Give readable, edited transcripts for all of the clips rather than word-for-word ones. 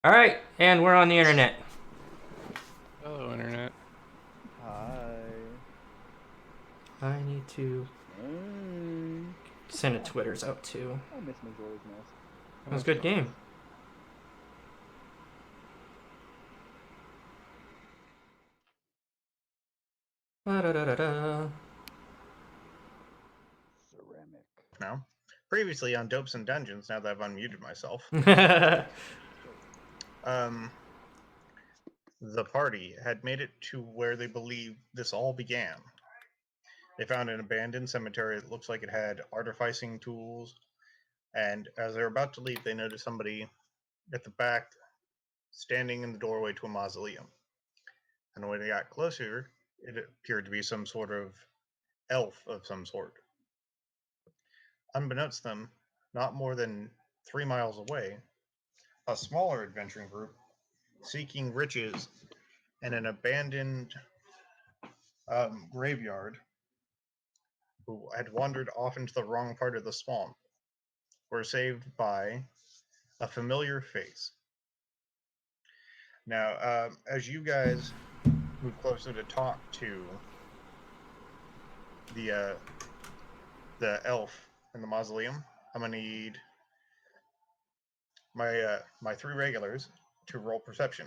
All right, and we're on the internet. Hello, internet. Hi. I need to send a Twitters out too. I miss Majora's Mask. That was a good game. Da-da-da-da-da. Ceramic. No. Previously on Dopes and Dungeons, now that I've unmuted myself, the party had made it to where they believe this all began. They found an abandoned cemetery that looks like it had artificing tools, and as they're about to leave, they notice somebody at the back standing in the doorway to a mausoleum. And when they got closer, it appeared to be some sort of elf of some sort. Unbeknownst to them, not more than 3 miles away, a smaller adventuring group seeking riches in an abandoned graveyard who had wandered off into the wrong part of the swamp were saved by a familiar face. Now, as you guys move closer to talk to the elf in the mausoleum, I'm gonna need my 3 regulars to roll perception.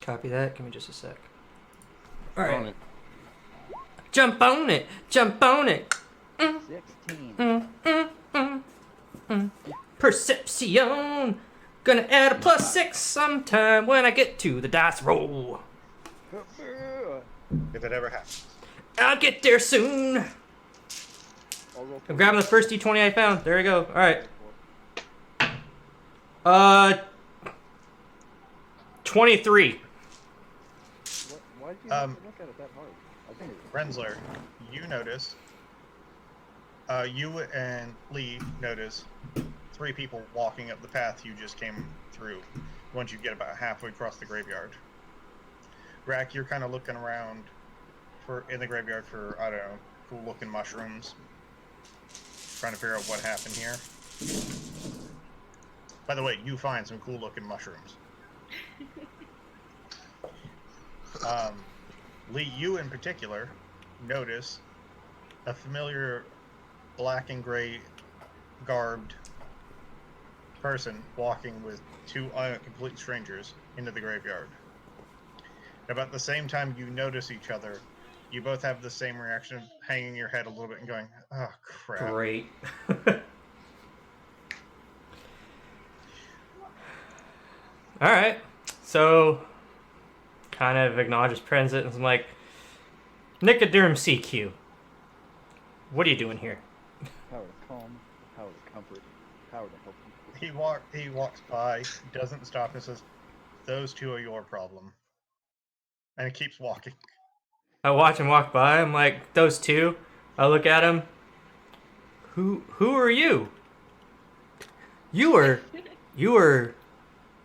Copy that. Give me just a sec. All right. On it. Jump on it. Jump on it. 16. Perception. Gonna add a +6 sometime when I get to the dice roll. If it ever happens. I'll get there soon. I'm grabbing the first D20 I found. There we go. All right. 23. Why did you have to look at it that hard? I think it's Rensler, you notice, you and Lee notice 3 people walking up the path you just came through once you get about halfway across the graveyard. Rack, you're kind of looking around in the graveyard for, I don't know, cool looking mushrooms. Trying to figure out what happened here. By the way, you find some cool looking mushrooms. Lee, you in particular notice a familiar black and gray garbed person walking with 2 complete strangers into the graveyard. About the same time you notice each other, you both have the same reaction, hanging your head a little bit and going, oh crap. Great. All right. So, kind of acknowledge his presence. I'm like, Nicoderm CQ. What are you doing here? power to calm, power to comfort, power to help people. He walks by, doesn't stop, and says, "Those 2 are your problem," and he keeps walking. I watch him walk by. I'm like, those 2. I look at him. Who are you? You are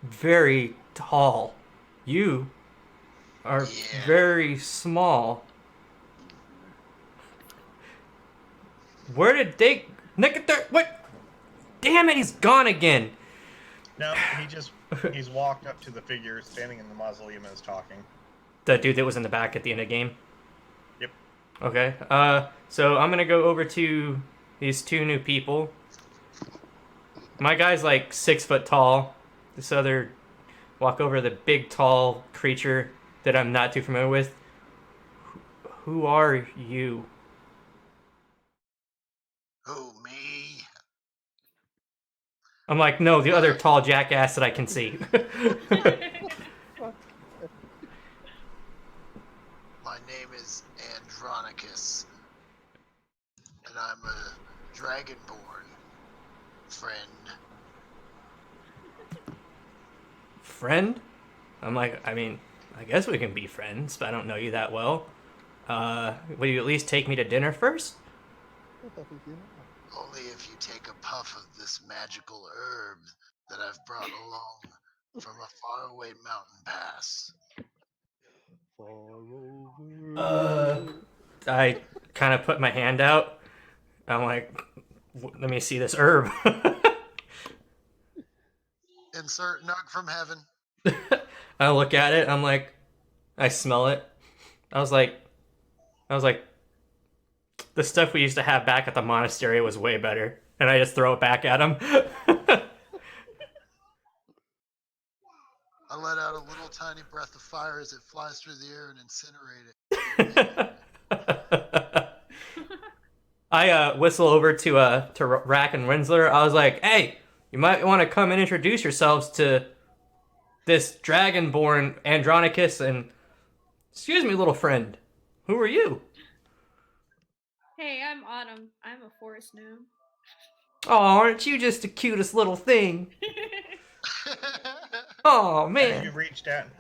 very tall. You are very small. Where did they... What? Damn it, he's gone again. No, he's walked up to the figure standing in the mausoleum and is talking. The dude that was in the back at the end of the game? Yep. Okay, so I'm gonna go over to these 2 new people. My guy's like 6 foot tall. This other walk over to the big tall creature that I'm not too familiar with. Who are you? Who, me? I'm like, no, the other tall jackass that I can see. My name is Andronicus, and I'm a Dragonborn friend. Friend? I'm like, I mean, I guess we can be friends, but I don't know you that well. Will you at least take me to dinner first? Only if you take a puff of this magical herb that I've brought along from a faraway mountain pass. I kind of put my hand out. I'm like, let me see this herb. Insert nug from heaven. I look at it. I'm like, I smell it. I was like, the stuff we used to have back at the monastery was way better. And I just throw it back at him. I let out a little tiny breath of fire as it flies through the air and incinerate it. I whistle over to Rack and Rinsler. I was like, hey, you might want to come and introduce yourselves to this Dragonborn Andronicus and... Excuse me, little friend. Who are you? Hey, I'm Autumn. I'm a forest gnome. Oh, aren't you just the cutest little thing? Oh, As man. you reach down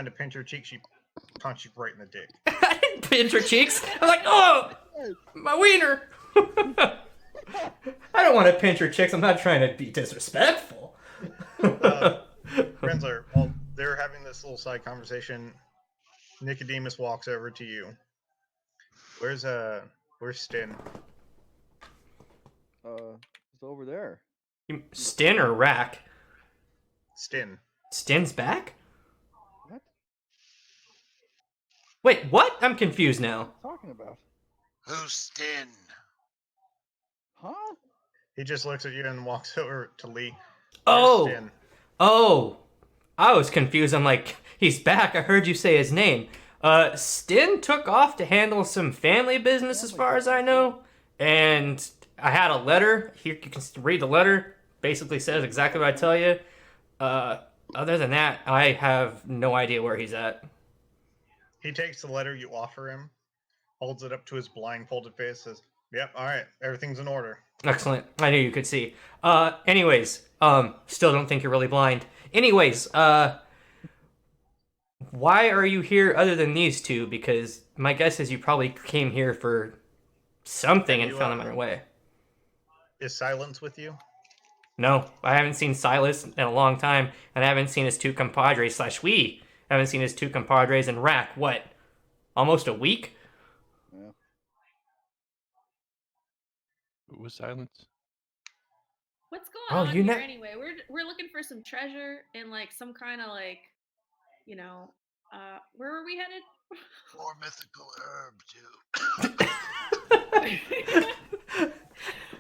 to pinch her cheek, she punched you right in the dick. I didn't pinch her cheeks. I'm like, oh, my wiener. I don't want to pinch her cheeks. I'm not trying to be disrespectful. Rensler, while they're having this little side conversation, Nicodemus walks over to you. Where's Stin? It's over there. Stin or Rack? Stin. Stin's back? What? Wait, what? I'm confused now. What are you talking about? Who's Stin? Huh? He just looks at you and walks over to Lee. Oh. Where's Stin? Oh. I was confused. I'm like, he's back. I heard you say his name. Stin took off to handle some family business as far as I know. And I had a letter. Here, you can read the letter. Basically says exactly what I tell you. Other than that, I have no idea where he's at. He takes the letter you offer him, holds it up to his blindfolded face, says, "Yep, all right, everything's in order." Excellent. I knew you could see. Anyways, still don't think you're really blind. Anyways, why are you here other than these two? Because my guess is you probably came here for something and found them on your way. Is Silence with you? No, I haven't seen Silas in a long time, and I haven't seen his two compadres, we haven't seen his two compadres in Rack, what, almost a week? Yeah. It was silence. What's going on you here ne- anyway? We're looking for some treasure and like some kind of like, you know, where were we headed? More mythical herb, too.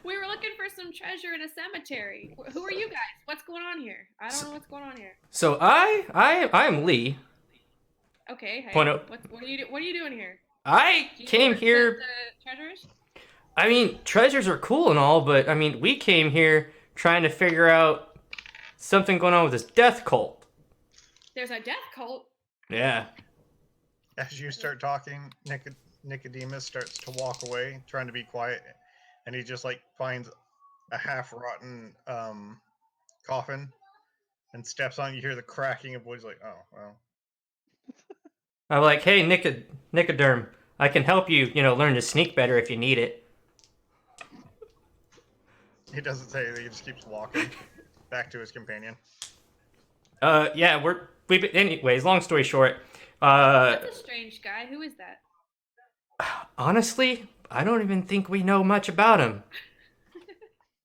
We were looking for some treasure in a cemetery. Who are you guys? What's going on here? I don't know what's going on here. So I'm Lee. Okay. Hey, Point out- what are you doing here? I Do you came work here... the treasures? I mean, treasures are cool and all, but I mean, we came here trying to figure out something going on with this death cult. There's a death cult. Yeah. As you start talking, Nicodemus starts to walk away, trying to be quiet, and he just like finds a half-rotten coffin and steps on it. You hear the cracking of wood. He's like, "Oh, well." I'm like, hey, Nicoderm, I can help you, learn to sneak better if you need it. He doesn't say anything. He just keeps walking back to his companion. Yeah, anyways, long story short, That's a strange guy. Who is that? honestly, I don't even think we know much about him.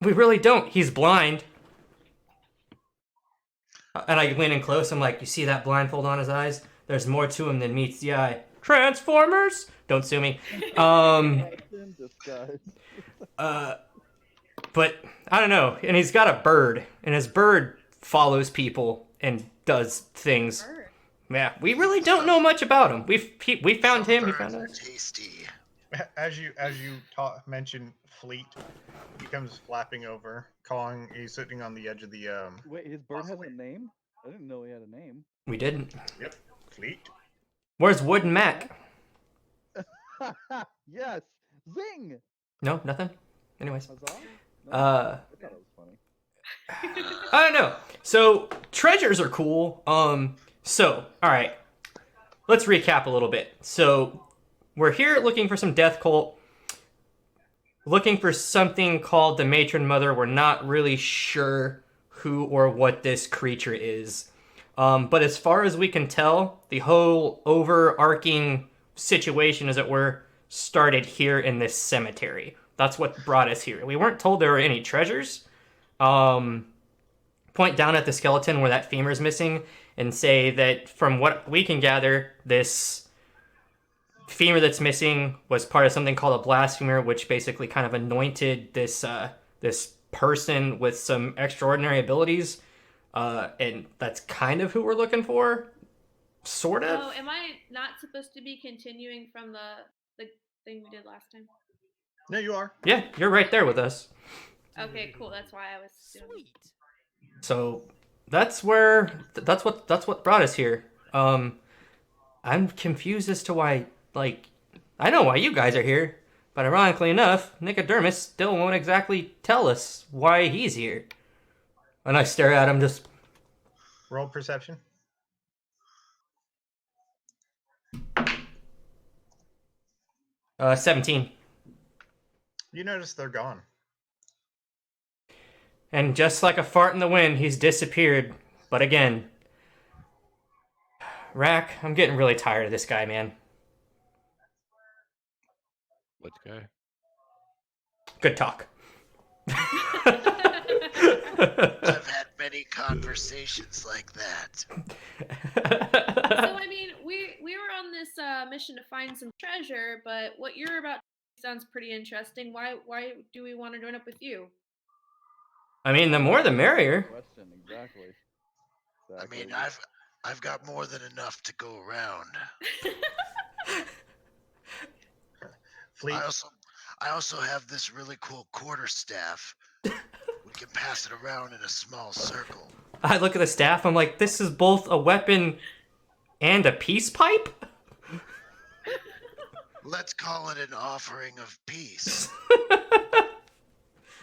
We really don't. He's blind. And I lean in close. I'm like, you see that blindfold on his eyes? There's more to him than meets the eye. Transformers? Don't sue me. In disguise. But I don't know. And he's got a bird, and his bird follows people and does things. Bird. Yeah, we really don't know much about him. We found him. He found Birds us. are tasty. As you mention Fleet, he comes flapping over, calling. He's sitting on the edge of the Wait, his bird has a name? I didn't know he had a name. We didn't. Yep, Fleet. Where's Wood and Mac? Yes! Zing! No, nothing. Anyways, Huzzah? No, uh, I thought it was funny. I don't know. So treasures are cool. So all right, let's recap a little bit. So we're here looking for some death cult. Looking for something called the Matron Mother. We're not really sure who or what this creature is. But as far as we can tell, the whole overarching situation, as it were, started here in this cemetery. That's what brought us here. We weren't told there were any treasures. point down at the skeleton where that femur is missing and say that from what we can gather, this femur that's missing was part of something called a blasphemer, which basically kind of anointed this person with some extraordinary abilities, and that's kind of who we're looking for, sort of. Oh, am I not supposed to be continuing from the thing we did last time? No, you are. Yeah, you're right there with us. Okay, cool. That's why I was doing. So that's what brought us here. I'm confused as to why. Like, I know why you guys are here, but ironically enough, Nicodemus still won't exactly tell us why he's here. And I stare at him, just Roll perception. uh, 17. You notice they're gone. And just like a fart in the wind, he's disappeared. But again, Rack, I'm getting really tired of this guy, man. Let's go. I've Good talk. had many conversations like that. So I mean, we were on this mission to find some treasure, but what you're about to do sounds pretty interesting. Why do we want to join up with you? I mean, the more the merrier. Question, exactly. I mean, I've got more than enough to go around. Fleet. I also have this really cool quarterstaff. We can pass it around in a small circle. I look at the staff, I'm like, this is both a weapon and a peace pipe? Let's call it an offering of peace.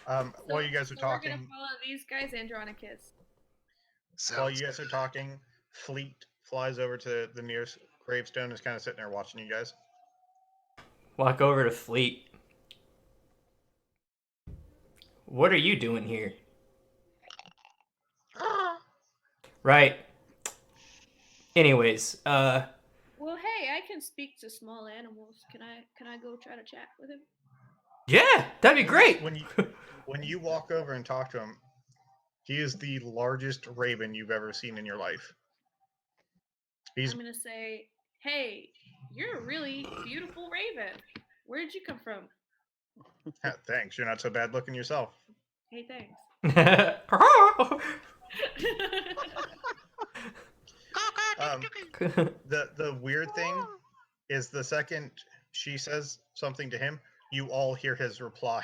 While you guys are We're talking, gonna follow these guys, Andronicus. while you guys are talking, Fleet flies over to the nearest gravestone and is kind of sitting there watching you guys. Walk over to Fleet. What are you doing here? Right. Anyways, Well, hey, I can speak to small animals. Can I go try to chat with him? yeah, that'd be great. When you walk over and talk to him, he is the largest raven you've ever seen in your life. He's I'm gonna say, hey, you're a really beautiful raven. Where did you come from? thanks. You're not so bad looking yourself. Hey, thanks. The weird thing is the second she says something to him, you all hear his reply.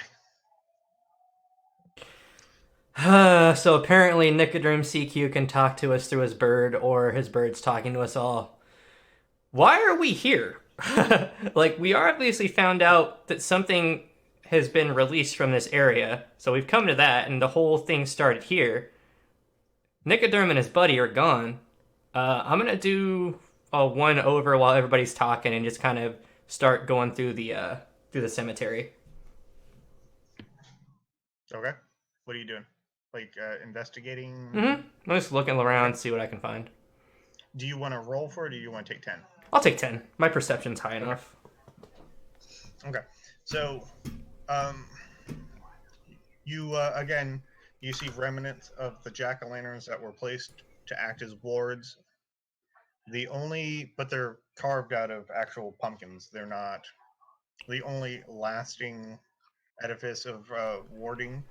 So apparently Nicodrome CQ can talk to us through his bird, or his bird's talking to us all. Why are we here? Like, we obviously found out that something has been released from this area, so we've come to that, and the whole thing started here. Nicoderm and his buddy are gone. I'm gonna do a one over while everybody's talking and just kind of start going through the cemetery. Okay. What are you doing? Like investigating? I'm just looking around, see what I can find. Do you want to roll for it, or do you want to take 10? I'll take 10. My perception's high enough. Okay. So, you again, you see remnants of the jack-o'-lanterns that were placed to act as wards. But they're carved out of actual pumpkins. They're not the only lasting edifice of warding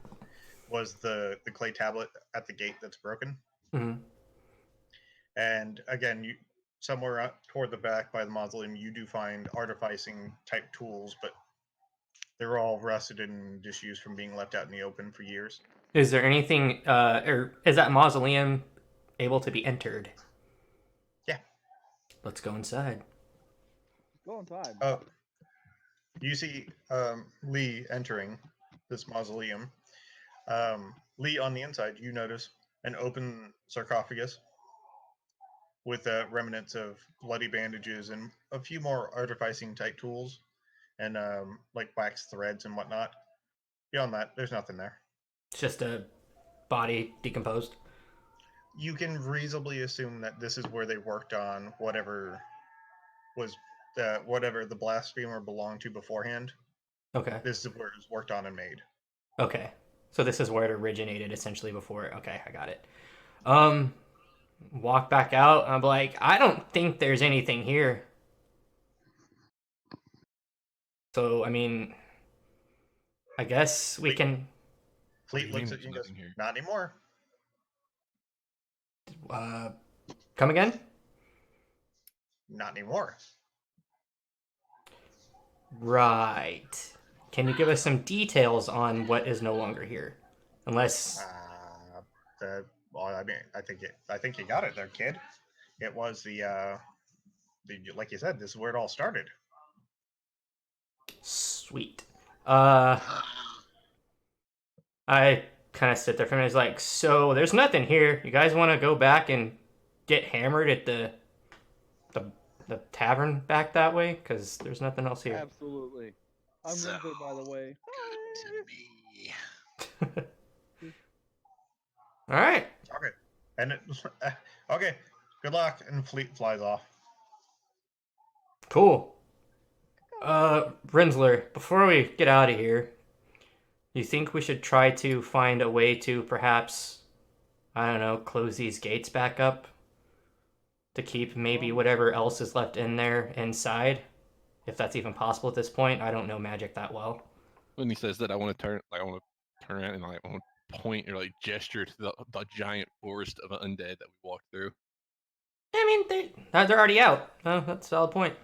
was the clay tablet at the gate that's broken. Mm-hmm. And again, somewhere up toward the back by the mausoleum, you do find artificing type tools, but they're all rusted and disused from being left out in the open for years. Is there anything, or is that mausoleum able to be entered? Yeah. Let's go inside. Go inside. Oh, you see Lee entering this mausoleum. Lee, on the inside, you notice an open sarcophagus with remnants of bloody bandages and a few more artificing type tools and like wax threads and whatnot. Beyond that, there's nothing there. It's just a body decomposed. You can reasonably assume that this is where they worked on whatever the blasphemer belonged to beforehand. Okay. This is where it was worked on and made. Okay. So this is where it originated essentially before. Okay, I got it. Walk back out. I'm like, I don't think there's anything here. So, I mean, I guess we can Fleet do you looks mean at you and there's goes, nothing here? "Not anymore." come again. Not anymore. Right. Can you give us some details on what is no longer here? Unless Well, I mean, I think you got it there, kid. It was the like you said, this is where it all started. sweet. I kind of sit there for a minute. It's like, so there's nothing here. You guys want to go back and get hammered at the tavern back that way? Because there's nothing else here. Absolutely. I'm So Rinsler, by the way. good to me. All right. Okay, and it, okay. Good luck, and Fleet flies off. Cool. Rinsler, before we get out of here, you think we should try to find a way to perhaps, I don't know, close these gates back up? To keep maybe whatever else is left in there inside? If that's even possible at this point. I don't know magic that well. When he says that, I want to turn around and like I want to point or like gesture to the giant forest of undead that we walked through. I mean, they're already out. Oh, that's a valid point.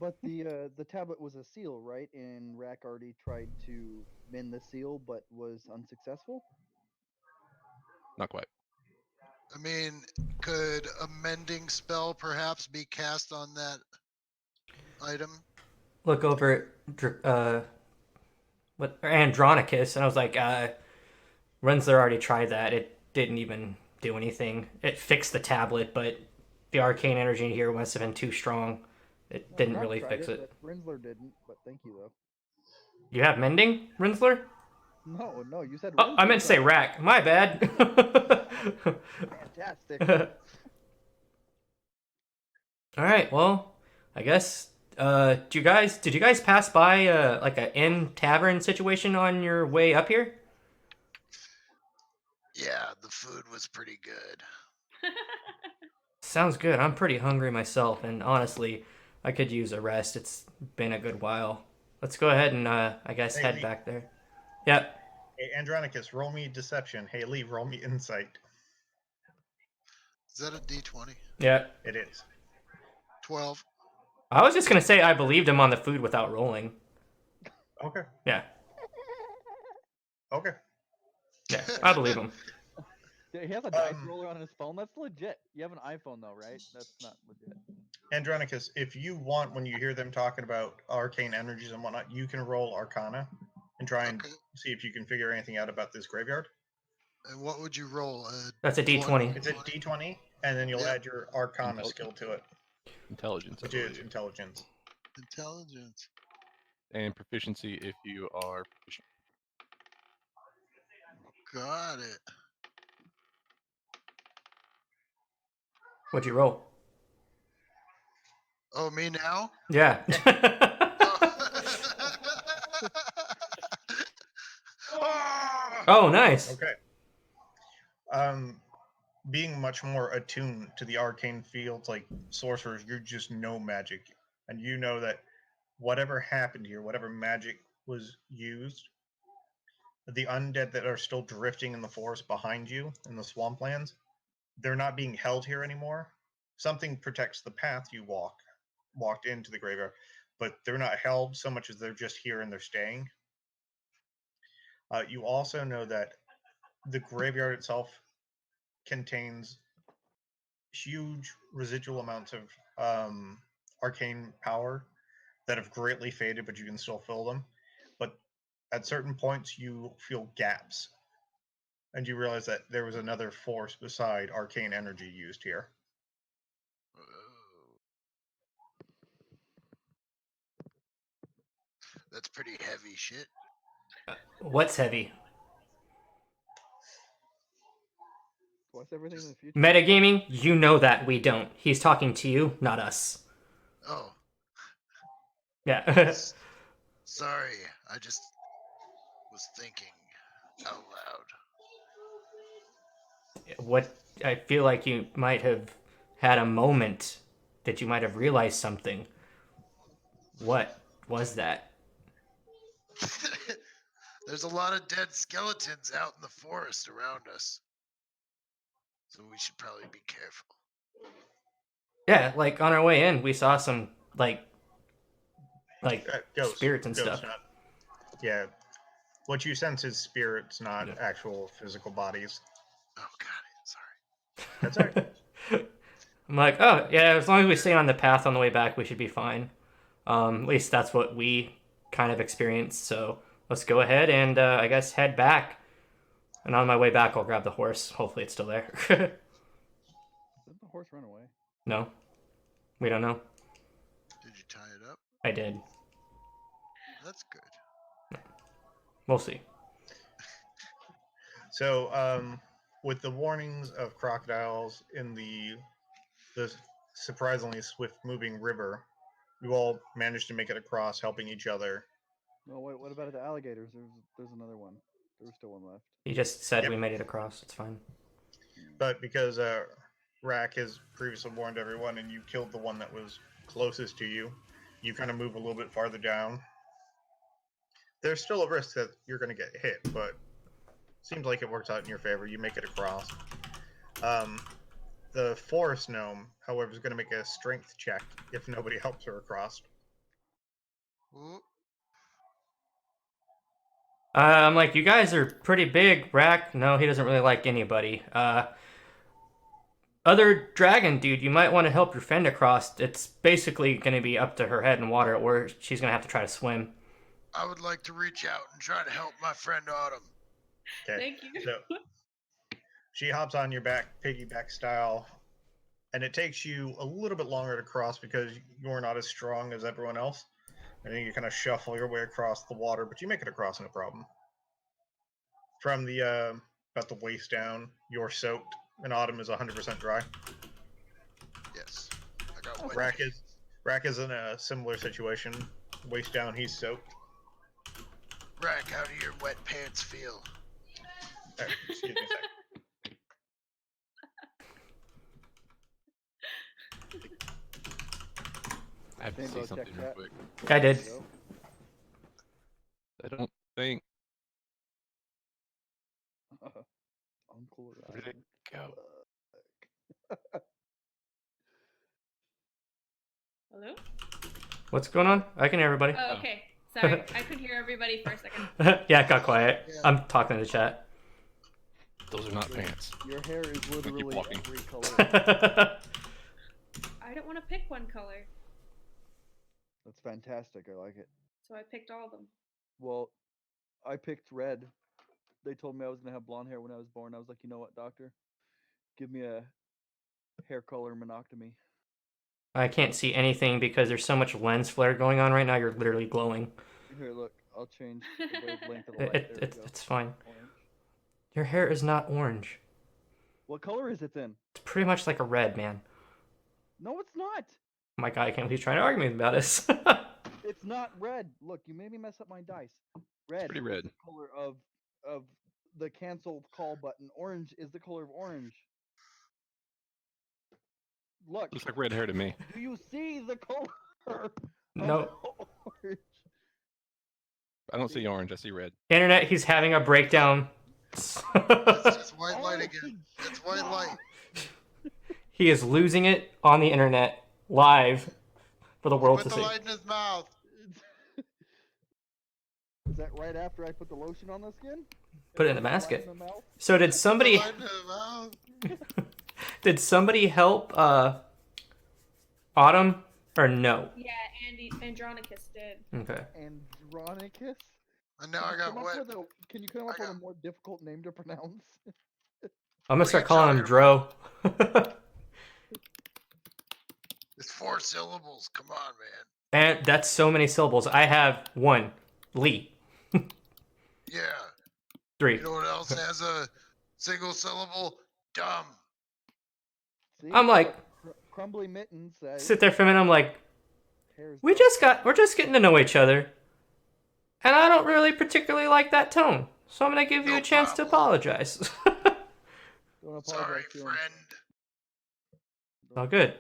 But the tablet was a seal, right? And Rack already tried to mend the seal, but was unsuccessful. Not quite. I mean, could a mending spell perhaps be cast on that item? Look over at Andronicus, and I was like, Rensselaer already tried that. It didn't even do anything. It fixed the tablet, but the arcane energy in here must have been too strong. It didn't really fix it. Rinsler didn't, but thank you though. You have mending, Rinsler? No, you said. Oh, I meant to say rack. My bad. Fantastic. All right. Well, I guess. Did you guys pass by like an inn tavern situation on your way up here? Yeah, the food was pretty good. Sounds good. I'm pretty hungry myself, and honestly, I could use a rest. It's been a good while. Let's go ahead and I guess head Lee. back there. Yep. Hey, Andronicus, roll me deception. Hey, Lee, roll me insight. Is that a D20? Yeah. It is. 12. I was just gonna say I believed him on the food without rolling. Okay. Yeah. Okay. Yeah. I believe him. He has a dice roller on his phone. That's legit. You have an iPhone though, right? That's not legit. Andronicus, if you want, when you hear them talking about arcane energies and whatnot, you can roll Arcana and try and see if you can figure anything out about this graveyard. And what would you roll? That's a D20. It's a D20, and then you'll add your Arcana skill to it, Intelligence. which is intelligence. Intelligence. And proficiency if you are proficient. Got it. What'd you roll? Oh, me now? Yeah. Oh, nice. Okay. Being much more attuned to the arcane fields like sorcerers, you just know magic, and you know that whatever happened here, whatever magic was used, the undead that are still drifting in the forest behind you in the swamplands, they're not being held here anymore. Something protects the path you walked into the graveyard, but they're not held so much as they're just here and they're staying. You also know that the graveyard itself contains huge residual amounts of arcane power that have greatly faded, but you can still fill them. But at certain points, you feel gaps, and you realize that there was another force beside arcane energy used here. That's pretty heavy shit. What's heavy? What's everything in the future? Metagaming, you know that we don't. He's talking to you, not us. Oh, Yeah. sorry. I just was thinking. out loud. What I feel like you might have had a moment that you might have realized something. What was that? There's a lot of dead skeletons out in the forest around us. So we should probably be careful. Yeah, like on our way in, we saw some like Ghosts. spirits and Ghosts, stuff. Yeah. What you sense is spirits, not Yeah. actual physical bodies. Oh, got it. Sorry. That's all right. I'm like, oh yeah, as long as we stay on the path on the way back, we should be fine. At least that's what we kind of experienced. So let's go ahead and I guess head back. And on my way back, I'll grab the horse. Hopefully, it's still there. Did the horse run away? No, we don't know. Did you tie it up? I did. That's good. We'll see. So, with the warnings of crocodiles in the surprisingly swift-moving river, you all managed to make it across, helping each other. No, wait. What about the alligators? There's another one. There's still one left. He just said Yep. we made it across. It's fine. But because Rack has previously warned everyone, and you killed the one that was closest to you, you kind of move a little bit farther down. There's still a risk that you're going to get hit, but seems like it works out in your favor. You make it across. The forest gnome, however, is going to make a strength check if nobody helps her across. Ooh. I'm like, you guys are pretty big. Rack, no, he doesn't really like anybody. Other dragon dude, you might want to help your friend across. It's basically going to be up to her head in water, or she's going to have to try to swim. I would like to reach out and try to help my friend Autumn. Okay. Thank you. So she hops on your back, piggyback style, and it takes you a little bit longer to cross because you're not as strong as everyone else. And then you kind of shuffle your way across the water, but you make it across no problem. From the about the waist down, you're soaked, and Autumn is 100% dry. Yes. I got wet. Rack is in a similar situation. Waist down, he's soaked. Rack, how do your wet pants feel? Excuse me a second. I have to Rainbow, say something check real that. quick. I did. There you I don't think. go. Uncle Where did it Ryan. go? Hello? What's going on? I can hear everybody. Oh, okay. Sorry, I could hear everybody for a second. Yeah, it got quiet. Yeah. I'm talking to the chat. Those are not pants. Your hair is literally walking. every color. I don't want to pick one color, That's fantastic. I like it. so I picked all of them. Well, I picked red. They told me I was gonna have blonde hair when I was born. I was like, you know what, doctor? Give me a hair color monoctomy. I can't see anything because there's so much lens flare going on right now. You're literally glowing. Here, look. I'll change the wavelength of the light. There we go. It's fine. Orange. Your hair is not orange. What color is it then? It's pretty much like a red, man. No, it's not. Oh my god, I can't believe he's trying to argue with me about this. It's not red. Look, you made me mess up my dice. Red pretty is red. the color of the cancel call button. Orange is the color of orange. Look, Looks like red hair to me. do you see the color? No. Orange. I don't see orange. I see red. Internet, he's having a breakdown. That's just white light Oh again. my That's white light. He is losing it on the internet live for the world Put to the see. light in his mouth. Is that right after I put the lotion on the skin? Put it in the Light basket. in the mouth? So did Put the somebody light in his mouth. did somebody help Autumn or no? Yeah, Andronicus did. Okay. Andronicus? And now I got wet. Can you come up I with a got- more difficult name to pronounce? I'm gonna start Reach calling out him here. Dro. It's 4 syllables. Come on, man. And that's so many syllables. I have 1. Lee. Yeah. 3. You know what else has a single syllable? Dumb. See? I'm like, Crumbly Mittens says sit there for a minute. I'm like, hair's we're just getting to know each other, and I don't really particularly like that tone. So I'm gonna give you No a chance to problem. apologize. Don't apologize Sorry, to him. friend. All good.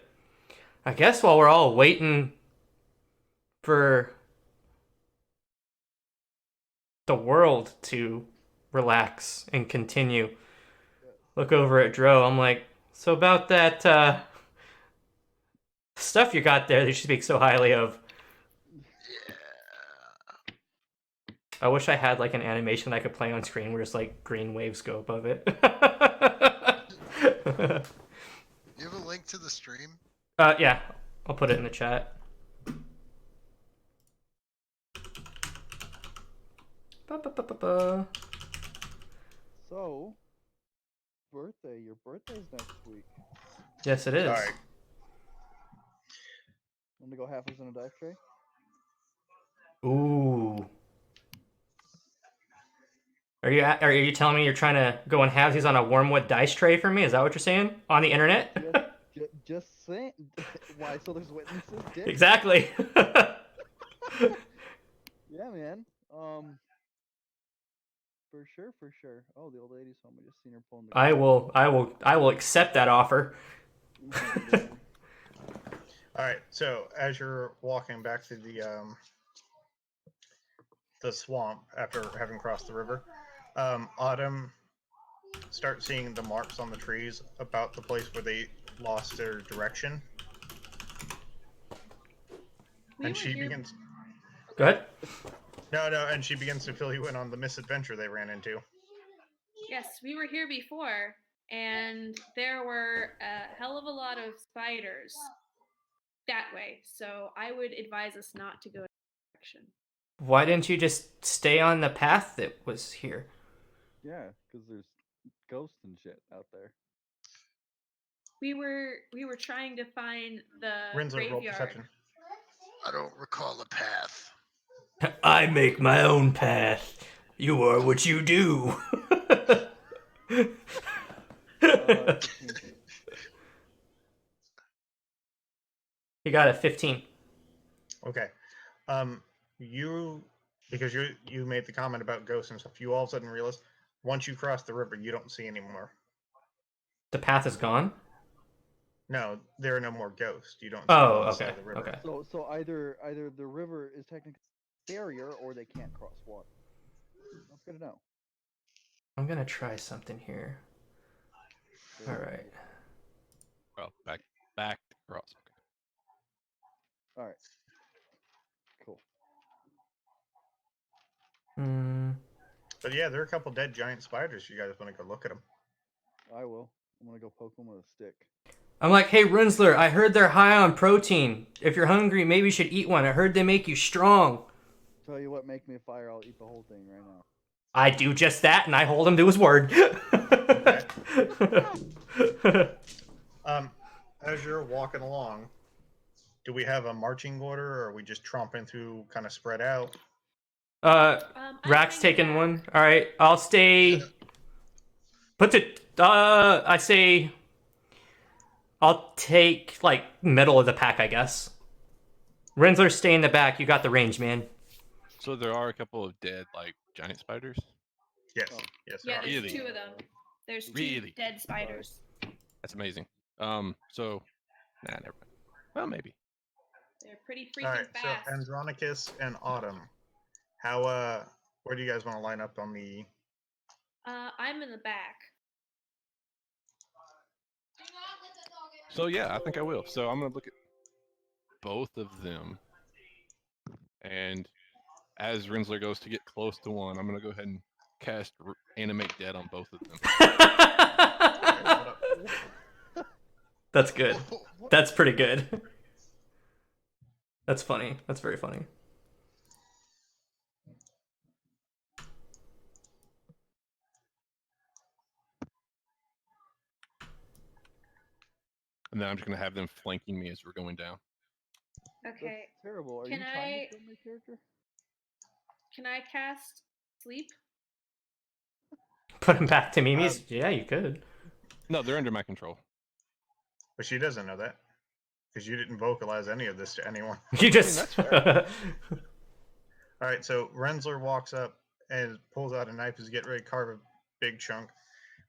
I guess while we're all waiting for the world to relax and continue, look over at Dro. I'm like, so about that stuff you got there that you speak so highly of. Yeah. I wish I had like an animation that I could play on screen where just like green waves go above it. You have a link to the stream? Yeah, I'll put it in the chat. Ba-ba-ba-ba-ba. So, birthday. Your birthday's next week. Yes, it is. All right. Want to go halfers in a dice tray? Ooh. Are you telling me you're trying to go in halvesies on a wormwood dice tray for me? Is that what you're saying on the internet? Just saying. Why? So there's witnesses, Dick? Exactly. Yeah, man. For sure, for sure. Oh, the old lady's home. I just seen her pulling the. I will accept that offer. All right. So as you're walking back through the swamp after having crossed the river, Autumn starts seeing the marks on the trees about the place where they lost their direction, We and were she here- begins. Go ahead. No, and she begins to fill you in on the misadventure they ran into. Yes, we were here before, and there were a hell of a lot of spiders that way. So I would advise us not to go in that direction. Why didn't you just stay on the path that was here? Yeah, because there's ghosts and shit out there. We were trying to find the Rinsler, roll graveyard. perception. I don't recall a path. I make my own path. You are what you do. You got a 15. Okay. Because you made the comment about ghosts and stuff, you all of a sudden realize once you cross the river, you don't see anymore. The path is gone? No, there are no more ghosts. You don't. See Oh, them on the side okay. of the river. Okay. So either the river is technically a barrier or they can't cross water. That's good to know. I'm going to try something here. All right. Well, back across. All right. Cool. But yeah, there are a couple dead giant spiders. You guys want to go look at them? I will. I'm gonna go poke them with a stick. I'm like, hey, Rinsler, I heard they're high on protein. If you're hungry, maybe you should eat one. I heard they make you strong. Tell you what, make me a fire. I'll eat the whole thing right now. I do just that, and I hold him to his word. As you're walking along, do we have a marching order, or are we just tromping through, kind of spread out? I'm Rack's going taking back. one. All right, I'll stay. I say I'll take like middle of the pack, I guess. Rinsler, stay in the back. You got the range, man. So there are a couple of dead, like giant spiders. Yes. Oh. Yes. there Yeah, are. there's Really? 2 of them. There's 2 Really? dead spiders. That's amazing. So, never mind. Well, maybe. They're pretty All freaking right. fast. So Andronicus and Autumn, where do you guys want to line up on the? I'm in the back. So yeah, I think I will. So I'm gonna look at both of them, and as Rinsler goes to get close to one, I'm gonna go ahead and cast Animate Dead on both of them. That's good. That's pretty good. That's funny. That's very funny. And then I'm just gonna have them flanking me as we're going down. Okay. That's terrible. Are Can you trying to kill my character? Can I cast sleep? Put him back to Mimi's? Yeah, you could. No, they're under my control. But she doesn't know that because you didn't vocalize any of this to anyone. You just. that's fair. All right. So Rensler walks up and pulls out a knife as getting ready to carve a big chunk.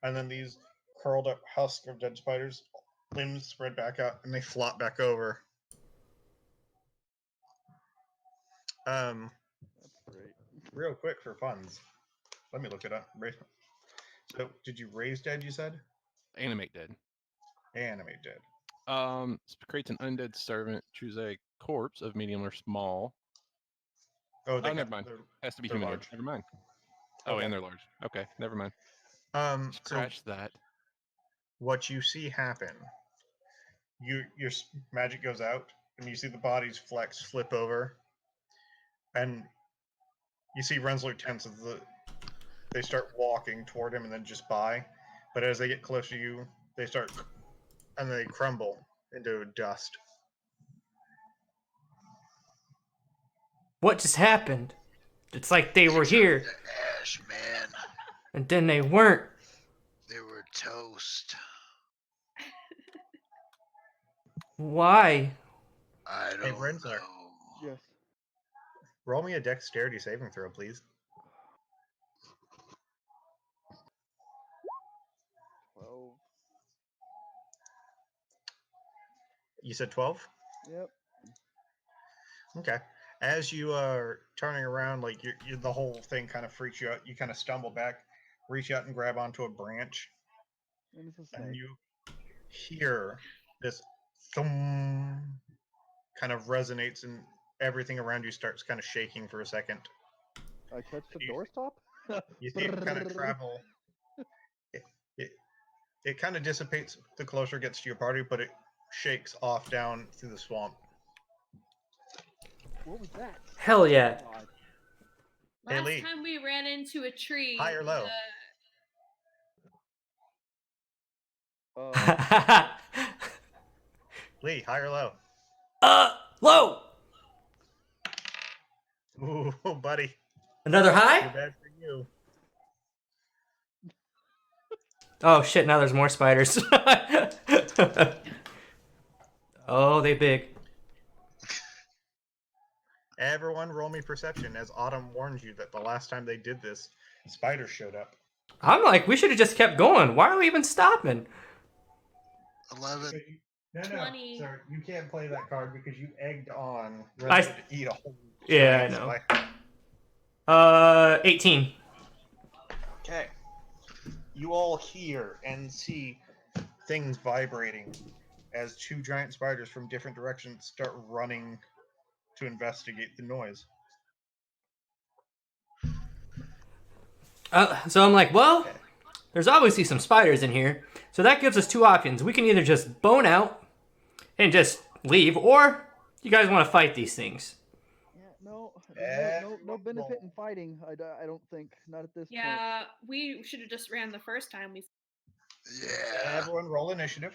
And then these curled up husks of dead spiders, limbs spread back out, and they flop back over. That's great. Real quick for funds. Let me look it up. So, did you raise dead, you said? Animate dead. Animate dead. Creates an undead servant. Choose a corpse of medium or small. Oh, Never mind. Has to be they're humanoid. large. Never mind. Oh, Okay. and they're large. Okay, never mind. So Scratch that. what you see happen, your magic goes out, and you see the bodies flip over, and you see Rensler tense as they start walking toward him and then just by. But as they get closer to you, they start and they crumble into dust. What just happened? It's like they were here, The ash, man. and then they weren't. They were toast. Why? I Hey, don't Rensler. know. Yes. Roll me a dexterity saving throw, please. 12. You said 12? Yep. Okay. As you are turning around, like the whole thing kind of freaks you out. You kind of stumble back, reach out and grab onto a branch, And it's a and snake. you hear this thum kind of resonates, and everything around you starts kind of shaking for a second. I touched the you- doorstop? You see it kind of travel. It kind of dissipates the closer it gets to your party, but it shakes off down through the swamp. What was that? Hell yeah. God. Hey, Last Lee. time we ran into a tree. High or low? Lee, high or low? Low. Ooh, buddy. Another Too high? bad for you. Oh shit, now there's more spiders. Oh, they big. Everyone roll me perception as Autumn warned you that the last time they did this, spiders showed up. I'm like, we should have just kept going. Why are we even stopping? 11. No, 20. sir, you can't play that card because you egged on I- Renzo to eat a whole Yeah, I giant know. spider. 18. Okay. You all hear and see things vibrating as two giant spiders from different directions start running to investigate the noise. So I'm like, well, there's obviously some spiders in here. So that gives us two options. We can either just bone out and just leave, or you guys want to fight these things. Yeah, no benefit Everyone in fighting. I don't think. Not at this point. Yeah, we should have just ran the first time we. Yeah. Everyone roll initiative.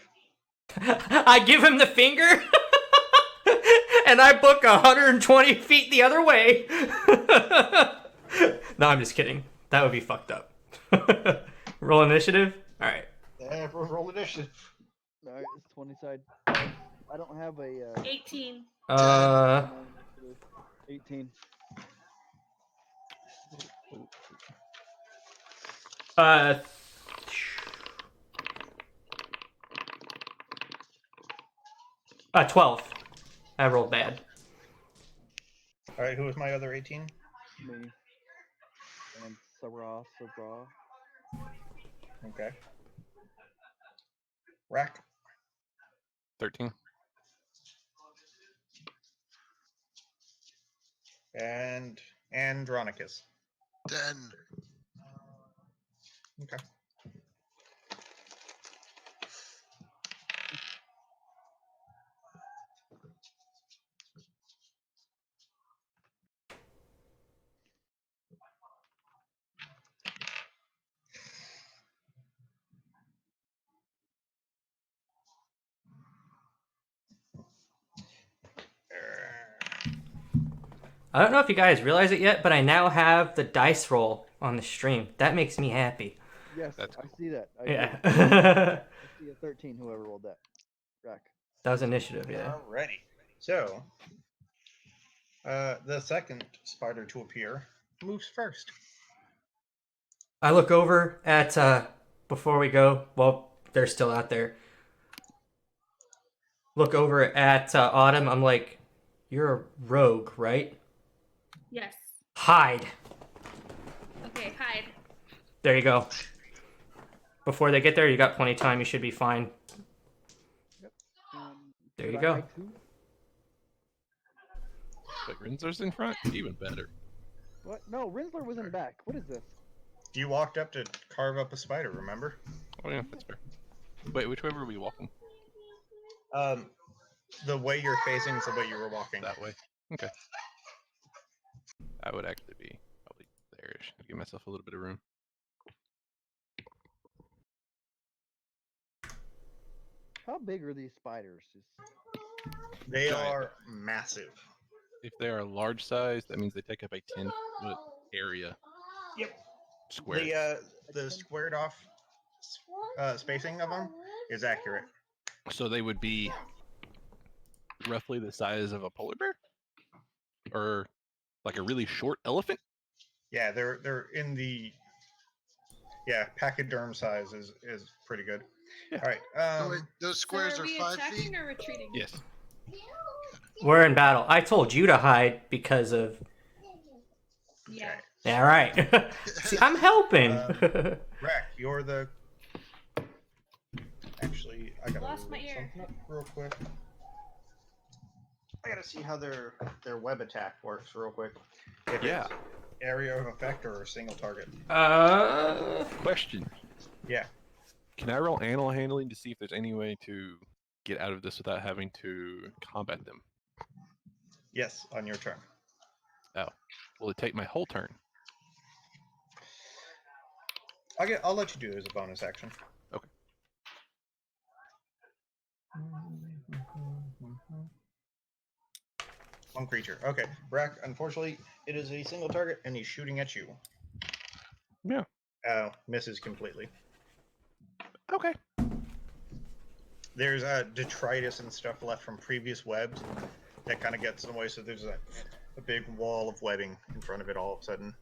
I give him the finger, and I book 120 feet the other way. No, I'm just kidding. That would be fucked up. Roll initiative? Alright. Everyone roll initiative. All right, it's 20 side. I don't have a 18. 18. Uh, 12. I rolled bad. All right, who was my other 18? Me. And Sarah. Okay. Rack. 13. And Andronicus. 10. Okay. I don't know if you guys realize it yet, but I now have the dice roll on the stream. That makes me happy. Yes, That's I see that. I Yeah. do. I see a 13. Whoever rolled that. Rack. That was initiative, yeah. Alrighty. So, the second spider to appear moves first. I look over at before we go. Well, they're still out there. Look over at Autumn. I'm like, you're a rogue, right? Yes. Hide. Okay, hide. There you go. Before they get there, you got plenty of time. You should be fine. There Should you I go. hide too? But Rinzler's in front? Even better. What? No, Rinsler was in back. What is this? You walked up to carve up a spider, remember? Oh yeah, that's fair. Wait, which way were we walking? The way you're facing is the way you were walking. That way. Okay. I would actually be probably there-ish. Give myself a little bit of room. How big are these spiders? They Giant. are massive. If they are large size, that means they take up a 10-foot area. Yep. Square. The squared off spacing of them is accurate. So they would be roughly the size of a polar bear? Or like a really short elephant? Yeah, they're in the pachyderm size is pretty good. Yeah. All right. So wait, those So squares are are we 5 attacking feet. or retreating? Yes. We're in battle. I told you to hide because of. Yeah. Yeah, right. See, I'm helping. Rack, you're the. Actually, I gotta Lost my look ear. something up real quick. I gotta see how their web attack works real quick. If Yeah. it's area of effect or a single target. Question. Yeah. Can I roll animal handling to see if there's any way to get out of this without having to combat them? Yes, on your turn. Oh. Will it take my whole turn? I'll let you do it as a bonus action. Okay. One creature. Okay. Brack, unfortunately, it is a single target and he's shooting at you. Yeah. Misses completely. Okay. There's detritus and stuff left from previous webs that kind of gets in the way, so there's a big wall of webbing in front of it all of a sudden.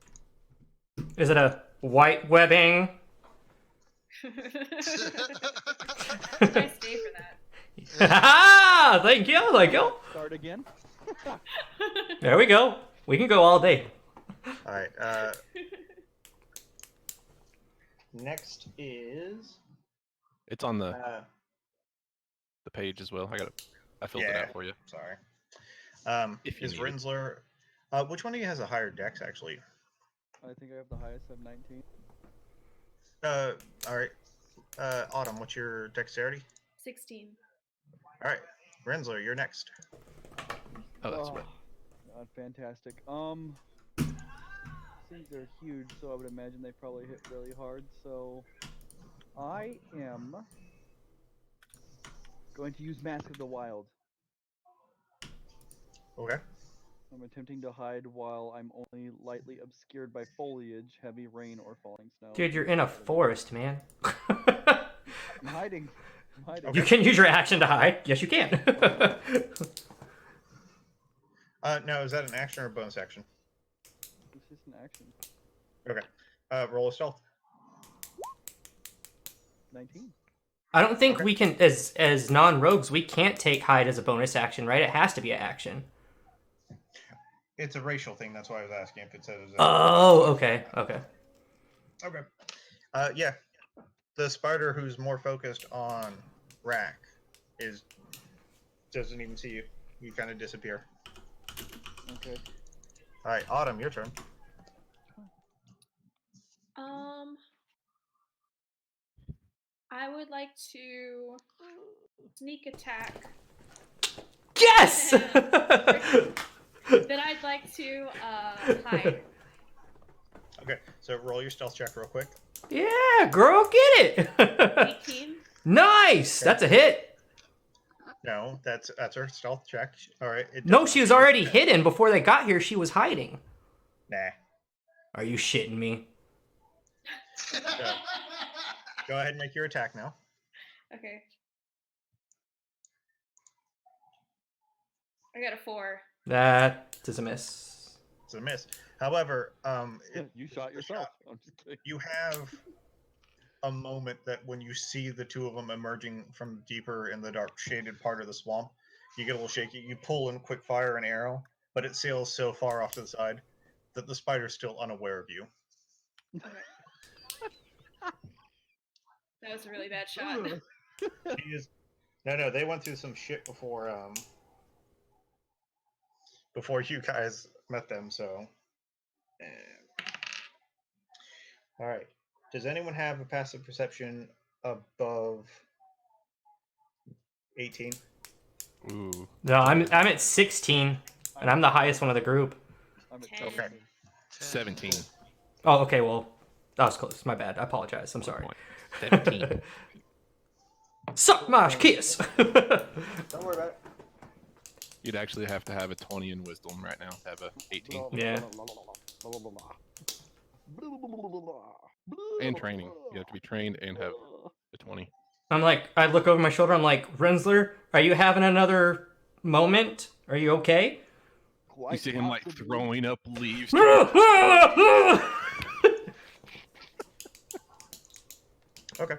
Is it a white webbing? Nice day for that. Thank you. Start again. There we go. We can go all day. All right. Next is It's on the page as well. I filled it out for you. Sorry. If you Is need it. Rinsler? Which one of you has a higher dex actually? I think I have the highest of 19. All right. Autumn, what's your dexterity? 16. All right, Rinsler, you're next. Oh, that's right. God, fantastic. Things are huge, so I would imagine they probably hit really hard. So I am going to use Mask of the Wild. Okay. I'm attempting to hide while I'm only lightly obscured by foliage, heavy rain, or falling snow. Dude, you're in a forest, man. I'm hiding. I'm hiding. You can use your action to hide. Yes, you can. Now, is that an action or a bonus action? It's just an action. Okay. Roll a stealth. 19. I don't think Okay. we can, as non-rogues, we can't take hide as a bonus action, right? It has to be an action. It's a racial thing. That's why I was asking if it says. Oh, okay. Okay. Yeah. The spider who's more focused on Rack doesn't even see you. You kind of disappear. Okay. All right, Autumn, your turn. I would like to sneak attack. Yes! Then I'd like to hide. Okay, so roll your stealth check real quick. Yeah, girl, get it! 18. Nice! That's a hit. No, that's her stealth check. All right. No, she was already hidden before they got here. She was hiding. Nah. Are you shitting me? So, go ahead and make your attack now. Okay. I got a 4. That is a miss. It's a miss. However, You shot the yourself. I'm just kidding. you have a moment that when you see the two of them emerging from deeper in the dark shaded part of the swamp, you get a little shaky. You pull and quick fire an arrow, but it sails so far off to the side that the spider's still unaware of you. Okay. That was a really bad shot. He is no. They went through some shit before you guys met them. So, all right. Does anyone have a passive perception above 18? Ooh. No, I'm at 16, and I'm the highest one of the group. I'm at 10. Okay. 17. Oh, okay. Well, that was close. My bad. I apologize. I'm sorry. 17. Suck my kiss. Don't worry about it. You'd actually have to have a 20 in wisdom right now to have a 18. Yeah. And training. You have to be trained and have a 20. I'm like, I look over my shoulder. I'm like, Rensler, are you having another moment? Are you okay? You see him like throwing up leaves. Okay.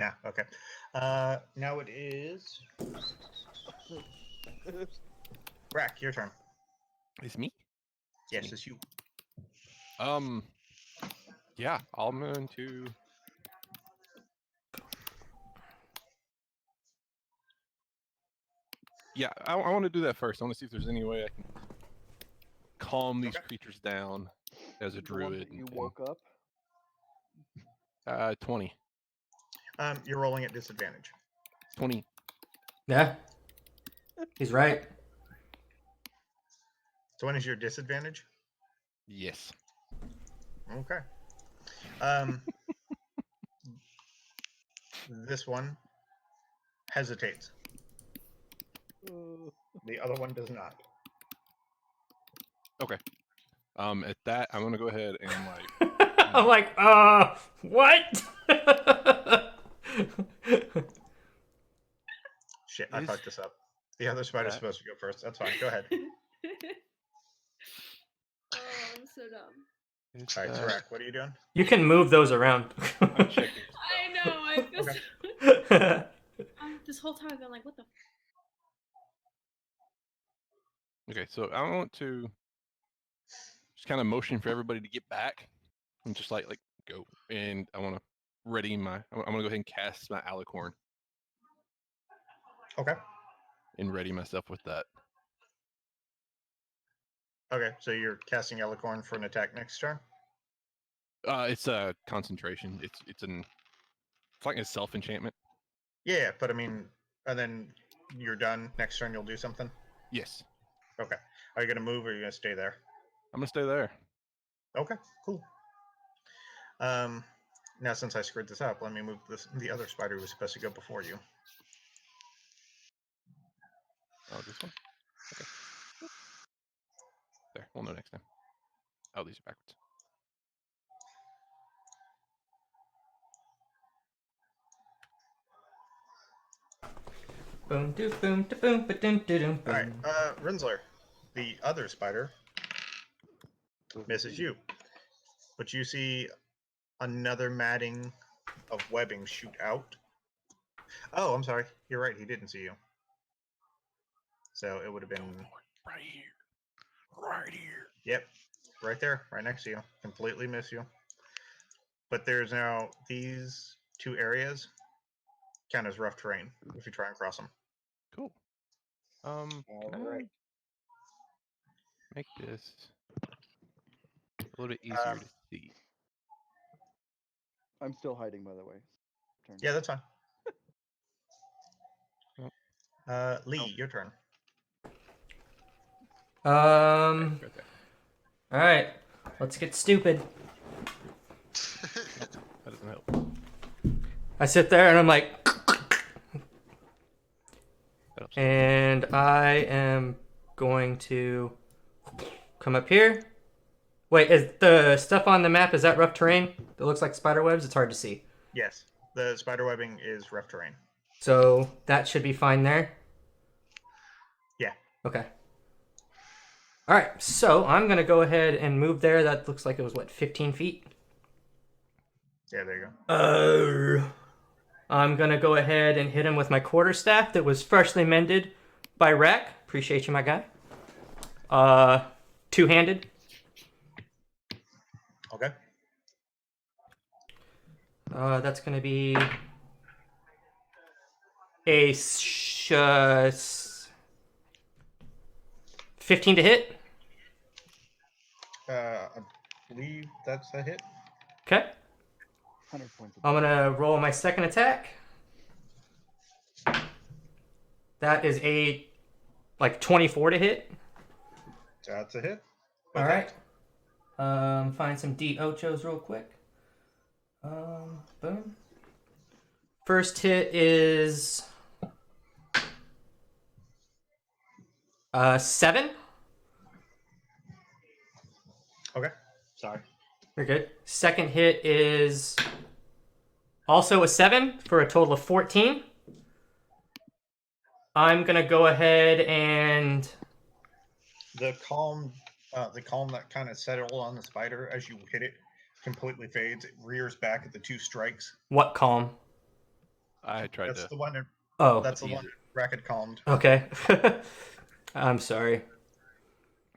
Yeah, okay. Now it is Rack, your turn. It's me? Yes, it's you. Yeah, I'm going to. Yeah, I want to do that first. I want to see if there's any way I can calm these creatures down as a The one druid. that you woke up. 20. You're rolling at disadvantage. 20. Yeah. He's right. So when is your disadvantage? Yes. Okay. This one hesitates. The other one does not. Okay. At that, I'm gonna go ahead and like. I'm like, what? Shit, I fucked this up. The other spider's supposed to go first. That's fine. Go ahead. Oh, I'm so dumb. All right, so Rack, what are you doing? You can move those around. I'm checking. I know. I feel Okay. so... this whole time I've been like, what the? Okay, so I want to just kind of motion for everybody to get back and just like go. And I want to ready my. I'm gonna go ahead and cast my alicorn Okay. and ready myself with that. Okay, so you're casting Alicorn for an attack next turn? It's a concentration. It's like a self enchantment. Yeah, but I mean, and then you're done. Next turn you'll do something? Yes. Okay. Are you going to move or are you going to stay there? I'm gonna stay there. Okay, cool. Now since I screwed this up, let me move the other spider who was supposed to go before you. Oh, this one. Okay. There. We'll know next time. Oh, these are backwards. Boom, doo, boom, da, boom, ba, dum, doo, dum, All right, boom. Rensler, the other spider misses you, but you see another matting of webbing shoot out. Oh, I'm sorry. You're right. He didn't see you. So it would have been Right here. Right here. Yep, right there, right next to you. Completely miss you. But there's now these two areas count as rough terrain if you try and cross them. Cool. Can I right. make this a little bit easier to see? I'm still hiding, by the way. Turn. Yeah, that's fine. Nope. Lee, your turn. All right. Let's get stupid. That doesn't help. I sit there and I'm like, That helps. and I am going to come up here Wait, is the stuff on the map, is that rough terrain? That looks like spider webs? It's hard to see. Yes, the spider webbing is rough terrain. So that should be fine there. Yeah. Okay. All right, so I'm going to go ahead and move there. That looks like it was, what, 15 feet? Yeah, there you go. I'm going to go ahead and hit him with my quarterstaff that was freshly mended by Rack. Appreciate you, my guy. Two-handed. Okay. That's going to be a 15 to hit. I believe that's a hit. Okay. 100 points. I'm going to roll my second attack. That is a, 24 to hit. That's a hit. All right. Find some D-Ochos real quick. Boom. First hit is 7. Okay. Sorry. You're good. Second hit is also a 7 for a total of 14. I'm gonna go ahead and The calm that kind of settled on the spider as you hit it completely fades. It rears back at the 2 strikes. what calm? I tried That's to. the one that Oh, that's the one that Racket calmed. okay. I'm sorry.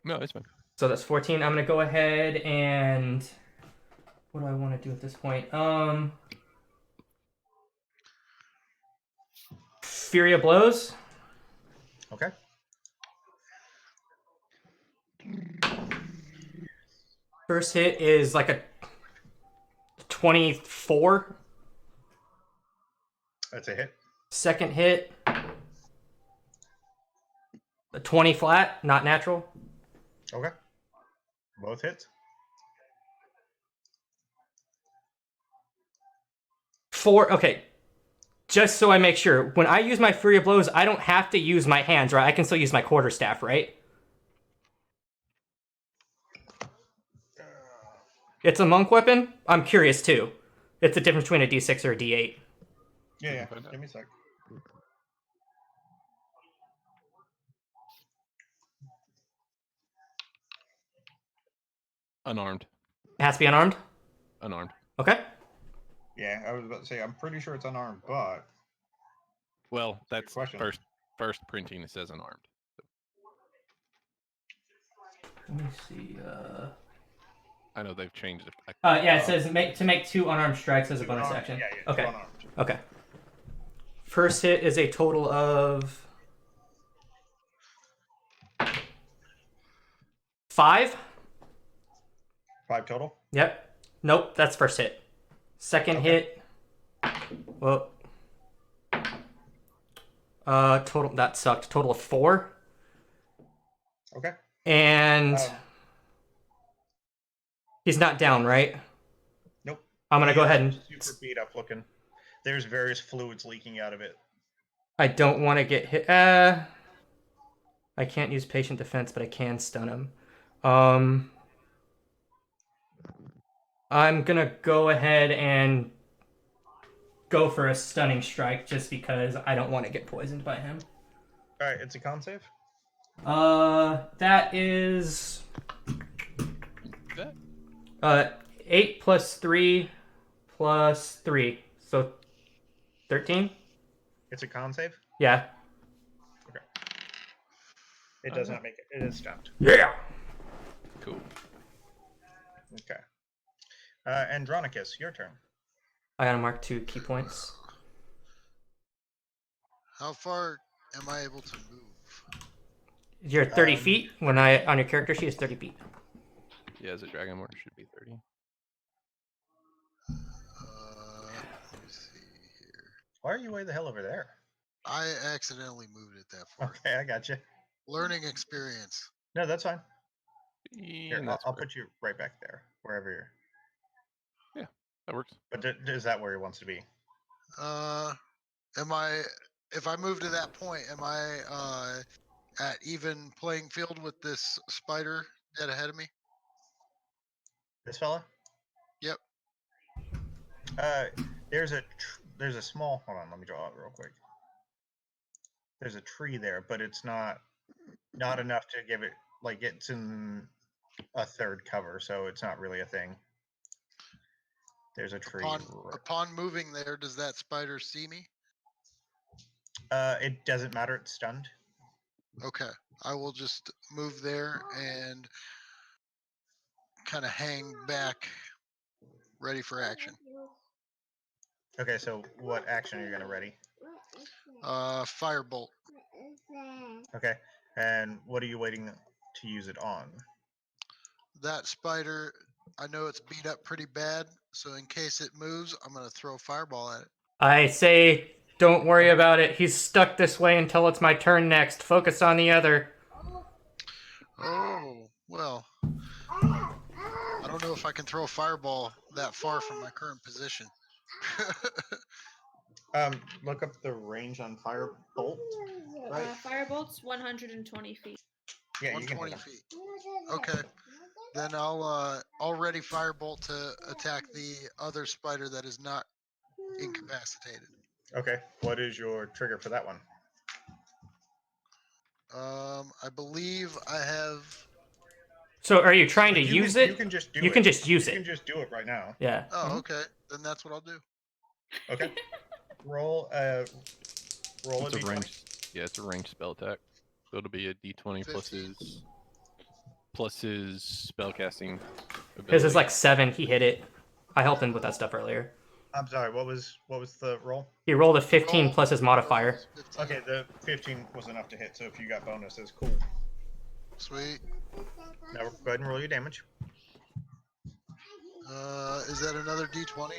No, it's fine. So that's 14. I'm gonna go ahead and what do I want to do at this point? Fury of Blows. Okay. First hit is like a 24. That's a hit. Second hit, a 20 flat, not natural. Okay. Both hits. 4, okay. Just so I make sure, when I use my Fury of Blows, I don't have to use my hands, right? I can still use my quarterstaff, right? It's a monk weapon? I'm curious too. It's the difference between a D6 or a D8. Yeah. Give me a sec. Unarmed. It has to be unarmed? Unarmed. Okay. Yeah, I was about to say I'm pretty sure it's unarmed, but Well, that's question. first printing. It says unarmed. Let me see. I know they've changed it. Yeah, it says to make 2 unarmed strikes as a bonus unarmed, action. Yeah, Okay. unarmed. Okay. First hit is a total of 5. 5 total. Yep. Nope, that's first hit. Second hit. Well. Total, that sucked. Total of 4. Okay. And he's not down, right? Nope. I'm gonna go ahead and super beat up looking. There's various fluids leaking out of it. I don't want to get hit. I can't use patient defense, but I can stun him. I'm gonna go ahead and go for a stunning strike just because I don't want to get poisoned by him. All right, it's a con save. That is That 8 plus 3 plus 3, so 13. It's a con save. Yeah. Okay. It does not make it. It is stunned. Yeah. cool. Okay. Andronicus, your turn. I gotta mark 2 key points. How far am I able to move? You're 30 feet. When on your character sheet is 30 feet. Yeah, as a Dragonborn, it should be 30. Let me see here. Why are you way the hell over there? I accidentally moved it that far. Okay, I got you. Learning experience. No, that's fine. Here, And I'll put you right back there, wherever you're. that works. But is that where he wants to be? Am I? If I move to that point, am I at even playing field with this spider dead ahead of me? This fella? Yep. There's a small. Hold on, let me draw it real quick. There's a tree there, but it's not enough to give it, like, it's in a third cover, so it's not really a thing. There's a tree. Upon moving there, does that spider see me? It doesn't matter. It's stunned. Okay, I will just move there and kind of hang back, ready for action. Okay, so what action are you gonna ready? Firebolt. Okay, and what are you waiting to use it on? That spider, I know it's beat up pretty bad, so in case it moves, I'm gonna throw a fireball at it. I say, don't worry about it. He's stuck this way until it's my turn next. Focus on the other. Oh, well. I don't know if I can throw a fireball that far from my current position. Look up the range on firebolt. Right. Firebolt's 120 feet. Yeah, you can 120 hit 'em. feet. Okay. Then I'll ready firebolt to attack the other spider that is not incapacitated. Okay, what is your trigger for that one? I believe I have. So are you trying to use it? You can just do it. You can just use You it. can just do it right now. Yeah. Oh, okay. Then that's what I'll do. Okay. Roll a It's a d20. range. Yeah, it's a ranged spell attack. So it'll be a d20 plus his spellcasting ability. His is like 7. He hit it. I helped him with that stuff earlier. I'm sorry. What was the roll? He rolled a 15 Roll- plus his modifier. 15. Okay, the 15 was enough to hit. So if you got bonuses, cool. Sweet. Now go ahead and roll your damage. Is that another D20?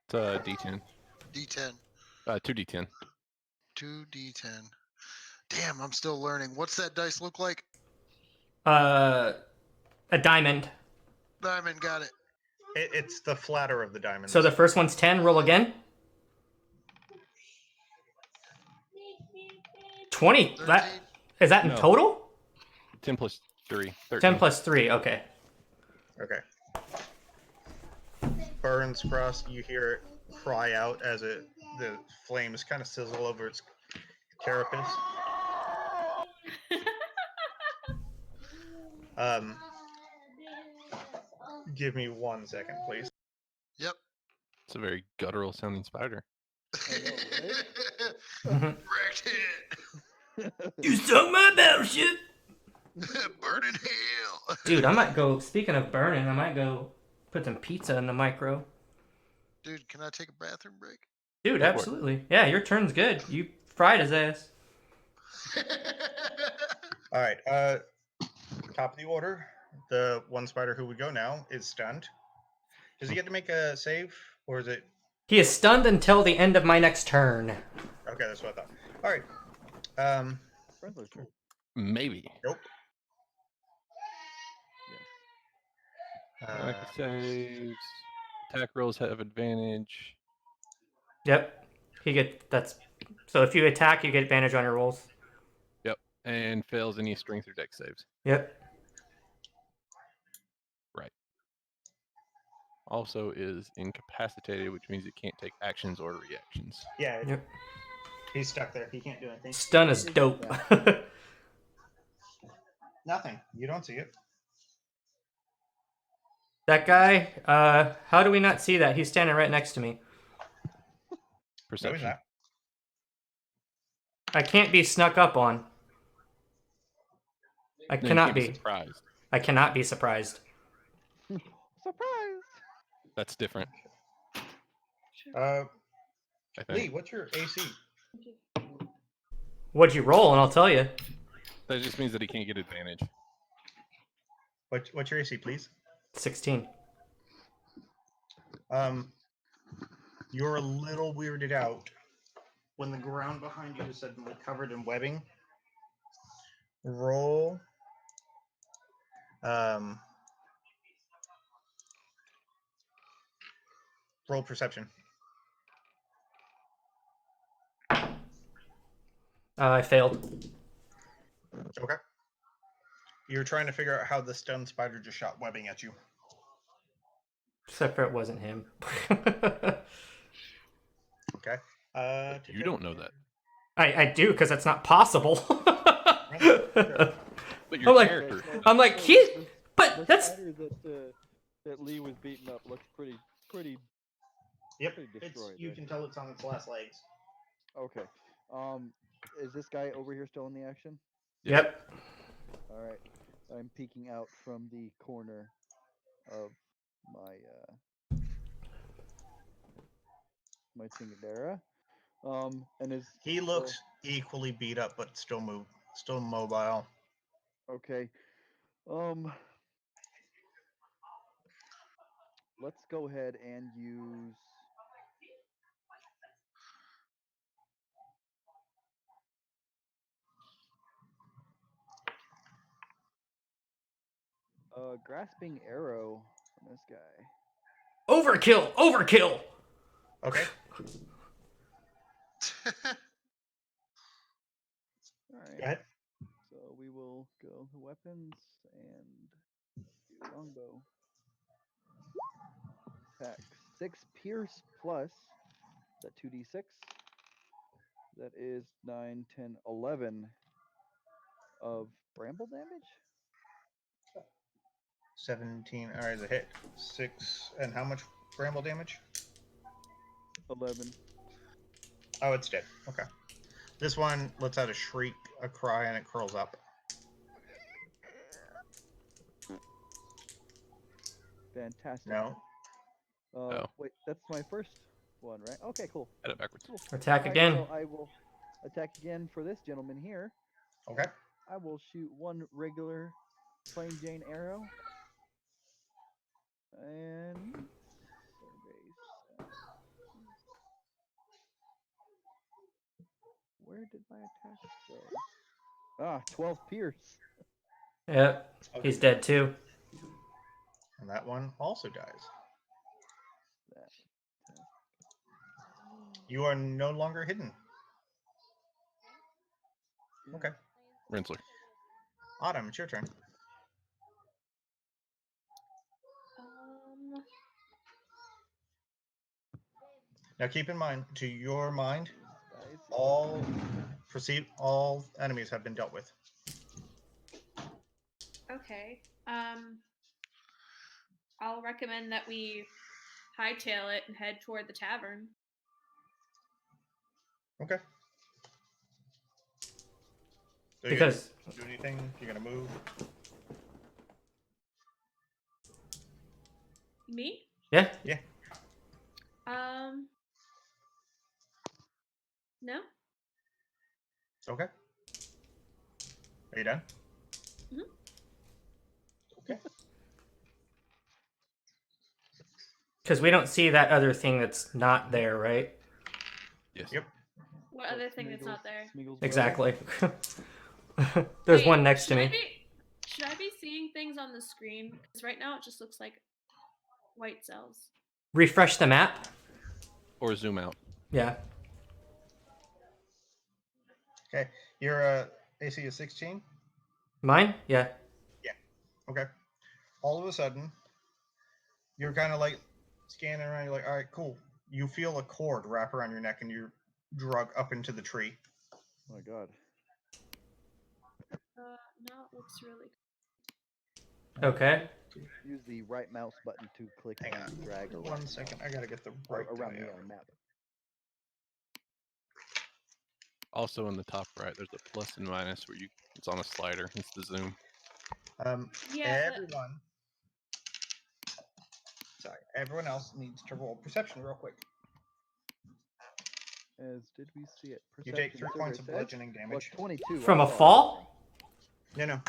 It's a d10. D10. 2d10. 2D10. Damn, I'm still learning. What's that dice look like? A diamond. Diamond, got it. It's the flatter of the diamonds. So the first one's 10. Roll again. 20. 13. That is that in No. total? 10 plus 3. 13. 10 plus 3. Okay. Okay. Burns across. You hear it cry out as the flames kind of sizzle over its carapace. Give me 1 second, please. Yep. It's a very guttural sounding spider. Wrecked it. You sunk my battleship. Burning hell. Dude, I might go. Speaking of burning, I might go put some pizza in the micro. Dude, can I take a bathroom break? Dude, Go for it. absolutely. Yeah, your turn's good. You fried his ass. All right. Top of the order. The one spider who would go now is stunned. Does he get to make a save, or is it? He is stunned until the end of my next turn. Okay, that's what I thought. All right. Friendly's turn. Maybe. Nope. Like saves. Attack rolls have advantage. Yep. That's so if you attack, you get advantage on your rolls. Yep. And fails any strength or dex saves. Yep. Right. Also is incapacitated, which means it can't take actions or reactions. Yeah. Yep. He's stuck there. He can't do anything. Stun is dope. Nothing. You don't see it. That guy, how do we not see that? He's standing right next to me. No, he's Perception. not. I can't be snuck up on. I No, you cannot can't be. surprised. I cannot be surprised. Surprise! That's different. Uh, I think. Lee, what's your AC? What'd you roll? And I'll tell you. That just means that he can't get advantage. What's your AC, please? 16. You're a little weirded out when the ground behind you is suddenly covered in webbing. Roll. Roll perception. I failed. Okay. You're trying to figure out how the stunned spider just shot webbing at you. Except for it wasn't him. Okay. You don't know that. I do, because that's not possible. But your I'm like- character. I'm like, So he- the but that's spider that Lee was beating up looks pretty. Yep. Pretty destroyed, You right? can tell it's on its last legs. Okay. Is this guy over here still in the action? Yes. Yep. All right. I'm peeking out from the corner of my my Tingadera. And is He looks equally beat up, but still mobile. okay. Let's go ahead and use. Grasping arrow on this guy. Overkill! Overkill! Okay. All right. Go ahead. So we will go to weapons and do longbow. Attack 6 pierce plus. Is that 2d6? That is 9, 10, 11 of bramble damage. 17. All right, the hit. 6. And how much bramble damage? 11. Oh, it's dead. Okay. This one lets out a shriek, a cry, and it curls up. Fantastic. No. Oh. Wait, that's my first one, right? Okay, cool. Had it backwards. Cool. Attack Alright, again. So I will attack again for this gentleman here. Okay. I will shoot one regular plain Jane arrow. And where did my attack go? Ah, 12 pierce. Yep. He's dead too. And that one also dies. That. You are no longer hidden. Okay. Rinsler. Autumn, it's your turn. Now keep in mind, to your mind, all enemies have been dealt with. Okay. I'll recommend that we hightail it and head toward the tavern. Okay. So Because you're gonna do anything? You're gonna move? Me? yeah, No. Okay. Are you done? Mhm. Okay. because we don't see that other thing that's not there, right? Yes. Yep. What other thing that's not there? Smeagol's brother. Exactly. There's Wait, one next to should me. Should I be seeing things on the screen? Because right now it just looks like white cells. Refresh the map. Or zoom out. Yeah. Okay. Your AC is 16? Mine? Yeah. Okay. All of a sudden, you're kind of like scanning around. You're like, all right, cool. You feel a cord wrap around your neck and you're drug up into the tree. Oh my god. No, it looks really. Okay. Use the right mouse button to click Hang and on. drag around. 1 second. I got to get the right around die the out. map. Also in the top right, there's a plus and minus where it's on a slider. It's the zoom. Yeah. Everyone. Sorry. Everyone else needs to roll perception real quick. As did we see it? You take 3 Perception points of survey says, bludgeoning well, damage. 22. From I a saw it. fall? No. Yeah,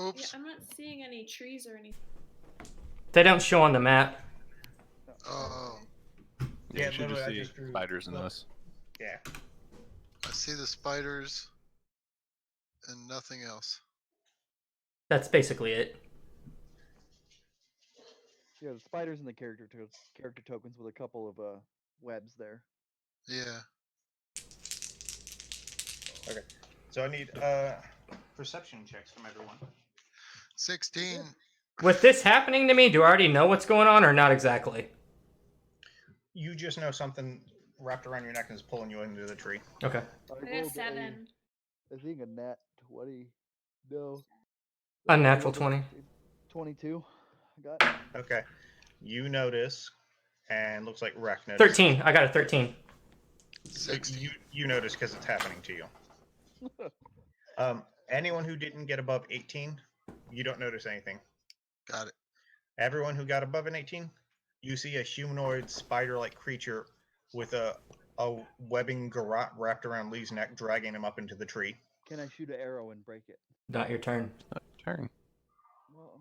Oops. I'm not seeing any trees or anything. They don't show on the map. Oh, Yeah, Yeah, you should just literally, I see just drew- spiders and look. us. Yeah. I see the spiders and nothing else. That's basically it. Yeah, the spiders and the character tokens with a couple of webs there. Yeah. Okay. So I need perception checks from everyone. 16. With this happening to me, do I already know what's going on or not exactly? You just know something wrapped around your neck and is pulling you into the tree. Okay. I I got rolled 7. I think a nat 20. No. Unnatural rolled a 20. 22. I got. Okay. You notice, and looks like Rack noticed. 13. I got a 13. 16. You notice because it's happening to you. Anyone who didn't get above 18, you don't notice anything. Got it. Everyone who got above an 18, you see a humanoid spider-like creature with a webbing garrote wrapped around Lee's neck, dragging him up into the tree. Can I shoot an arrow and break it? Not your turn. Turn. Well,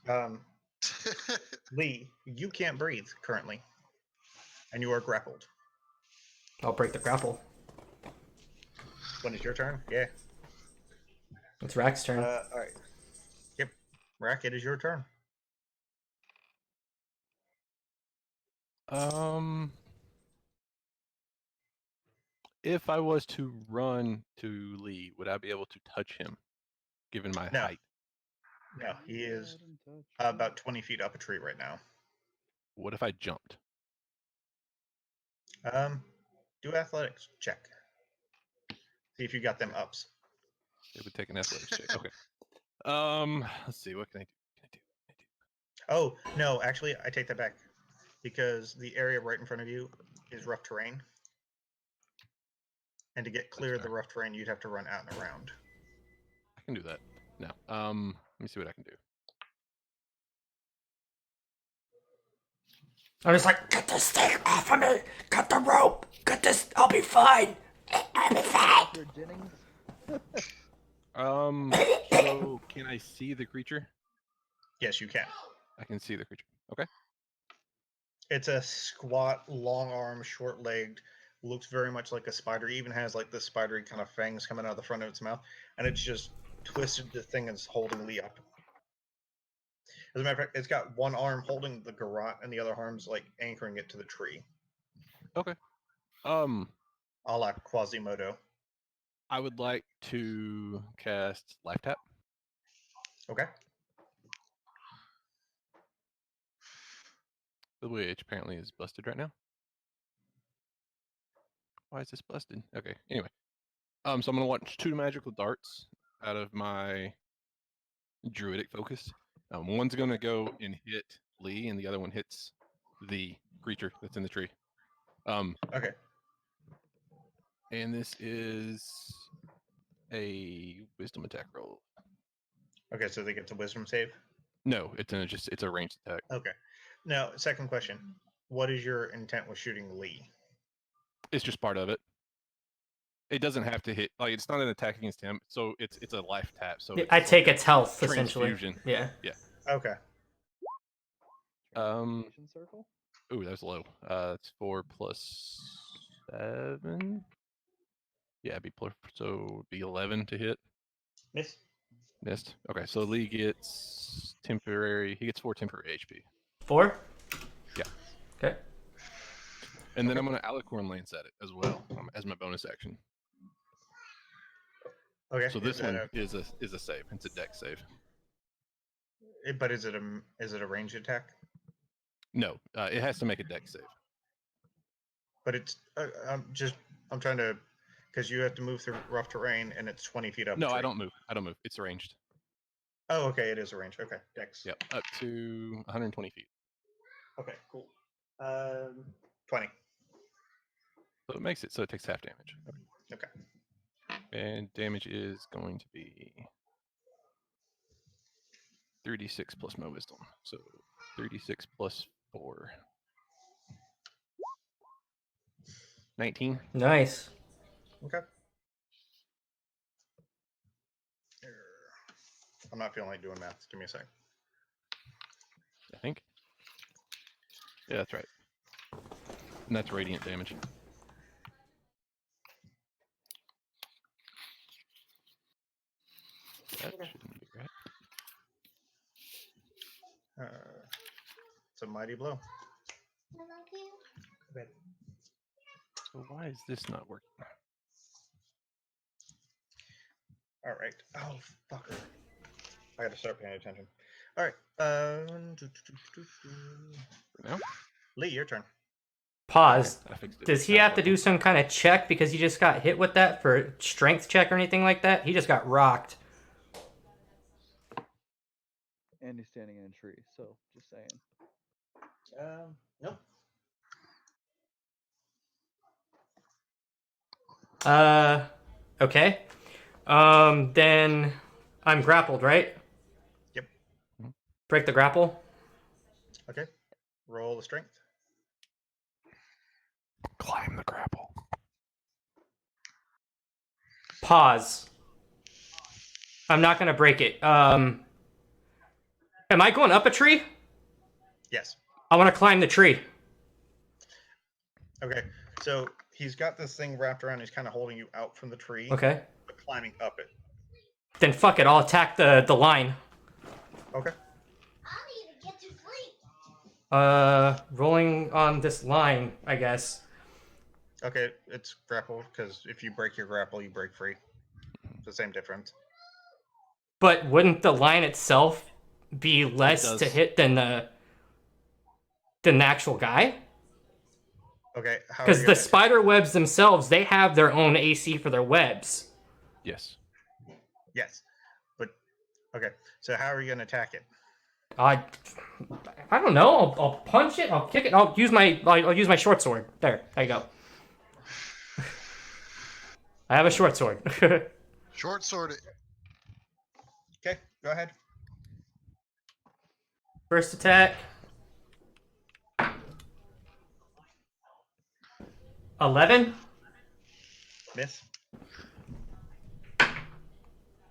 I'm just saying. Lee, you can't breathe currently, and you are grappled. I'll break the grapple. When it's your turn? Yeah. It's Rack's turn. All right. Yep. Rack, it is your turn. If I was to run to Lee, would I be able to touch him, given my No. height? No, he is Let him touch about 20 feet up a tree right now. What if I jumped? Do athletics check. See if you got them ups. It would take an athletics check. Okay. Let's see. What can I do? Oh, no, actually, I take that back. Because the area right in front of you is rough terrain. And to get clear of the fair. rough terrain, you'd have to run out and around. I can do that. No. Let me see what I can do. I'm just like, get this thing off of me! Cut the rope! Cut this! I'll be fine! I'll be fine! Sir Jennings? So can I see the creature? Yes, you can. I can see the creature. Okay. It's a squat, long armed, short legged, looks very much like a spider. Even has like the spidery kind of fangs coming out of the front of its mouth. And it's just twisted the thing and is holding Lee up. As a matter of fact, it's got one arm holding the garrote and the other arm's like anchoring it to the tree. Okay. A la Quasimodo. I would like to cast Life Tap. Okay. Which apparently is busted right now. Why is this busted? Okay, anyway. So I'm gonna launch 2 magical darts out of my druidic focus. One's gonna go and hit Lee, and the other one hits the creature that's in the tree. Okay. And this is a wisdom attack roll. Okay, so they get to wisdom save? No, it's a ranged attack. Okay. Now, second question. What is your intent with shooting Lee? It's just part of it. It doesn't have to hit. Like, it's not an attack against him, so it's a life tap. So Yeah, it's I like take a its health, essentially. transfusion. Yeah. Okay. Transformation circle? Ooh, that's low. It's 4 plus 7. Yeah, it'd be 11 to hit. Miss. Missed. Okay, so Lee gets temporary. He gets 4 temporary HP. 4? Yeah. Okay. And then I'm going to Alicorn Lance at it as well as my bonus action. Okay. So this one is a save. It's a dex save. But is it a ranged attack? No, it has to make a dex save. But it's I'm trying to, because you have to move through rough terrain and it's 20 feet up. No, I don't move. It's ranged. Oh, okay, it is arranged. Okay, dex. Yep, up to 120 feet. Okay, cool. 20. So it makes it so it takes half damage. Okay. And damage is going to be 3d6 plus my wisdom. So 3d6 plus 4. 19. Nice. Okay. I'm not feeling like doing math. Give me a sec. I think. Yeah, that's right. And that's radiant damage. That shouldn't be right. It's a mighty blow. So why is this not working? All right. Oh, fucker. I gotta start paying attention. All right. Now? Lee, your turn. Pause. I fixed it. Does he Now have to it's do working. some kind of check because he just got hit with that for a strength check or anything like that? He just got rocked. And he's standing in a tree, so just saying. Nope. Okay. Then I'm grappled, right? Yep. Break the grapple. Okay. Roll the strength. Climb the grapple. Pause. I'm not gonna break it. Am I going up a tree? Yes. I want to climb the tree. Okay. So he's got this thing wrapped around. He's kind of holding you out from the tree, Okay. but climbing up it. Then fuck it. I'll attack the line. Okay. Rolling on this line, I guess. Okay. It's grapple because if you break your grapple, you break free. It's the same difference. But wouldn't the line itself be less does. to hit than the actual guy? Okay. How are Because you the gonna spider webs themselves, they have their own AC for their webs. Yes. Yes. But okay. So how are you gonna attack it? I don't know. I'll punch it. I'll kick it. I'll use my short sword. There you go. I have a short sword. Short sword it. Okay. Go ahead. First attack. 11. Miss.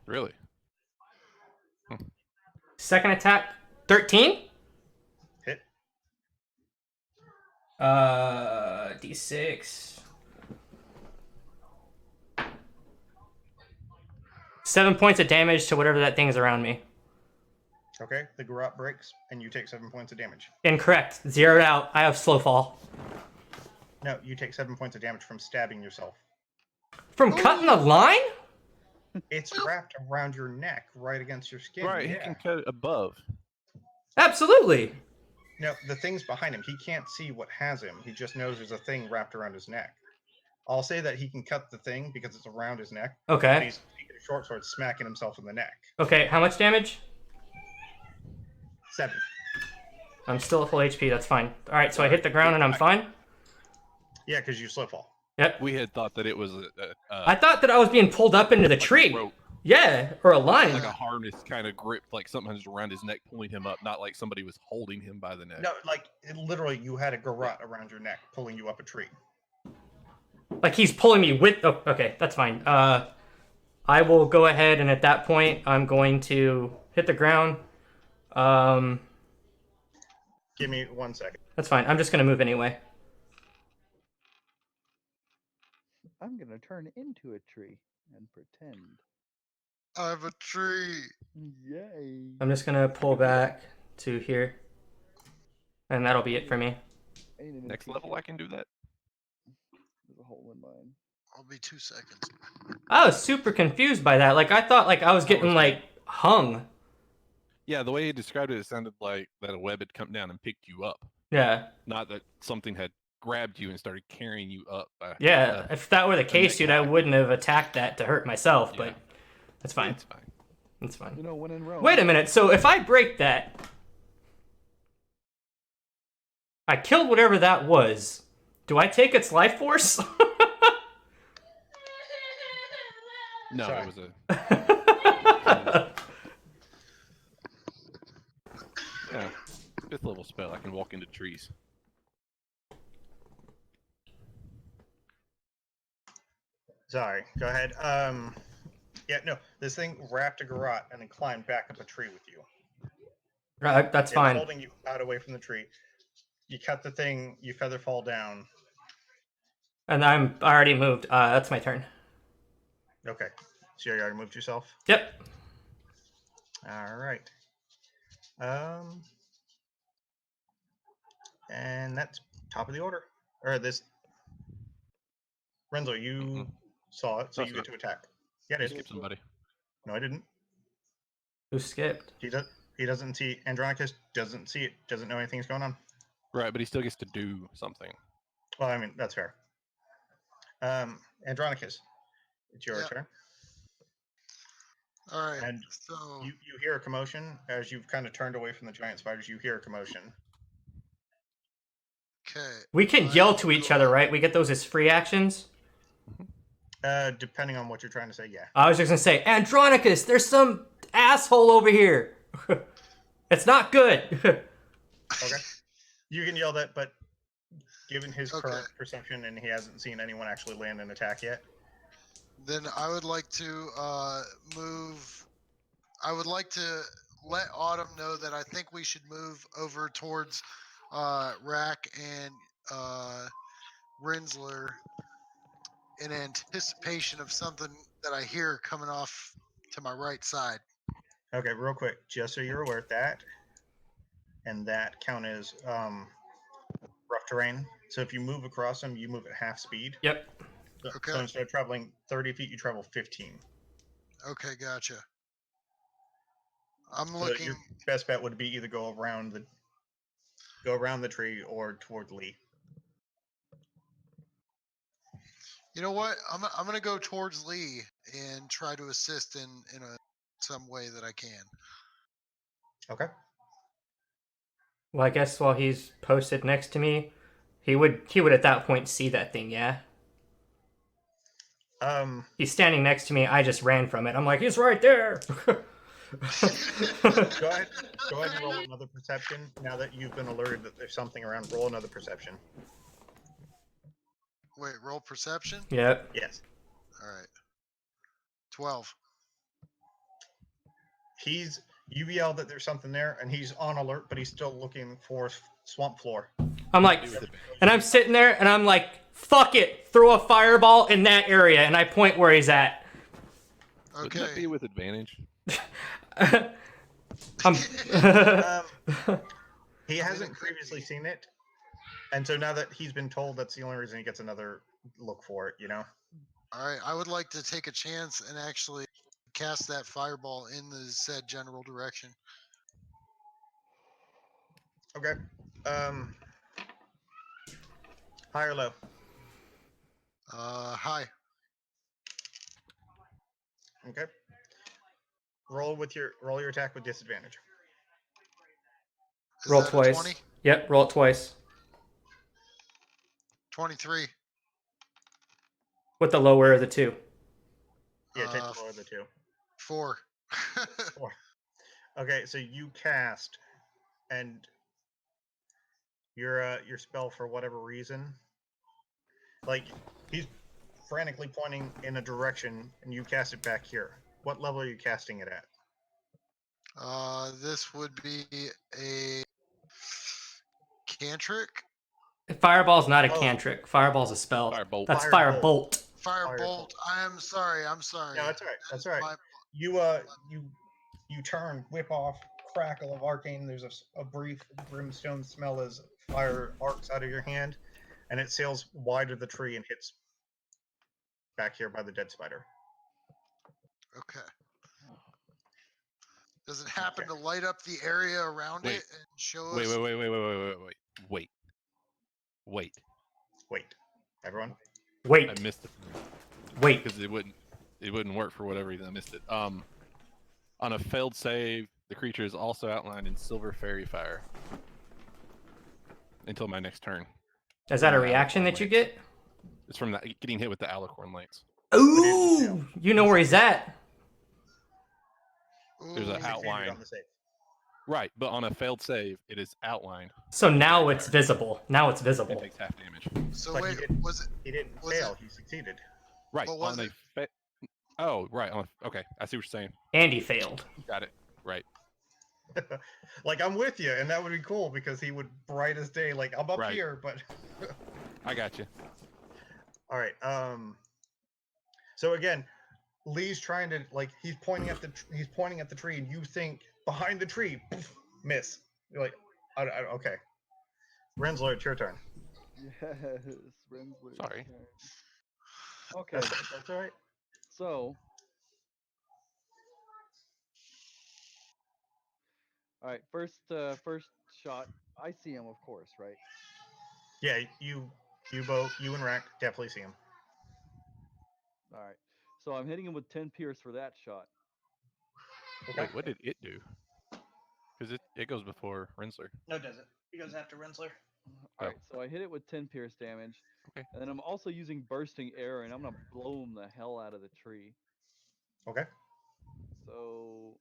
Really? Second attack. 13. Hit. D6. 7 points of damage to whatever that thing is around me. Okay. The garrote breaks, and you take 7 points of damage. Incorrect. Zeroed out. I have slow fall. No, you take 7 points of damage from stabbing yourself. From cutting the line? It's wrapped around your neck, right against your skin. Right, Yeah. he can cut it above. Absolutely. No, the thing's behind him. He can't see what has him. He just knows there's a thing wrapped around his neck. I'll say that he can cut the thing because it's around his neck. But Okay. he's taking a short sword, smacking himself in the neck. Okay, how much damage? 7. I'm still at full HP, that's fine. Alright, so I hit the ground and I'm fine? Yeah, because you slow fall. Yep. We had thought that it was I thought that I was being pulled up into the like tree. a rope, Yeah, or a line. like a harness kind of grip, like something was around his neck, pulling him up, not like somebody was holding him by the neck. No, like literally, you had a garrote around your neck, pulling you up a tree. Like he's pulling me with... Oh, okay, that's fine. I will go ahead and at that point, I'm going to hit the ground. Give me 1 second. That's fine. I'm just going to move anyway. I'm gonna turn into a tree and pretend. I have a tree. Yay! I'm just going to pull back to here. And that'll be it for me. I need an Next NPC. level, I can do that. There's a hole in mine. I'll be 2 seconds. I was super confused by that. Like, I thought like I was getting like hung. Yeah, the way he described it, it sounded like that a web had come down and picked you up, Yeah. not that something had grabbed you and started carrying you up. Yeah. If that were the case, dude, I neckline. wouldn't have attacked that to hurt myself, but Yeah. that's fine. It's fine. That's fine. You know, when in Rome. Wait a minute. So if I break that, I killed whatever that was. Do I take its life force? No, Sorry. it was a yeah, 5th level spell. I can walk into trees. Sorry. Go ahead. Yeah, no. This thing wrapped a garrote and then climbed back up a tree with you. Right, that's It was fine. holding you out away from the tree. You cut the thing. You feather fall down. And I already moved. That's my turn. Okay. So you already moved yourself. Yep. All right. And that's top of the order. Or this. Renzo, you saw it, so Oh, you so get to attack. Yeah, You it skip is. somebody. No, I didn't. Who skipped? He does. He doesn't see Andronicus. Doesn't see it. Doesn't know anything's going on. Right, but he still gets to do something. Well, I mean that's fair. Andronicus, it's your Yep. turn. All right. And So you hear a commotion as you've kind of turned away from the giant spiders. You hear a commotion. okay. We can I yell am to each going- other, right? We get those as free actions. Depending on what you're trying to say, yeah. I was just gonna say, Andronicus, there's some asshole over here. It's not good. Okay. You can yell that, but given his Okay. current perception and he hasn't seen anyone actually land an attack yet. Then I would like to move. I would like to let Autumn know that I think we should move over towards Rack and Rinsler in anticipation of something that I hear coming off to my right side. Okay, real quick, just so you're aware, that and that count as rough terrain. So if you move across them, you move at half speed. Yep. So, Okay. so instead of traveling 30 feet, you travel 15. Okay, gotcha. I'm So looking. your best bet would be either go around the tree or toward Lee. You know what? I'm gonna go towards Lee and try to assist in some way that I can. Okay. Well, I guess while he's posted next to me, he would at that point see that thing, yeah? He's standing next to me, I just ran from it. I'm like, he's right there. Go ahead and roll another perception. Now that you've been alerted that there's something around, roll another perception. Wait, roll perception? Yep. Yes. All right. 12. You yelled that there's something there, and he's on alert, but he's still looking for swamp floor. I'm like, and I'm sitting there, and I'm like, fuck it, throw a fireball in that area, and I point where he's at. Wouldn't that be Okay. with advantage? He hasn't previously seen it, and so now that he's been told, that's the only reason he gets another look for it, you know? All right. I would like to take a chance and actually cast that fireball in the said general direction. Okay. High or low? High. Okay. Roll your attack with disadvantage. Is Roll that a twice. 20? Yep, roll it twice. 23. With the lower of the two. Yeah, take the lower of the two. 4. 4. Okay, so you cast, and your spell, for whatever reason, like he's frantically pointing in a direction, and you cast it back here. What level are you casting it at? This would be a cantric. Fireball's not a Oh. cantric. Fireball's a spell. Firebolt. That's Firebolt. firebolt. Firebolt. I'm sorry. I'm sorry. No, that's all right. That's That all is right. my- You turn, whip off, crackle of arcane. There's a brief brimstone smell as fire arcs out of your hand, and it sails wide of the tree and hits back here by the dead spider. Okay. Does it happen to light up the area around Wait. it and show Wait, us? Wait. Wait, everyone. Wait. I missed it Wait. because it wouldn't work for whatever reason. I missed it. On a failed save, the creature is also outlined in silver fairy fire until my next turn. Is that a Yeah, reaction that you get? It's from that getting hit with the alicorn lights. Ooh! You know where he's at. There's Ooh, an outline. On the save. Right, but on a failed save, it is outlined. So now it's visible. Now it's It visible. takes half damage. So But he wait, didn't- was it? He didn't Was fail. it- He succeeded. Right. But was on it- Oh, right. Okay, I see what you're saying. Andy failed. Got it. Right. Like, I'm with you, and that would be cool because he would bright as day. Like, I'm up Right. here, but I got you. all right. So again, Lee's trying to, like, he's pointing at the tree, and you think behind the tree, poof, miss. You're like, okay. Rensler, it's your turn. Yes, Rensler. Sorry. Okay, That's all right. so All right, first shot. I see him, of course, right? Yeah, you both, you and Rack definitely see him. All right. So I'm hitting him with 10 pierce for that shot. Okay. Wait, what did it do? Because it goes before Rinsler. No, it doesn't. It goes after Rensler. All Oh. right, so I hit it with 10 pierce damage. Okay. And then I'm also using bursting arrow, and I'm gonna blow him the hell out of the tree. Okay. So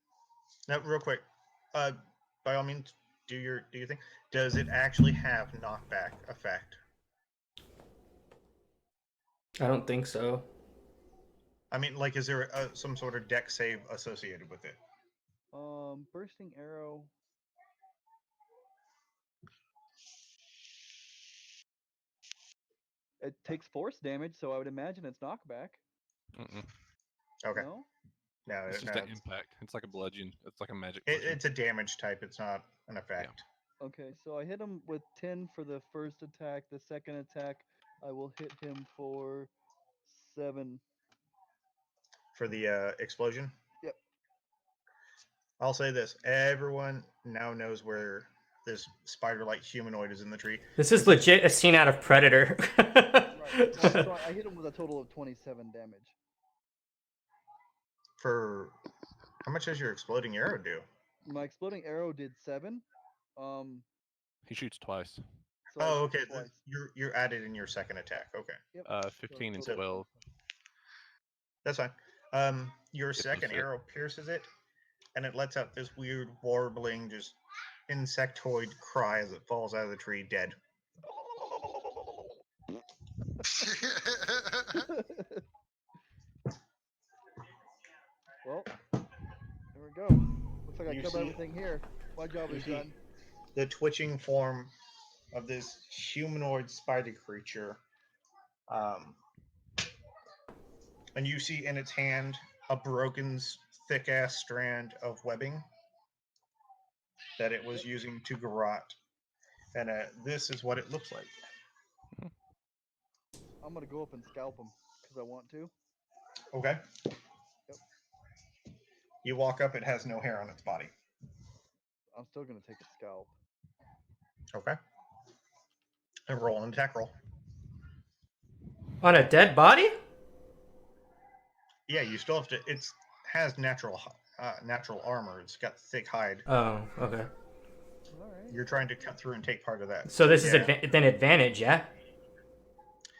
Now, real quick, by all means, do your thing. Does it actually have knockback effect? I don't think so. I mean, like, is there some sort of deck save associated with it? bursting arrow. It takes force damage, so I would imagine it's knockback. Mm-mm. Okay. No? No, It's just no, an impact. It's like a bludgeon. It's like a magic bludgeon. it's a damage type. It's not an effect. Okay, so I hit him with 10 for the first attack. The second attack, I will hit him for 7. For the explosion? Yep. I'll say this. Everyone now knows where this spider-like humanoid is in the tree. This is legit a scene out of Predator. Right. So I hit him with a total of 27 damage. For how much does your exploding arrow do? My exploding arrow did 7. He shoots twice. So I Oh, shoot okay. twice. You're added in your second attack. Okay, Yep. 15 and total 12. that's fine. Your was second it. arrow pierces it, and it lets out this weird warbling, just insectoid cry as it falls out of the tree, dead. Well, there we go. Looks like I You killed see- everything here. My job you is see- done. The twitching form of this humanoid spider creature, and you see in its hand a broken, thick-ass strand of webbing that it was using to garrote. And this is what it looks like. I'm gonna go up and scalp him because I want to. Okay. Yep. You walk up, it has no hair on its body. I'm still gonna take a scalp. Okay. And roll an attack roll. On a dead body? Yeah, you still have to. It has natural armor. It's got thick hide. Oh, okay. All right. You're trying to cut through and take part of that. So this is Yeah. then advantage, yeah?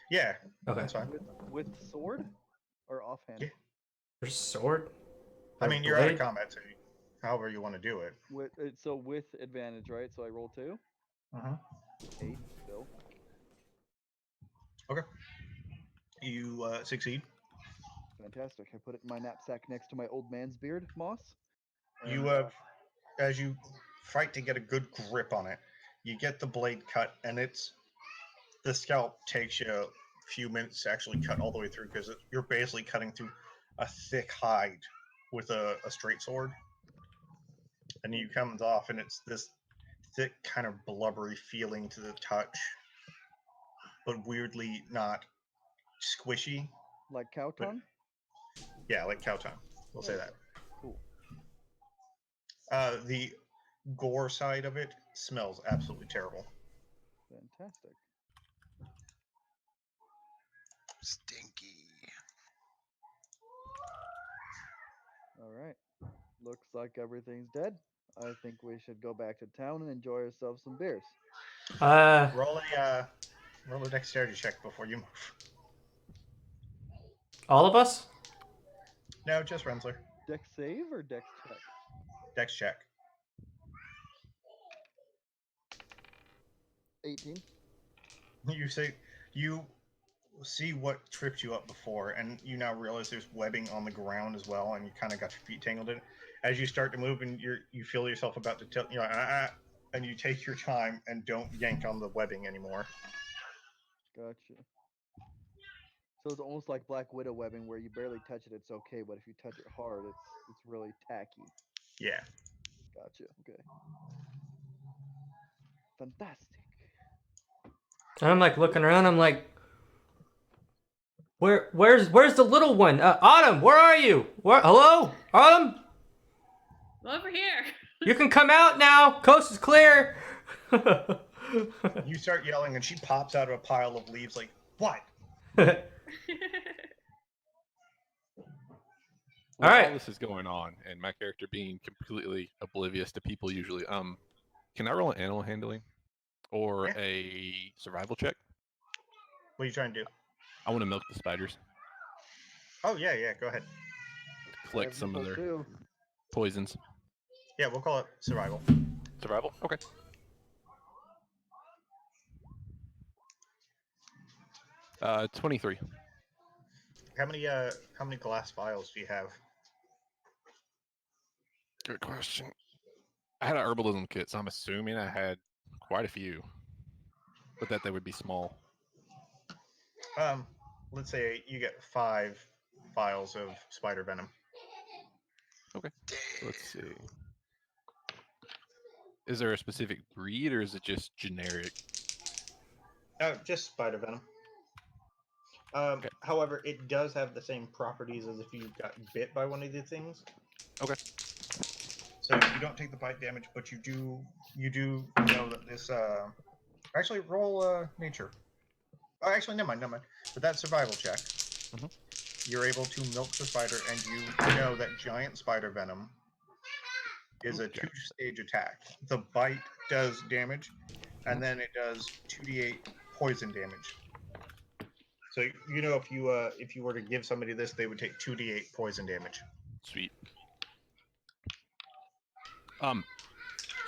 Yeah, Okay. that's fine. With sword or offhand? Yeah. There's sword? I Or mean, you're out of blade? combat, so however you want to do it. So with advantage, right? So I roll 2. Uh-huh. 8 still. Okay. You succeed. Fantastic. I put it in my knapsack next to my old man's beard moss. You and, as you fight to get a good grip on it, you get the blade cut, and the scalp takes you a few minutes to actually cut all the way through because you're basically cutting through a thick hide with a straight sword, and you comes off, and it's this thick, kind of blubbery feeling to the touch, but weirdly not squishy. like cow But- tongue. Yeah, like cow tongue. We'll say that. Cool. The gore side of it smells absolutely terrible. Fantastic. Stinky. All right. Looks like everything's dead. I think we should go back to town and enjoy ourselves some beers. Roll a dexterity check before you move. All of us? No, just Rensler. Dex save or dex check? Dex check. 18. You see what tripped you up before, and you now realize there's webbing on the ground as well, and you kind of got your feet tangled in it. As you start to move, and you feel yourself about to tilt, you're like, and you take your time and don't yank on the webbing anymore. Gotcha. So it's almost like Black Widow webbing, where you barely touch it, it's okay, but if you touch it hard, it's really tacky. Yeah. Gotcha. Okay. Fantastic. And I'm like looking around, I'm like, where's the little one? Autumn, where are you? Hello? Autumn? I'm over here. You can come out now. Coast is clear. You start yelling, and she pops out of a pile of leaves like, what? While right. this is going on, and my character being completely oblivious to people usually, can I roll an animal handling or Yeah. a survival check? What are you trying to do? I want to milk the spiders, Oh, yeah, go ahead. collect some of their Too. poisons. Yeah, we'll call it survival. Survival? Okay. Uh, 23. How many glass vials do you have? Good question. I had an herbalism kit, so I'm assuming I had quite a few, but that they would be small. Let's say you get 5 vials of spider venom. Okay. Let's see. Is there a specific breed, or is it just generic? Just spider venom. Okay. However, it does have the same properties as if you got bit by one of the things. Okay. So you don't take the bite damage, but you do know that this. Actually, roll nature. Oh, actually, never mind. With that survival check, you're able to milk the spider, and you know that giant spider venom is a 2-stage attack. The bite does damage, and then it does 2d8 poison damage. So you know if you were to give somebody this, they would take 2d8 poison damage. Sweet.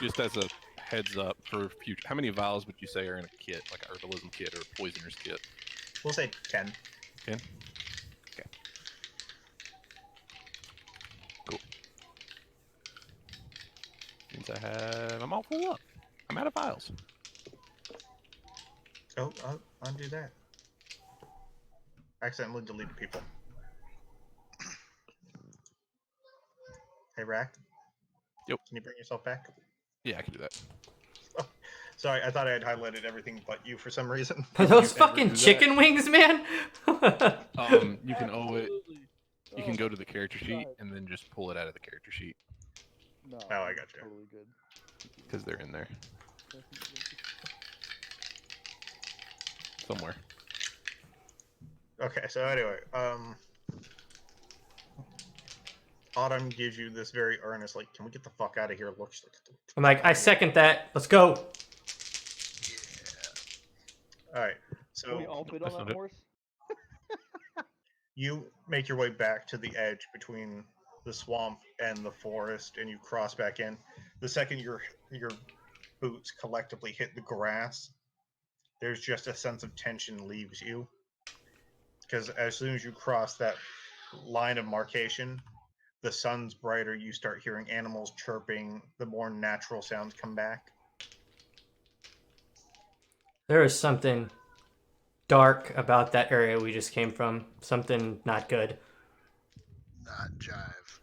Just as a heads up for future, how many vials would you say are in a kit, like an herbalism kit or a poisoner's kit? We'll say 10. 10? Okay. Cool. Means I'm all full up. I'm out of vials. Oh, I'll undo that. Accidentally deleted people. Hey, Rack. Yep. Can you bring yourself back? Yeah, I can do that. Oh, sorry, I thought I had highlighted everything but you for some reason. Are those You ever fucking do chicken wings, man? You can always you can Oh go to the character sheet God. and then just pull it out of the character sheet No. Oh, I got you. Totally good. because they're in there somewhere. Okay, so anyway, Autumn gives you this very earnest, like, can we get the fuck out of here? Look, she's like, I'm like, I second that. Let's go. all right. Can we So all fit That's on not that it. horse? you make your way back to the edge between the swamp and the forest, and you cross back in. The second your boots collectively hit the grass, there's just a sense of tension leaves you. Because as soon as you cross that line of marcation, the sun's brighter, you start hearing animals chirping, the more natural sounds come back. There is something dark about that area we just came from. Something not good. Not jive.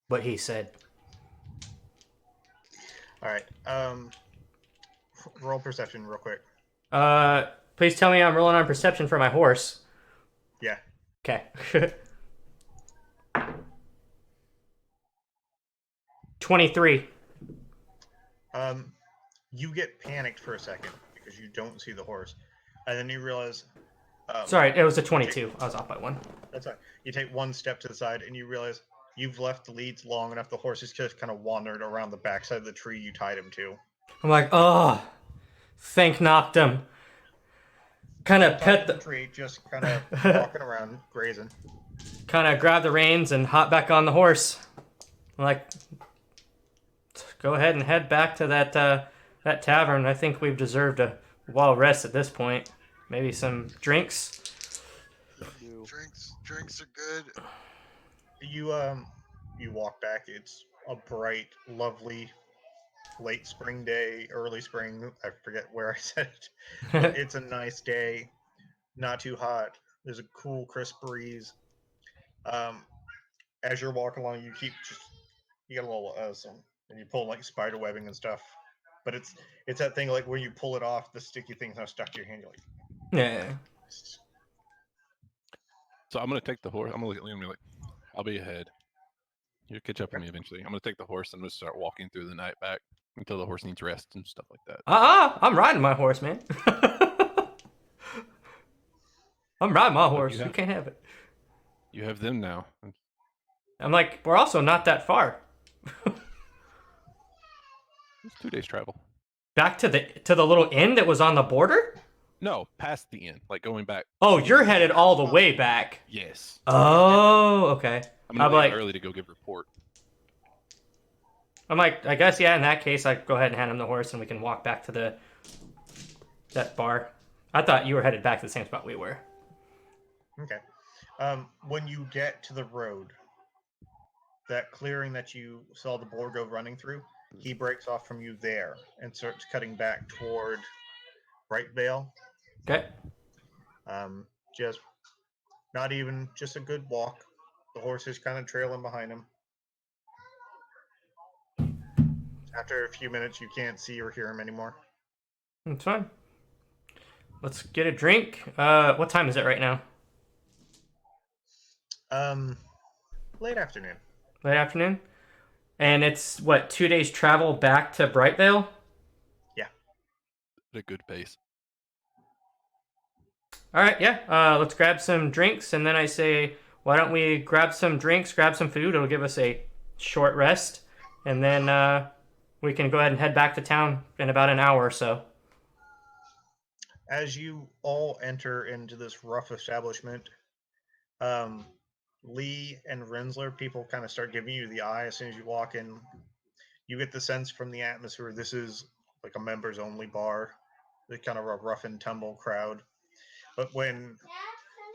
What he said. All right. Roll perception real quick. Please tell me I'm rolling on perception for my horse. Yeah. Okay. 23. You get panicked for a second because you don't see the horse, and then you realize. Sorry, it was a 22. I was off by 1. That's fine. You take one step to the side, and you realize you've left the leads long enough. The horse is just kind of wandered around the backside of the tree you tied him to. I'm like, oh, thank knocked him. Kind of pet the tree, just kind of walking around, grazing. Kind of grab the reins and hop back on the horse. I'm like, go ahead and head back to that tavern. I think we've deserved a well rest at this point. Maybe some drinks. Drinks are good. You walk back. It's a bright, lovely late spring day, early spring. I forget where I said it. But it's a nice day, not too hot. There's a cool, crisp breeze. As you're walking along, you get a little and you pull like spider webbing and stuff. But it's that thing like when you pull it off, the sticky thing's not stuck to your hand. You're like, Yeah. So I'm gonna take the horse. I'm gonna look at Liam and be like, I'll be ahead. You'll catch up with me eventually. I'm gonna take the horse and I'm gonna start walking through the night back until the horse needs rest and stuff like that. I'm riding my horse, man. I'm riding my horse. You can't have it. You have them now. I'm like, we're also not that far. It's 2 days travel. Back to the little inn that was on the border? No, past the inn, like going back. Oh, you're headed all the way back. Yes. Oh, okay. I'm gonna leave early to go give report. I'm like, I guess, yeah, in that case, I'd go ahead and hand him the horse and we can walk back to that bar. I thought you were headed back to the same spot we were. Okay. When you get to the road, that clearing that you saw the boar go running through, he breaks off from you there and starts cutting back toward Brightvale. Okay. Just not even just a good walk. The horse is kind of trailing behind him. After a few minutes, you can't see or hear him anymore. That's fine. Let's get a drink. What time is it right now? Late afternoon. Late afternoon? And it's, what, 2 days travel back to Brightvale? Yeah. At a good pace. All right, yeah. Let's grab some drinks, and then I say, why don't we grab some drinks, grab some food. It'll give us a short rest, and then we can go ahead and head back to town in about an hour or so. As you all enter into this rough establishment, Lee and Rensler, people kind of start giving you the eye as soon as you walk in. You get the sense from the atmosphere this is like a members-only bar. The kind of a rough and tumble crowd. But when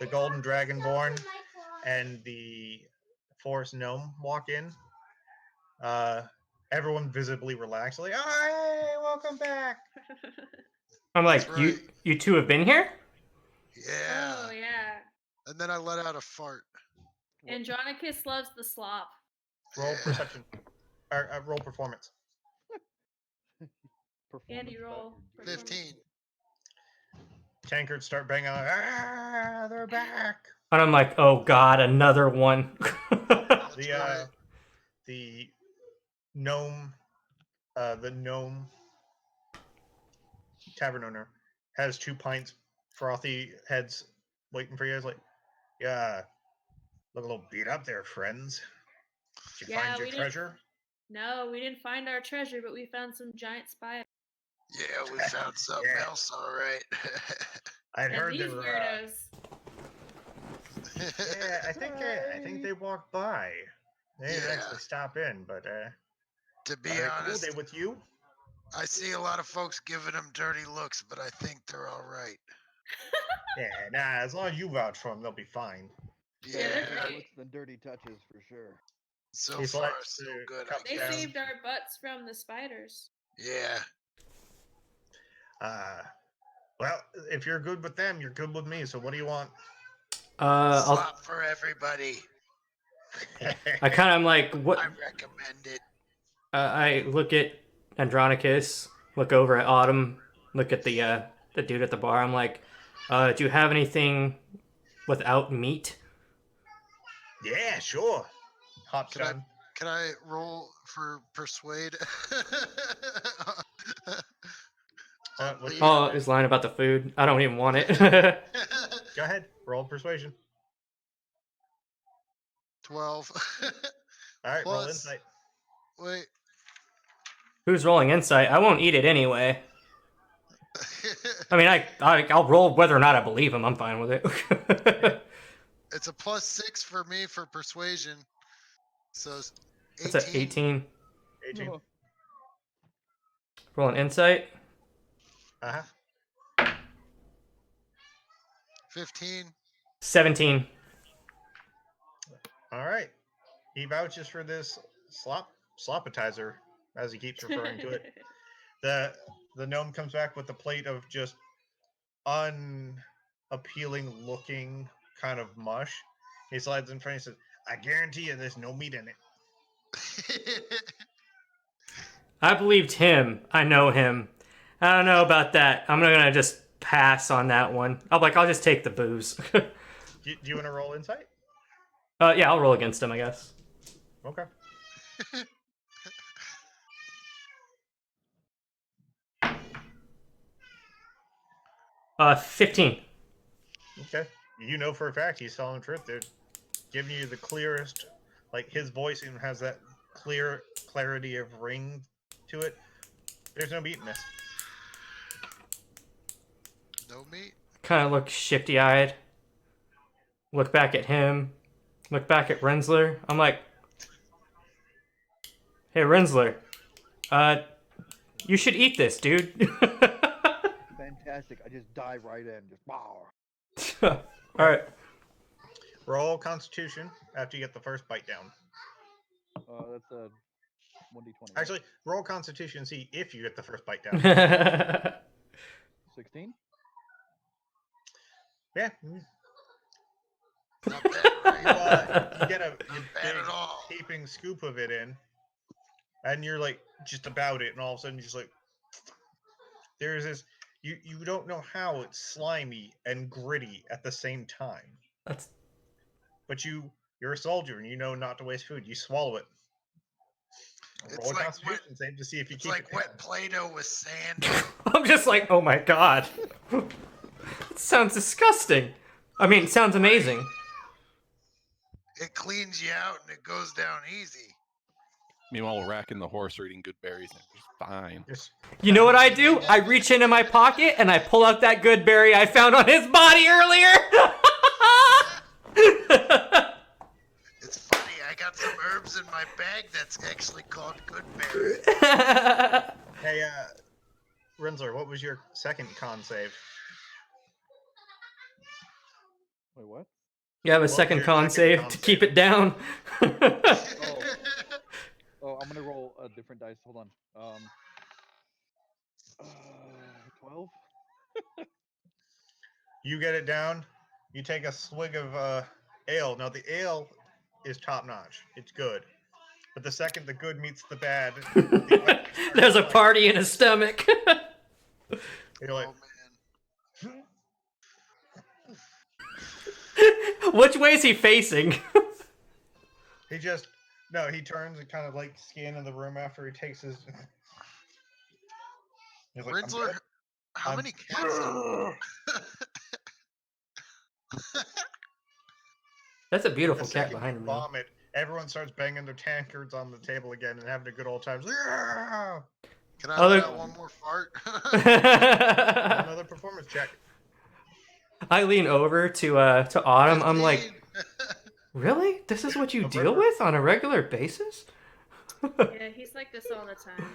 the Golden Dragonborn and the Forest Gnome walk in, everyone visibly relaxed. Like, oh, hey, welcome back. I'm like, Right. you two have been here? Yeah. Oh yeah. And then I let out a fart. Andronicus loves the slop. Roll Yeah. perception. Or roll performance. Andy, roll. 15. Tankards start banging on. They're back. And I'm like, oh god, another one. That's The right. the gnome tavern owner has 2 pints, frothy heads waiting for you. It's like, yeah, look a little beat up there, friends. Did you Yeah, find your we didn't- treasure? No, we didn't find our treasure, but we found some giant spiders. Yeah, we found something Yeah. else, all right. I'd And heard these there were. weirdos. Yeah, I think they walked by. They didn't Yeah. actually stop in, but To be cool honest, day with you. I see a lot of folks giving them dirty looks, but I think they're all right. Yeah, nah. As long as you vouch for them, they'll be fine. Yeah, Yeah, they're More great. looks than dirty touches for sure. so He's far like so to good. I cut They guess. down. saved our butts from the spiders. Yeah. Well, if you're good with them, you're good with me. So what do you want? Slop for everybody. I kind of am like, what? I recommend it. I look at Andronicus, look over at Autumn, look at the dude at the bar. I'm like, do you have anything without meat? Yeah, sure. Hops Can I- down. Can I roll for persuade? What do you- Oh, his line about the food. I don't even want it. Go ahead. Roll persuasion. 12. All right, roll Plus- insight. Wait. Who's rolling insight? I won't eat it anyway. I mean, I'll roll whether or not I believe him. I'm fine with it. It's a +6 for me for persuasion. So it's 18. It's at 18. 18. Oh, Rolling insight. Uh-huh. 15. 17. All right. He vouches for this slopitizer, as he keeps referring to it. The gnome comes back with a plate of just unappealing looking kind of mush. He slides in front and says, I guarantee you there's no meat in it. I believed him. I know him. I don't know about that. I'm gonna just pass on that one. I'll just take the booze. Do you want to roll insight? Yeah, I'll roll against him, I guess. Okay. $15. Okay. You know for a fact he's telling the truth. They're giving you the clearest, like his voice even has that clarity of ring to it. There's no meat in this. No meat. Kind of look shifty-eyed. Look back at him. Look back at Rensler. I'm like, hey, Rensler. You should eat this, dude. Fantastic. I just dive right in. Just wow. All right. Roll Constitution after you get the first bite down. That's a 1d20. Actually, roll Constitution and see if you get the first bite down. 16. Yeah. Not bad, right? You get a Not big bad at all. heaping scoop of it in, and you're like just about it, and all of a sudden you're just like, there's this. You don't know how it's slimy and gritty at the same time. That's But you're a soldier and you know not to waste food. You swallow it. It's Roll a like Constitution save to see if you It's keep like it wet down. Play-Doh with sand. I'm just like, oh my god. It sounds disgusting. I mean, it sounds amazing. It cleans you out and it goes down easy. Meanwhile, Rack and the horse are eating good berries and it's fine. Just You know what I do? I reach into my pocket and I pull out that good berry I found on his body earlier. It's funny, I got some herbs in my bag that's actually called goodberry. hey, Rensler, what was your second con save? Wait, what? You have a What second was your con second save con to save? keep it down. Oh, I'm gonna roll a different dice. Hold on. 12. You get it down. You take a swig of ale. Now the ale is top notch. It's good. But the second the good meets the bad, the ugly There's a starts party in his stomach. like- You're like, Oh man. Which way is he facing? he turns and kind of like scanning the room after he takes his. He's like, I'm Rinsler, good. how I'm- many cats? That's a The beautiful cat second behind you him. vomit, everyone starts banging their tankards on the table again and having a good old time. Yeah! Can I Other- let out one more fart? Another performance check. I lean over to Autumn. I'm like, 15. really? This is what you No, deal remember- with on a regular basis? Yeah, he's like this all the time.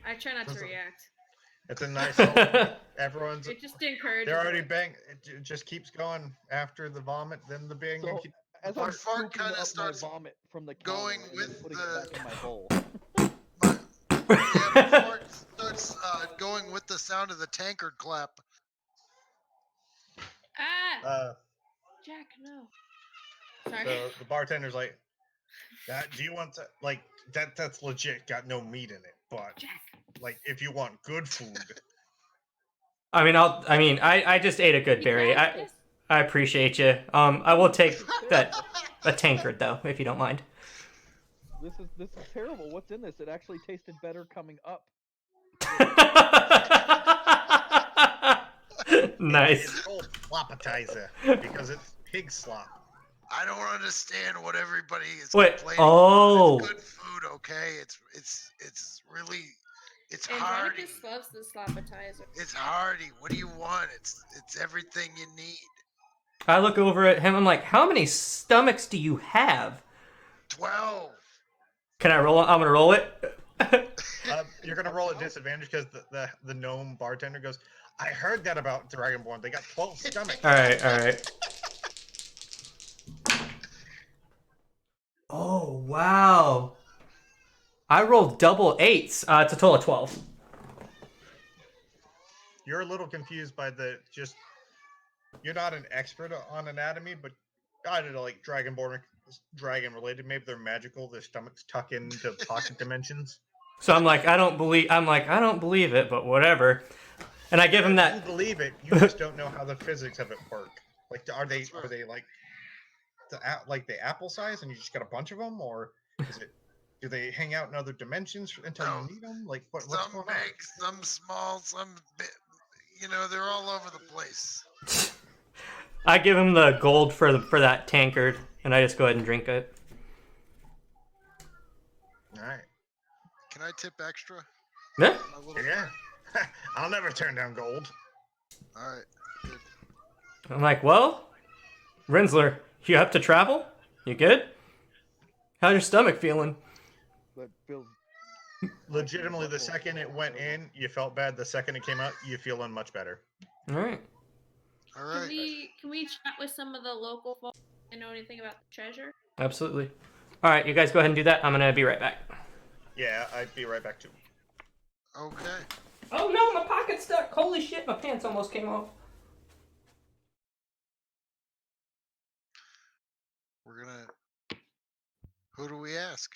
I try not to Listen. react. It's a nice. Everyone's. It just encourages. They're already it. bang. It just keeps going after the vomit, then the bang. So as My I'm fart scooping kinda up my starts vomit from the going counter and then with putting the- it back in my bowl. My fart starts going with the sound of the tankard clap. Ah, Jack, no. Sorry. So the bartender's like, "Do you want to like that? That's legit. Got no meat in it, but Jack. like if you want good food, I just ate a good He berry. does this. I appreciate you. I will take a tankard though, if you don't mind. This is terrible. What's in this? It actually tasted better coming up. Nice. it's called slopatizer because it's pig slop. I don't understand what everybody is Wait, complaining oh. about. It's good food, okay? It's really hearty. Andronicus loves the slopatizer. It's hearty. What do you want? It's everything you need. I look over at him. I'm like, how many stomachs do you have? 12. Can I roll? I'm gonna roll it. You're gonna roll at disadvantage because the gnome bartender goes, "I heard that about Dragonborn. They got 12 stomachs." All right. Oh wow! I rolled double eights. It's a total of 12. You're a little confused by you're not an expert on anatomy, but I don't know, like Dragonborn, dragon related. Maybe they're magical. Their stomachs tuck into pocket dimensions. So I'm like, I don't believe it, but whatever. And I give him You that. believe it. You just don't know how the physics of it work. Like, are they like the apple size, and you just got a bunch of them, or is it Do they hang out in other dimensions until No. you need them? Like, what's Some going on? big, some small, some big. You know, they're all over the place. I give him the gold for that tankard, and I just go ahead and drink it. All right. Can I tip extra? Yeah. My little Yeah. friend? I'll never turn down gold. All right. Good. I'm like, well, Rinsler, you up to travel? You good? How's your stomach feeling? That feels Legitimately, the butthole. second it went in, you felt bad. The second it came out, you feeling much better. All right. All Can right. we chat with some of the local folks and know anything about the treasure? Absolutely. All right, you guys go ahead and do that. I'm gonna be right back. Yeah, I'd be right back too. Okay. Oh no, my pocket's stuck. Holy shit, my pants almost came off. We're gonna. Who do we ask?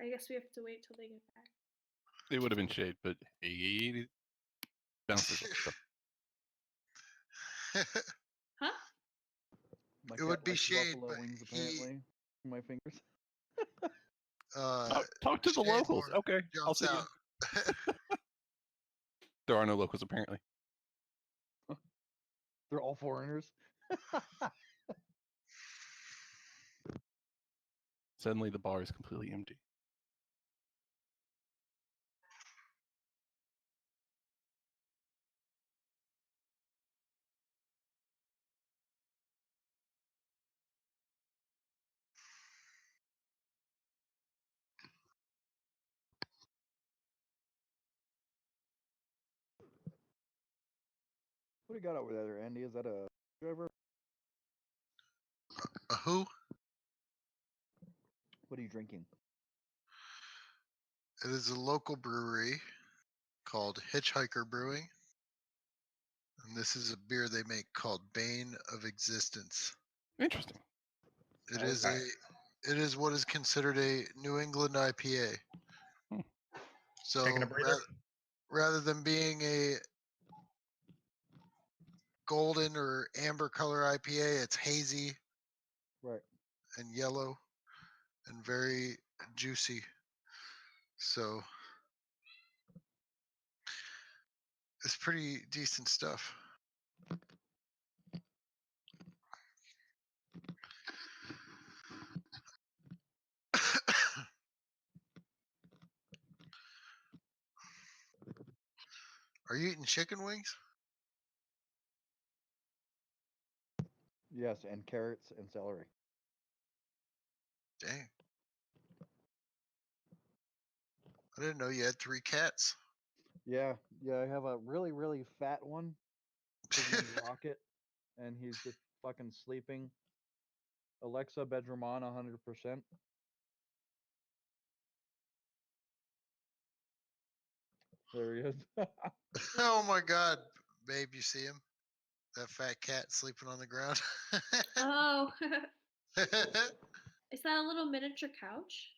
I guess we have to wait till they get back. It would have been Shade, but he bounces off stuff. Huh? My It would cat be likes Shade, buffalo but wings, he- apparently. My fingers. Talk to the locals. Shademore Okay, I'll jumps see you. out. There are no locals apparently. They're all foreigners. Suddenly, the bar is completely empty. What do you got over there, Andy? Is that a driver? A who? What are you drinking? It is a local brewery called Hitchhiker Brewing. And this is a beer they make called Bane of Existence. Interesting. It is Okay. it is what is considered a New England IPA. Hmm. So Taking a breather. rather than being a golden or amber color IPA, it's hazy Right. and yellow and very juicy. So it's pretty decent stuff. Are you eating chicken wings? Yes, and carrots and celery. Dang. I didn't know you had 3 cats. Yeah, I have a really, really fat one. His name's Rocket, and he's just fucking sleeping. Alexa, bedroom on 100%. There he is. Oh my god. Babe, you see him? That fat cat sleeping on the ground. Oh, is that a little miniature couch?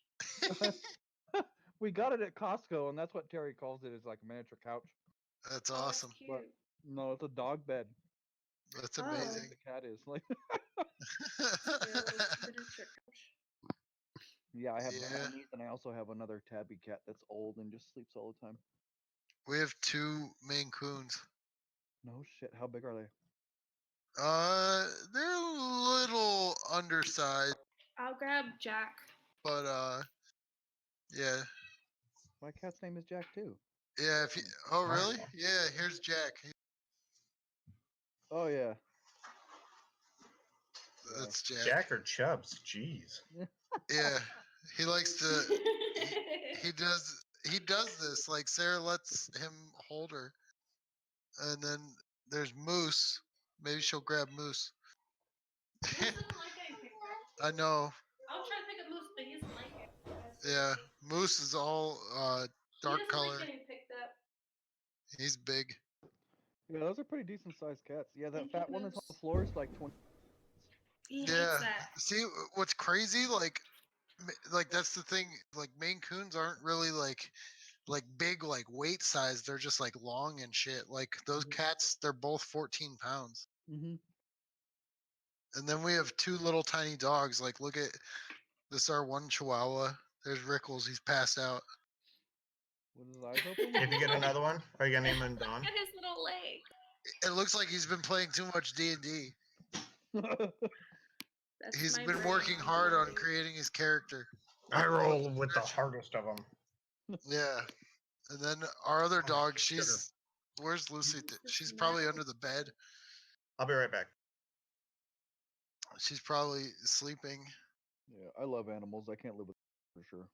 We got it at Costco, and that's what Terry calls it. Is like a miniature couch. That's Oh, that's awesome. cute. But no, it's a dog bed. That's Oh. amazing. The cat is like. Yeah, little miniature couch. Yeah, I have Yeah. that one, and I also have another tabby cat that's old and just sleeps all the time. We have 2 Maine Coons. No shit. How big are they? They're a little undersized, I'll grab Jack. but yeah, My cat's name is Jack too. yeah. If you, oh really? Yeah. Here's Jack. Oh yeah. That's Jack. Jack or Chubbs? Jeez. Yeah, he likes to. He does this. Like Sarah lets him hold her, and then there's Moose. Maybe she'll grab Moose. Moose doesn't like getting picked up. I know. I'll try to pick up Moose, but he doesn't like it. Yeah, Moose is all dark he doesn't color. like getting picked up. He's big. Yeah, those are pretty decent sized cats. Yeah, that Thank you, fat one that's on the Moose. floor is like 20. He Yeah. hates that. See what's crazy? Like that's the thing. Like Maine Coons aren't really like big like weight size. They're just like long and shit. Like those cats, they're both 14 pounds. Mm-hmm. And then we have 2 little tiny dogs. Like look at This our one Chihuahua. There's Rickles. He's passed out. With his eyes open? If you get another one, are you gonna name him Don? Look at his little leg. It looks like he's been playing too much D&D. That's He's my been brain. working hard on creating his character. I roll with the hardest of them. Yeah. And then our other dog, sugar. where's Lucy? This She's is probably now. under the bed. I'll be right back. She's probably sleeping. Yeah, I love animals. I can't live with for sure.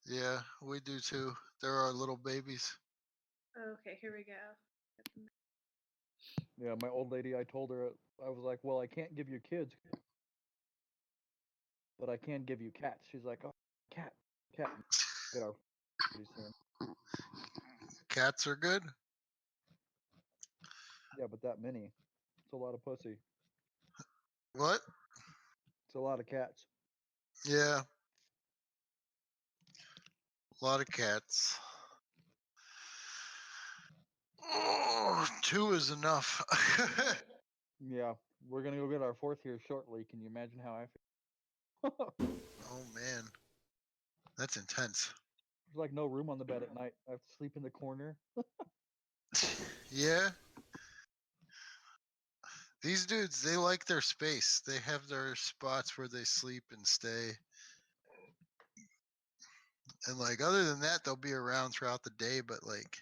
Yeah, we do too. They're our little babies. Okay, here we go. Yeah, my old lady, I told her, I was like, well, I can't give you kids, but I can give you cats. She's like, oh, cat. Get our pretty soon. Cats are good. Yeah, but that many. It's a lot of pussy. What? It's a lot of cats. Yeah. A lot of cats. Oh, 2 is enough. Yeah, we're gonna go get our 4th here shortly. Can you imagine how I feel? Oh man. That's intense. There's like no room on the bed at night. I have to sleep in the corner. Yeah. These dudes, they like their space. They have their spots where they sleep and stay. And like other than that, they'll be around throughout the day, but like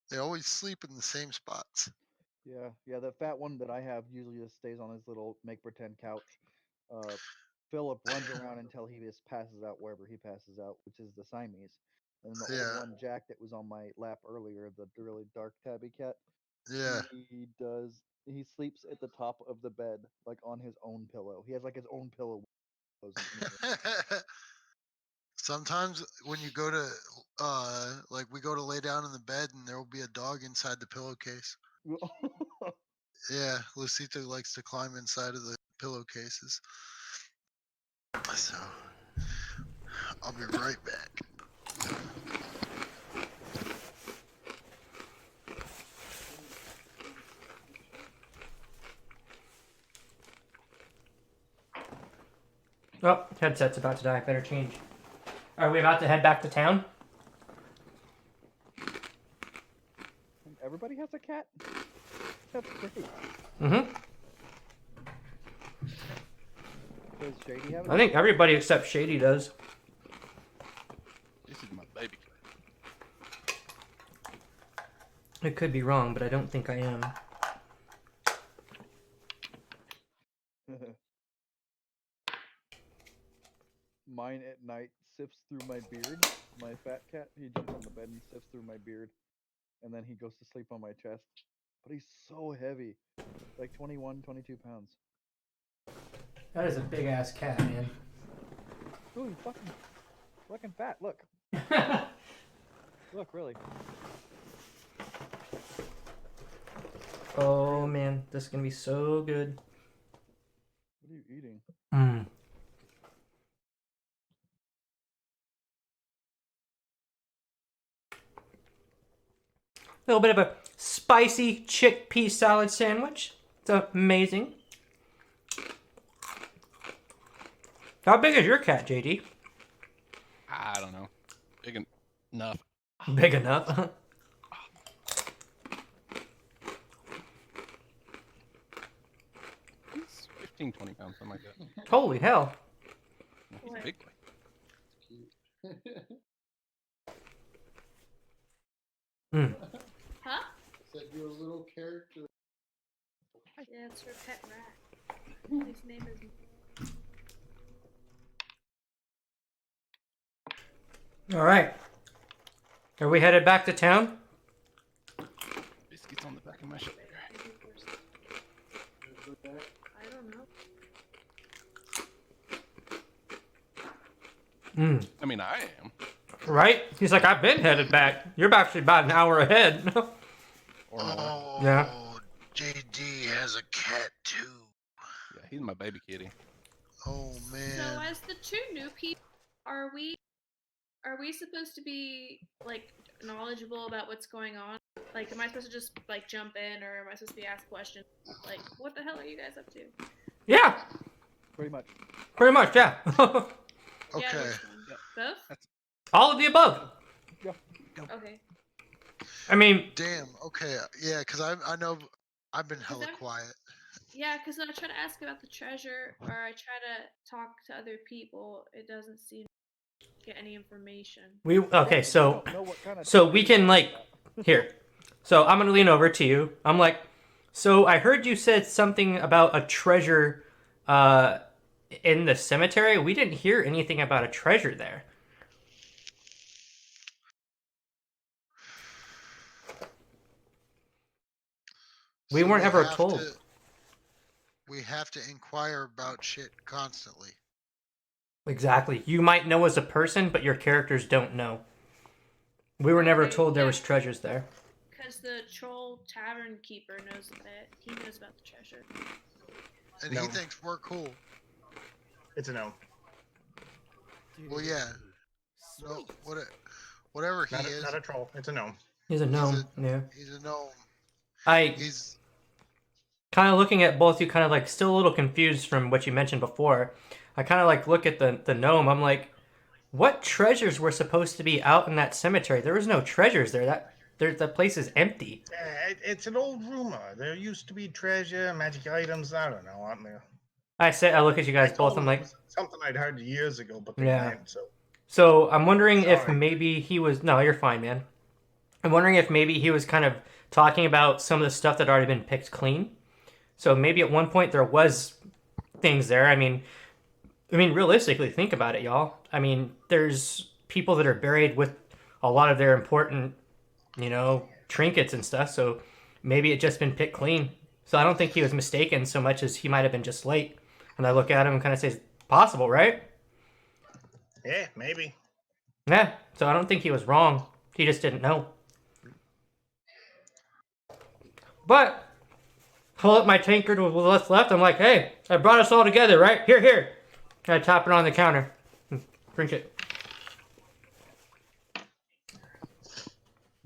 they always sleep in the same spots. Yeah, the fat one that I have usually just stays on his little make pretend couch. Philip runs around until he just passes out wherever he passes out, which is the Siamese. And the Yeah. old one, Jack, that was on my lap earlier, the really dark tabby cat, Yeah. he sleeps at the top of the bed, like on his own pillow. He has like his own pillow. Sometimes when you go to like we go to lay down in the bed and there will be a dog inside the pillowcase. Yeah, Lucita likes to climb inside of the pillowcases. So I'll be right back. Oh, headset's about to die. Better change. Are we about to head back to town? Everybody has a cat? That's great. Mm-hmm. Does Shady have I think everybody except Shady does. This is my baby. I could be wrong, but I don't think I am. Mine at night sifts through my beard. My fat cat, he jumps on the bed and sifts through my beard. And then he goes to sleep on my chest. But he's so heavy. Like 21, 22 pounds. That is a big ass cat, man. Ooh, he's fucking fat. Look. Look, really. Oh man, this is gonna be so good. What are you eating? Mmm. A little bit of a spicy chickpea salad sandwich. It's amazing. How big is your cat, JD? I don't know. Big enough. Big enough. He's 15, 20 pounds, something like that. Holy hell. He's a big boy. Mm. Huh? Said you're a little character. Yeah, it's her pet rat. His name is. All right. Are we headed back to town? Biscuits on the back of my shirt. I don't know. Mm. I mean, I am. Right? He's like, I've been headed back. You're actually about an hour ahead. Or more. Oh, Yeah. JD has a cat too. Yeah, he's my baby kitty. Oh man. So as the two new people, are we supposed to be like knowledgeable about what's going on? Like, am I supposed to just like jump in, or am I supposed to be asked questions? Like, what the hell are you guys up to? Yeah, Pretty much. pretty much, yeah. Okay. Yeah, which one? Yeah. Both? All of the above. Okay. I mean, Damn. Okay. Yeah, because I know I've been hella I'm- quiet. Yeah, because when I try to ask about the treasure or I try to talk to other people, it doesn't seem to get any information. okay. We So don't know what kind of so we treasure can you're like talking about. here. So I'm gonna lean over to you. I'm like, so I heard you said something about a treasure in the cemetery. We didn't hear anything about a treasure there. We So weren't ever have told. We have to inquire about shit constantly. Exactly. You might know as a person, but your characters don't know. We were never Okay, told there yeah. was treasures there. Because the troll tavern keeper knows about it. He knows about the treasure. And No. he thinks we're cool. It's a no. Well, yeah. No, whatever he Not is, not a troll. It's a gnome. He's a gnome. Yeah. he's a gnome. I He's kind of looking at both you, kind of like still a little confused from what you mentioned before. I kind of like look at the gnome. I'm like, what treasures were supposed to be out in that cemetery? There was no treasures there. That place is empty. It's an old rumor. There used to be treasure, magic items. I don't know, aren't there? I look at you guys I both. told I'm them like, it was something I'd heard years ago, but they Yeah. went. so I'm wondering if Sorry. maybe he was. No, you're fine, man. I'm wondering if maybe he was kind of talking about some of the stuff that had already been picked clean. So maybe at one point there was things there. I mean, realistically, think about it, y'all. I mean, there's people that are buried with a lot of their important, trinkets and stuff. So maybe it just been picked clean. So I don't think he was mistaken so much as he might have been just late. And I look at him and kind of say, possible, right? Yeah, maybe. Yeah. So I don't think he was wrong. He just didn't know. But pull up my tankard with what's left. I'm like, hey, I brought us all together, right? Here. I tap it on the counter. Drink it.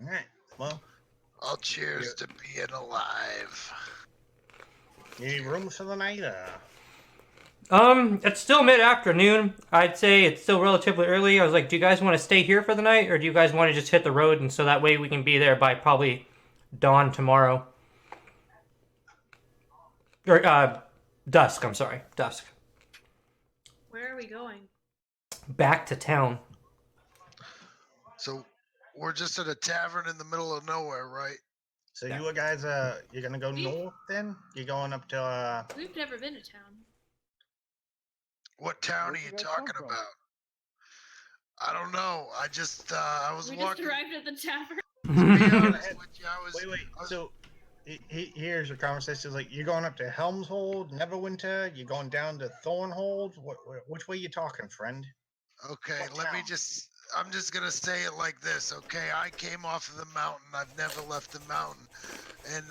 All right. Well, all cheers to being alive. you need room for the night? It's still mid-afternoon. I'd say it's still relatively early. I was like, do you guys want to stay here for the night, or do you guys want to just hit the road, and so that way we can be there by probably dawn tomorrow? Or, dusk, I'm sorry. Dusk. Where are we going? Back to town. So we're just at a tavern in the middle of nowhere, right? So Yeah. you guys, you're gonna go north then? You're going up to We've never been to town. What town Where'd are you you guys talking come from? about? I don't know. I just I was We just walking. arrived at the tavern. To be honest with you, Wait. I was- So here's your conversation. It's like you're going up to Helmshold, Neverwinter. You're going down to Thornhold. Which way you talking, friend? Okay, What let me town? just. I'm just gonna say it like this, okay? I came off of the mountain. I've never left the mountain, and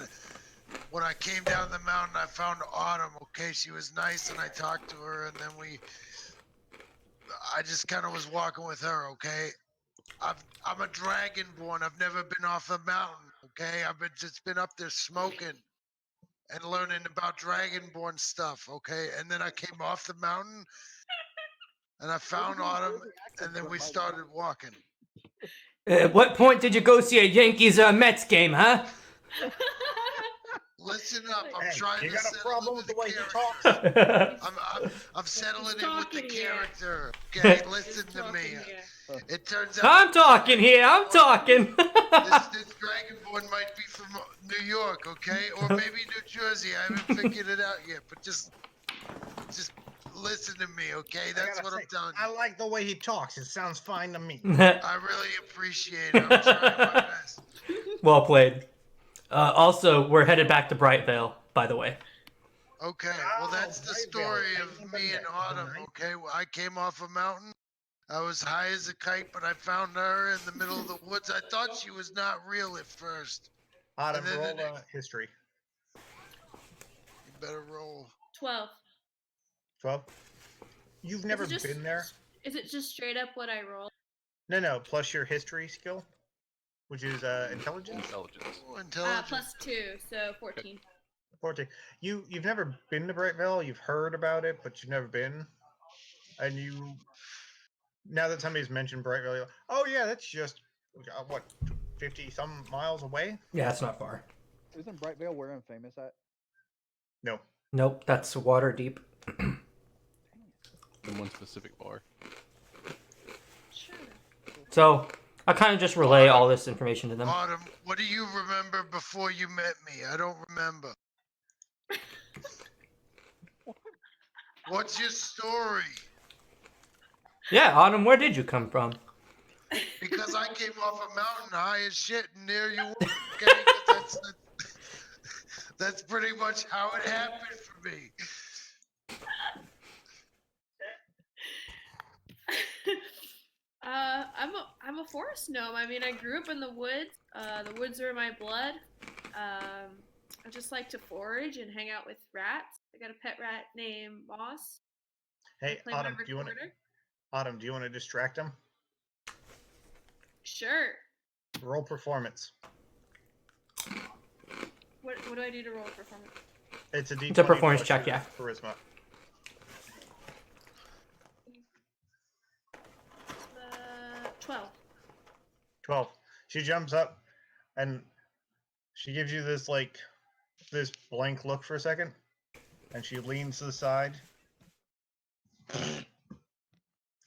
when I came down the mountain, I found Autumn. Okay, she was nice, and I talked to her, and then I just kind of was walking with her. Okay, I'm a Dragonborn. I've never been off the mountain. Okay, I've just been up there smoking and learning about Dragonborn stuff. Okay, and then I came off the mountain. And I found Autumn, and then we started walking. At what point did you go see a Yankees Mets game, huh? Listen up, I'm Hey, trying you to got a settle problem in with the way he character. talks? I'm settling He's in with the talking here. character. Okay, listen to Talking me. here. It turns out I'm talking here. I'm talking. this Dragonborn might be from New York, okay, or maybe New Jersey. I haven't figured it out yet, but just listen to me, okay? I That's gotta what say, I'm telling I you. like the way he talks. It sounds fine to me. I really appreciate it. I'm trying my best. Well played. Also, we're headed back to Brightvale, by the way. Okay, well that's the Brightvale. story I of remember me and that. Autumn. Nice. Okay, well, I came off a mountain. I was high as a kite, but I found her in the middle of the woods. I thought she was not real at first. Autumn, And then roll history. You better roll. 12. 12. You've never been there? Is it just straight up what I roll? No. Plus your history skill, which is intelligence. Intelligence. Ooh, intelligence. Plus 2, so 14. 14. You've never been to Brightvale. You've heard about it, but you've never been. And you Now that somebody's mentioned Bright Valley, oh yeah, that's just what 50 some miles away. Yeah, it's not far. Isn't Brightvale where I'm famous at? No, Nope, that's water deep. In one specific bar. Sure. So I kind of just relay all this information to them. Autumn, what do you remember before you met me? I don't remember. What's your story? Yeah, Autumn, where did you come from? Because I came off a mountain high as shit, and there you were. Okay? That's pretty much how it happened for me. I'm a forest gnome. I mean, I grew up in the woods. The woods are in my blood. I just like to forage and hang out with rats. I got a pet rat named Moss. hey Play my Autumn, do you want to? recorder. Autumn, do you want to distract him? Sure. Roll performance. What do I do to roll performance? It's a D20 It's a performance plus check, your yeah. Charisma. 12. 12. She jumps up and she gives you this this blank look for a second, and she leans to the side.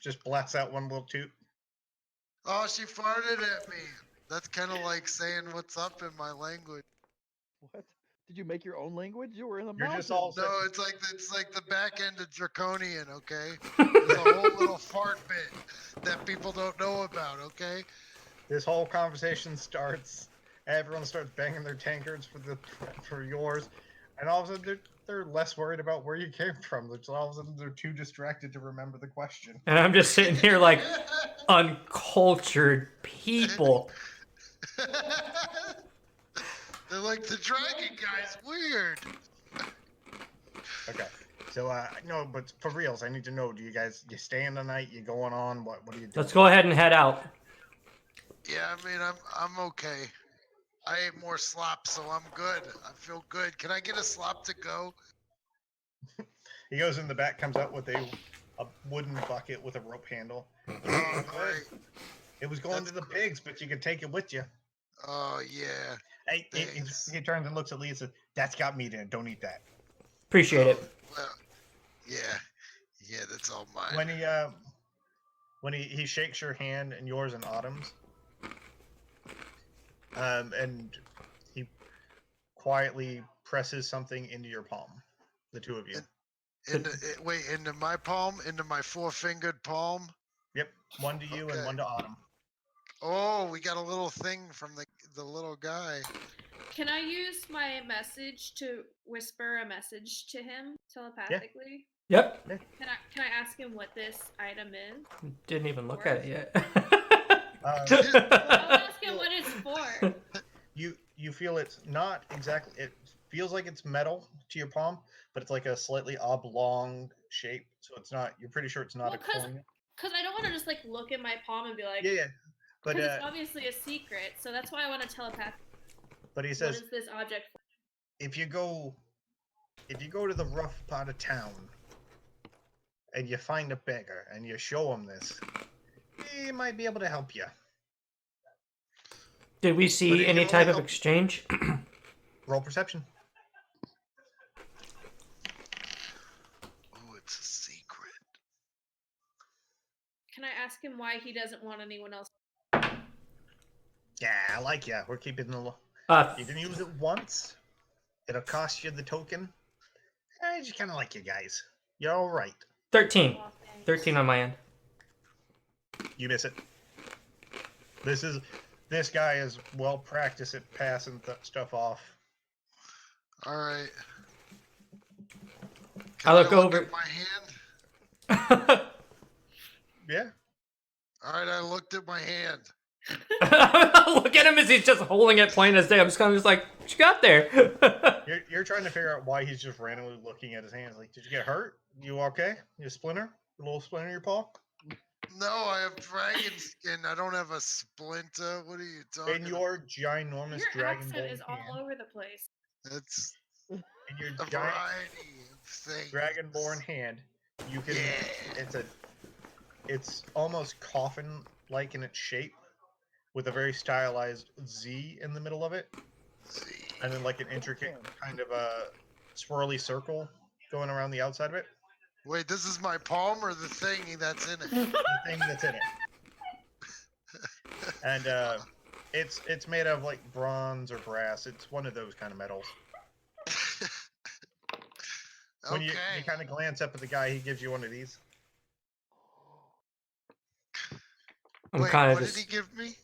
Just blasts out one little toot. Oh, she farted at me. That's kind of like saying "what's up" in my language. What? Did you make your own language? You were in the You're mountains. just all No, sitting- it's like the back end of Draconian. Okay, there's a whole little fart bit that people don't know about. Okay. This whole conversation starts. Everyone starts banging their tankards for yours, and all of a sudden they're less worried about where you came from. All of a sudden they're too distracted to remember the question. And I'm just sitting here like uncultured people. They're like, the dragon guy's weird. Okay, so no, but for reals, I need to know: you staying the night? You going on? What are you doing? Let's go ahead and head out. Yeah, I mean, I'm okay. I ate more slop, so I'm good. I feel good. Can I get a slop to go? He goes in the back, comes out with a wooden bucket with a rope handle. Oh, great. It was going That's to the great. pigs, but you can take it with you. Oh, yeah. Hey, Thanks. he turns and looks at Lee and says, "That's got meat in it. Don't eat that." Appreciate it. Well, yeah. Yeah, that's all mine. When he shakes your hand and yours and Autumn's, and he quietly presses something into your palm, the two of you. Into my palm? Into my four-fingered palm? Yep, one to you and Okay. one to Autumn. Oh, we got a little thing from the little guy. Can I use my message to whisper a message to him telepathically? Yep. Can I ask him what this item is? Didn't even look at it yet. I'll ask him what it's for. You feel it's not exactly. It feels like it's metal to your palm, but it's like a slightly oblong shape. So it's not. You're pretty sure it's not a coin. Because I don't want to just like look at my palm and be like, Yeah. But because it's obviously a secret. So that's why I want to telepath. But he What says, is this object for? if you go to the rough part of town and you find a beggar and you show him this, he might be able to help you. Did we But see if any you type only of help- exchange? Roll perception. Oh, it's a secret. Can I ask him why he doesn't want anyone else? Yeah, I like ya. We're keeping the. You can use it once. It'll cost you the token. I just kind of like you guys. You're all right. 13. Oh, thanks. 13 on my end. You miss it. This guy is well practiced at passing stuff off. All right. I look over. At my hand. Yeah. All right, I looked at my hand. Look at him as he's just holding it plain as day. I'm just kind of just like, what you got there? You're trying to figure out why he's just randomly looking at his hands. Like, did you get hurt? You okay? You splinter? A little splinter in your paw? No, I have dragon skin. I don't have a splinter. What are you talking In your ginormous Your accent dragonborn is all hand. over the place. That's In your a giant variety of things. dragonborn hand, you can. Yeah. It's a It's almost coffin-like in its shape, with a very stylized Z in the middle of it, and then like an intricate kind of a swirly circle going around the outside of it. Wait, this is my palm or the thing that's in it? The thing that's in it, and it's made of like bronze or brass. It's one of those kind of metals. When you kind of glance up at the guy, he gives you one of these. Wait, what did he give me?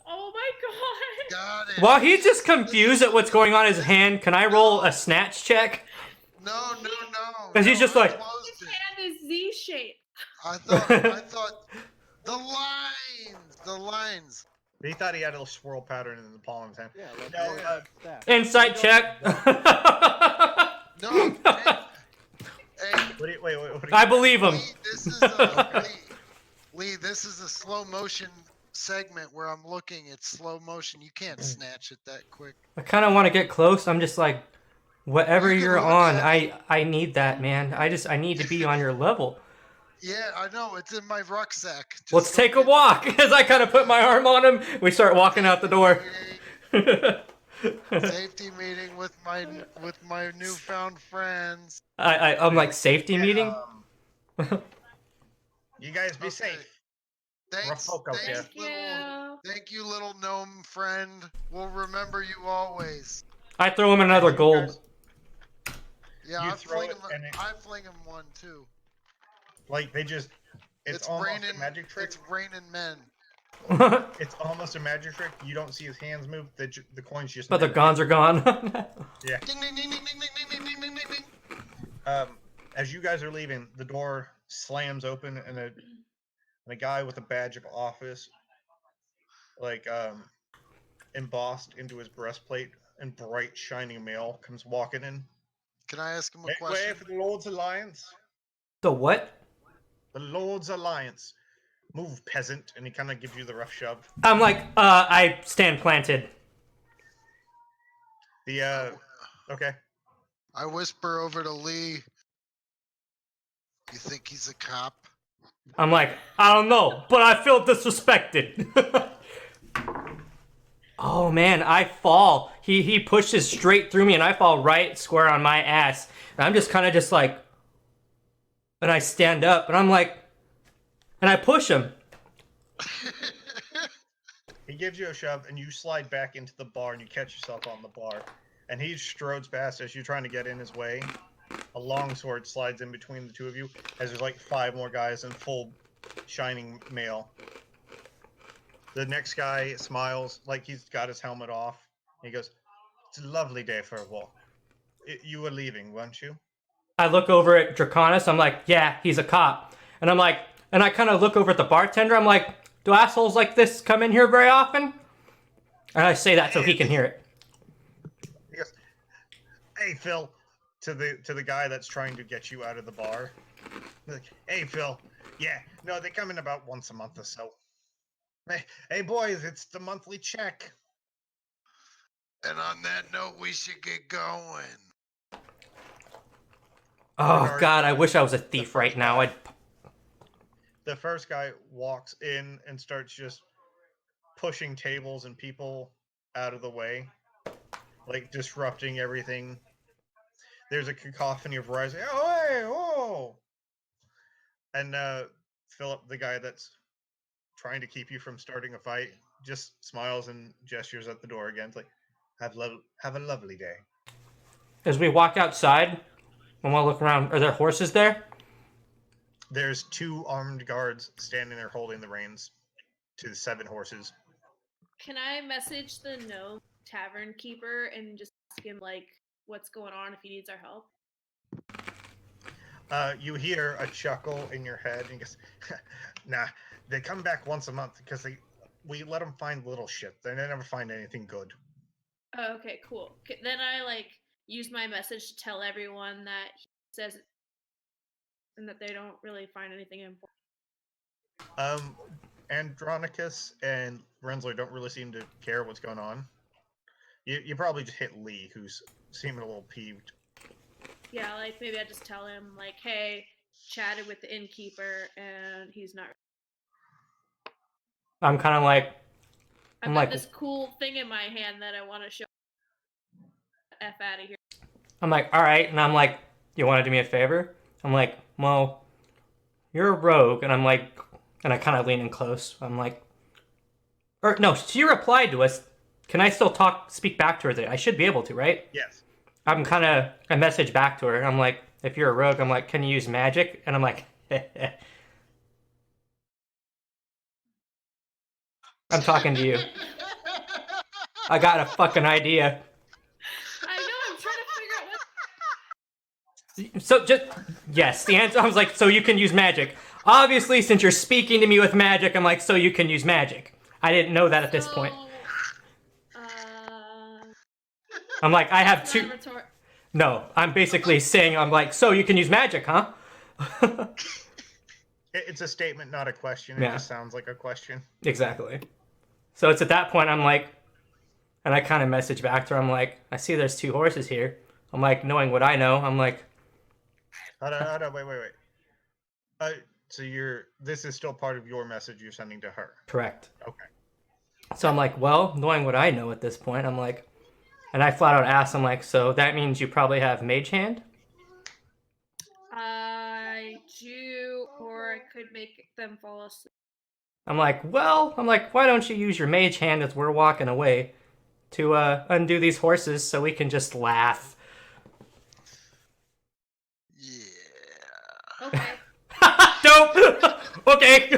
Oh my god! Got it. While he's just confused at what's going on in his hand, can I roll a snatch check? No. Because he's just like, His hand is Z-shaped. I thought the lines. He thought he had a little swirl pattern in the palm of his hand. Yeah, like No, staff. insight check. No. Hey, What do you, wait. What do you, I believe him. Lee, this is a slow motion segment where I'm looking. It's slow motion. You can't snatch it that quick. I kind of want to get close. I'm just like, whatever You can you're look on, at I need that, man. I need to be on your level. Yeah, I know. It's in my rucksack. Just Let's take a look walk. As I kind of put my arm on him, we start walking out the door. Safety meeting with my newfound friends. I'm like, safety meeting? you guys be Okay. safe. Thanks, folk out there. thank you, little gnome friend. We'll remember you always. I throw him another You gold. guys- Yeah, You I throw fling it him. and it- I fling him one too. Like they just, it's almost raining. a magic trick. It's raining men. It's almost a magic trick. You don't see his hands move. The coins just. But the never- guns are gone. Yeah. Ding ding ding ding ding ding ding ding ding ding ding. As you guys are leaving, the door slams open, and a guy with a badge of office, like embossed into his breastplate in bright shining mail, comes walking in. Can I ask him a Make way question? for the Lord's Alliance. The what? The Lord's Alliance. Move, peasant, and he kind of gives you the rough shove. I'm like, I stand planted. The okay. I whisper over to Lee. You think he's a cop? I'm like, I don't know, but I feel disrespected. Oh man, I fall. He pushes straight through me and I fall right square on my ass. And I'm just kind of just like, and I stand up and I'm like, and I push him. He gives you a shove, and you slide back into the bar, and you catch yourself on the bar. And he strodes past as you're trying to get in his way. A longsword slides in between the two of you, as there's like 5 more guys in full shining mail. The next guy smiles, like he's got his helmet off. He goes, "It's a lovely day for a walk. You were leaving, weren't you?" I look over at Draconus. I'm like, yeah, he's a cop. And I'm like, and I kind of look over at the bartender. I'm like, do assholes like this come in here very often? And I say that so he can hear it. He goes, "Hey, Phil," to the guy that's trying to get you out of the bar. He's like, "Hey, Phil. Yeah, no, they come in about once a month or so. Hey, boys, it's the monthly check." And on that note, we should get going. Oh God, I wish I was a thief right now. The first guy walks in and starts just pushing tables and people out of the way, like disrupting everything. There's a cacophony of rising, "Oh, hey, oh!" And Philip, the guy that's trying to keep you from starting a fight, just smiles and gestures at the door again. It's like, have a lovely day. As we walk outside, I want to look around. Are there horses there? There's 2 armed guards standing there holding the reins to the 7 horses. Can I message the gnome tavern keeper and just ask him like what's going on if he needs our help? You hear a chuckle in your head, and he goes, "Nah, they come back once a month because we let them find little shit. They never find anything good." Oh, okay, cool. Then I like use my message to tell everyone that he says and that they don't really find anything important. Andronicus and Rensler don't really seem to care what's going on. You probably just hit Lee, who's seeming a little peeved. Yeah, like maybe I just tell him like, hey, chatted with the innkeeper, and he's not. I'm kind of like, I've I'm got like, this cool thing in my hand that I want to show. F out of here. I'm like, all right, and I'm like, you want to do me a favor? I'm like, well, you're a rogue, and I'm like, and I kind of lean in close. I'm like, or no, she replied to us. Can I still speak back to her? There, I should be able to, right? Yes. I'm kind of, I message back to her. I'm like, if you're a rogue, I'm like, can you use magic? And I'm like, I'm talking to you. I got a fucking idea. I know. I'm trying to figure out what. So just yes, the answer. I was like, so you can use magic. Obviously, since you're speaking to me with magic, I'm like, so you can use magic. I didn't know that at this point. I'm like, I have two. No, I'm basically saying, I'm like, so you can use magic, huh? It's a statement, not a question. It Yeah. just sounds like a question. Exactly. So it's at that point I'm like, and I kind of message back to her. I'm like, I see there's 2 horses here. I'm like, knowing what I know, I'm like, Hold on, wait. So this is still part of your message you're sending to her. correct. Okay. So I'm like, well, knowing what I know at this point, I'm like, and I flat out asked, I'm like, so that means you probably have mage hand? I do, or I could make them fall asleep. I'm like, well, why don't you use your mage hand as we're walking away to undo these horses so we can just laugh? Yeah. Okay. Dope! Okay.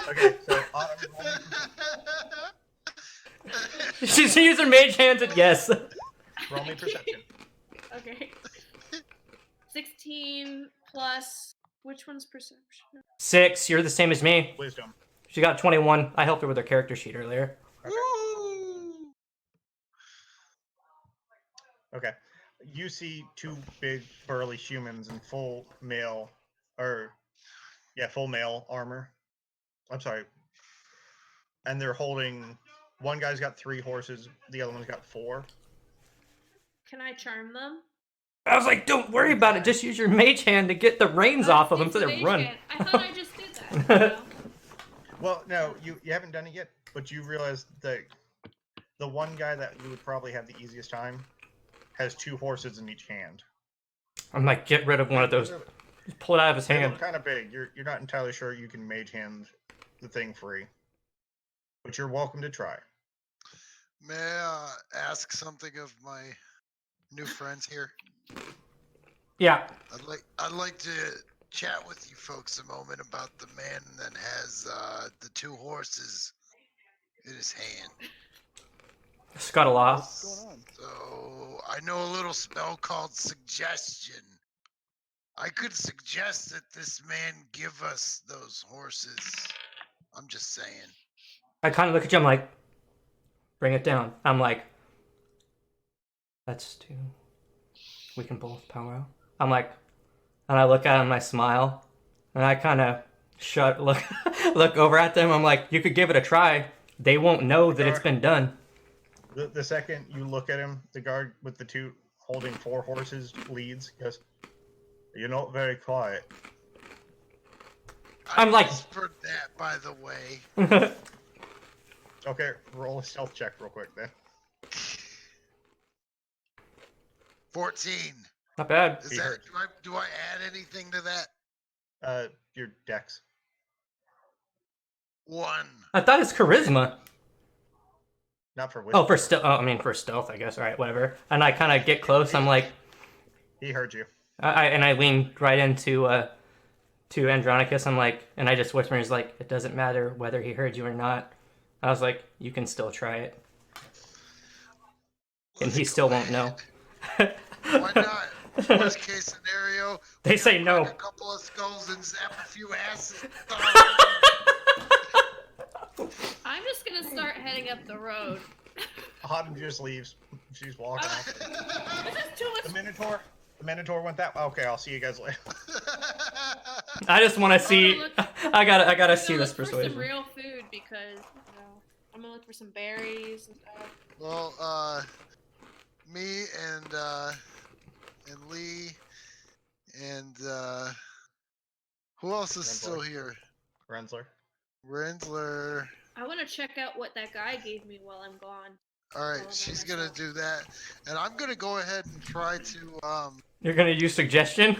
Okay, so Autumn, She's using her mage hands at yes. roll me perception. Okay. 16 plus. Which one's perception? 6, you're the same as me. Wisdom. She got 21. I helped her with her character sheet earlier. Okay. You see 2 big burly humans in full male armor. I'm sorry. And they're holding, one guy's got 3 horses, the other one's got 4. Can I charm them? I was like, don't worry about it. Just use your mage hand to get the reins off of them so they run. I thought I just did that. You know? Well, no, you haven't done it yet, but you realize that the one guy that you would probably have the easiest time has 2 horses in each hand. I'm like, get rid of one of those. Just pull it out of his They hand. look kind of big. You're not entirely sure you can mage hand the thing free, but you're welcome to try. May I ask something of my new friends here? Yeah. I'd like to chat with you folks a moment about the man that has the 2 horses in his hand. Scuttle What's off. going on? So I know a little spell called suggestion. I could suggest that this man give us those horses. I'm just saying. I kind of look at you. I'm like, bring it down. I'm like, that's 2. We can both power out. I'm like, and I look at him and I smile. And I kind of look over at them. I'm like, you could give it a try. They won't know that it's been done. The second you look at him, the guard with the 2 holding 4 horses leads. Goes, you're not very quiet. I'm like- whispered that, by the way. Okay, roll a stealth check real quick then. 14. Not bad. Is He that hurt. do I add anything to that? Your dex. 1. I thought it's charisma. Not for wisdom. Oh, for stealth. Oh, I mean for stealth, I guess. All right, whatever. And I kind of get close. I'm like, He heard you. I lean right into to Andronicus. I'm like, and I just whisper. He's like, it doesn't matter whether he heard you or not. I was like, you can still try it, and Let's he go still won't ahead. know. Why not? Worst case scenario, They we say can no. crack a couple of skulls and zap a few asses. I'm just gonna start heading up the road. Autumn just leaves. She's walking off. This is too The much. Minotaur went that way. Okay, I'll see you guys later. I just want to see. look- I gotta I'm gonna see this look for some persuasion. real food because I'm gonna look for some berries and stuff. Well, me and Lee and else is still here? Rensler. Rensler. I want to check out what that guy gave me while I'm gone. All right, I'm she's by gonna myself. do that, and I'm gonna go ahead and try to. You're gonna use suggestion?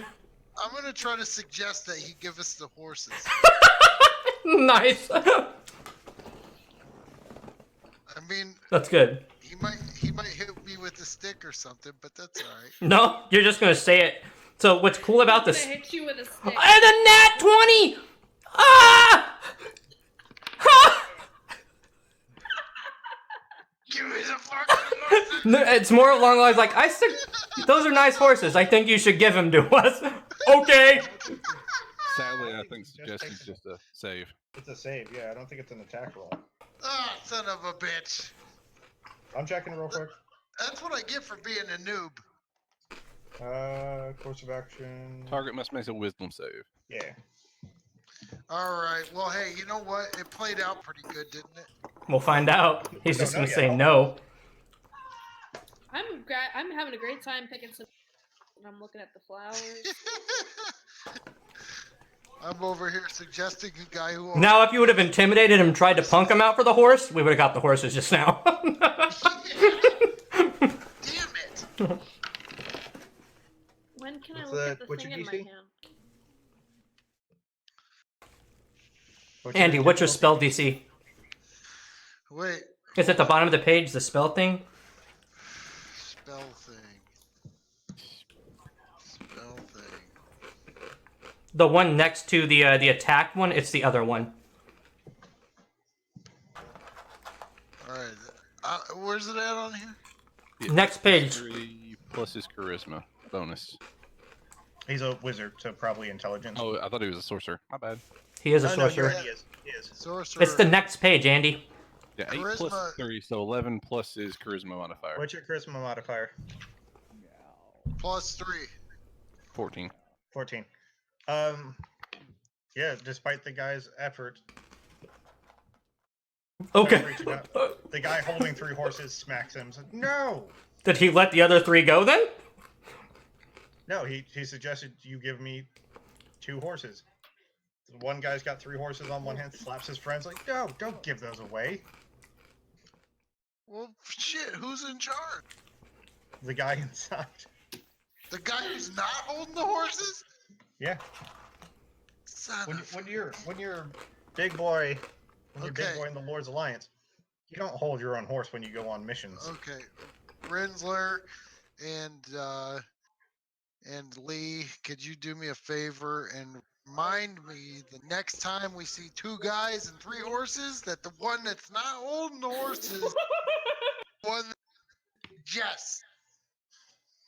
I'm gonna try to suggest that he give us the horses. Nice. I mean, That's good. he might hit me with a stick or something, but that's all right. No, you're just gonna say it. So what's cool about I'm this? gonna hit you with a stick. And a nat 20! Ah! Ha! Give me the fucking horses. No, it's more along the lines like, those are nice horses. I think you should give them to us. Okay. Sadly, I think suggestion's just a save. It's a save, yeah. I don't think it's an attack roll. Ah, son of a bitch. I'm checking real quick. That's what I get for being a noob. Course of action. Target must make a wisdom save. Yeah. All right. Well, hey, you know what? It played out pretty good, didn't it? We'll find out. He's just Don't know gonna say yet. no. I'm having a great time picking some. And I'm looking at the flowers. I'm over here suggesting a guy who. Now, if you would have intimidated him and tried to punk him out for the horse, we would have got the horses just now. Damn it! When can I What's look the- at the what's thing your in my DC? hand? Andy, what's your spell DC? Wait. It's at the bottom of the page, the spell thing. Spell thing. Spell thing. The one next to the attack one, it's the other one. All right. Where's it at on here? Yeah, Next page. 3 plus his charisma bonus. He's a wizard, so probably intelligence. Oh, I thought he was a sorcerer. My bad. He is a No, sorcerer. he is. He is. Sorcerer. It's the next page, Andy. Yeah, 8 Charisma- plus 3, so 11 plus his charisma modifier. What's your charisma modifier? plus 3. 14. 14. Yeah, despite the guy's effort, Okay. reaching out, the guy holding 3 horses smacks him. Says, no! Did he let the other 3 go then? No, he suggested you give me 2 horses. The one guy's got 3 horses on one hand, slaps his friends like, no, don't give those away. Well, shit. Who's in charge? The guy inside. The guy who's not holding the horses? Yeah. Son of When you're big boy, when you're big Okay. boy in the Lord's Alliance, you don't hold your own horse when you go on missions. Okay, Rensler and Lee, could you do me a favor and remind me the next time we see 2 guys and 3 horses that the one that's not holding the horses, one. Yes.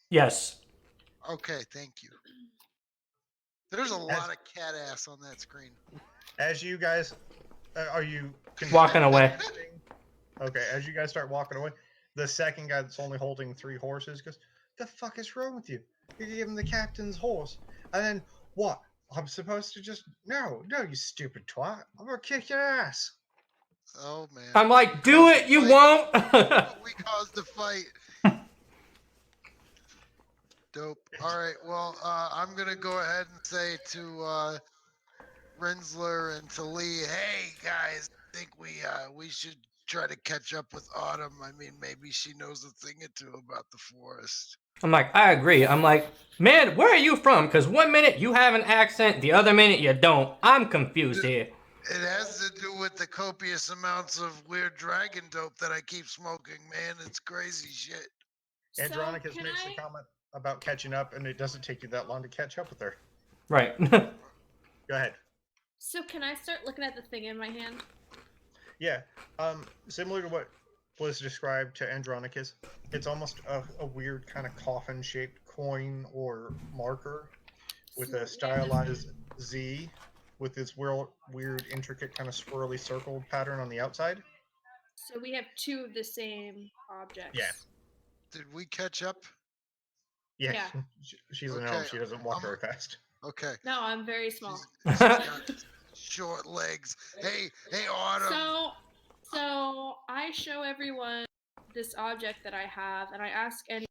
Yes. Okay, thank you. There's a lot of cat ass on that screen. As you guys, are you Walking away. Okay, as you guys start walking away, the second guy that's only holding 3 horses goes, "The fuck is wrong with you? You gave him the captain's horse, and then what? I'm supposed to just no, you stupid twat! I'm gonna kick your ass." Oh man. I'm like, do it, you won't. We caused the fight. Dope. All right. Well, I'm gonna go ahead and say to Rensler and to Lee, hey guys, I think we should try to catch up with Autumn. I mean, maybe she knows a thing or 2 about the forest. I'm like, I agree. I'm like, man, where are you from? Because one minute you have an accent, the other minute you don't. I'm confused here. It has to do with the copious amounts of weird dragon dope that I keep smoking, man. It's crazy shit. Andronicus can makes I- a comment about catching up, and it doesn't take you that long to catch up with her. Right. Go ahead. So can I start looking at the thing in my hand? Yeah, similar to what was described to Andronicus, it's almost a weird kind of coffin-shaped coin or marker with a stylized Z with this weird, intricate kind of swirly circle pattern on the outside. So we have 2 of the same objects. Yeah. Did we catch up? Yeah, Yeah. she's a gnome. Okay, She doesn't walk I'm- very fast. Okay. No, I'm very small. She's got short legs. Hey, Autumn. So I show everyone this object that I have, and I ask any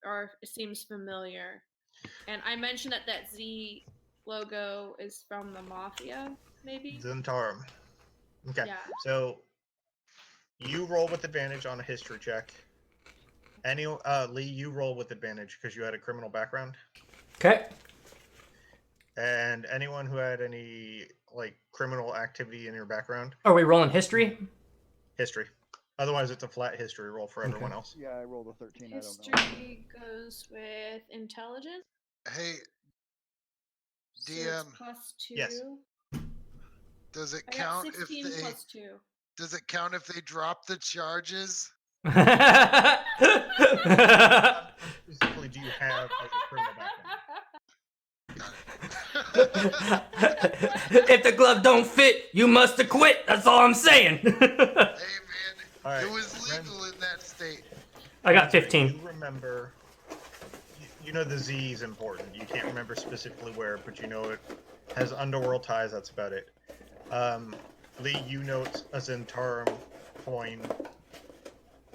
or it seems familiar, and I mention that Z logo is from the Mafia, maybe? Zentarum. Okay. Yeah. So you roll with advantage on a history check. Lee, you roll with advantage because you had a criminal background. Okay. And anyone who had any like criminal activity in your background, Are we rolling history? history. Otherwise, it's a flat history roll for Okay. everyone else. Yeah, I rolled a 13. I don't know. History goes with intelligence. Hey, So it's DM, +2. Yes. does it I got count if 16 they +2. does it count if they drop the charges? Specifically, do you have as a criminal background? If the glove don't fit, you must acquit. That's all I'm saying. Hey man, All right, it was Ren- legal in that state. I got You 15. remember, you know the Z is important. You can't remember specifically where, but you know it has underworld ties. That's about it. Lee, you know it's a Zentarum coin.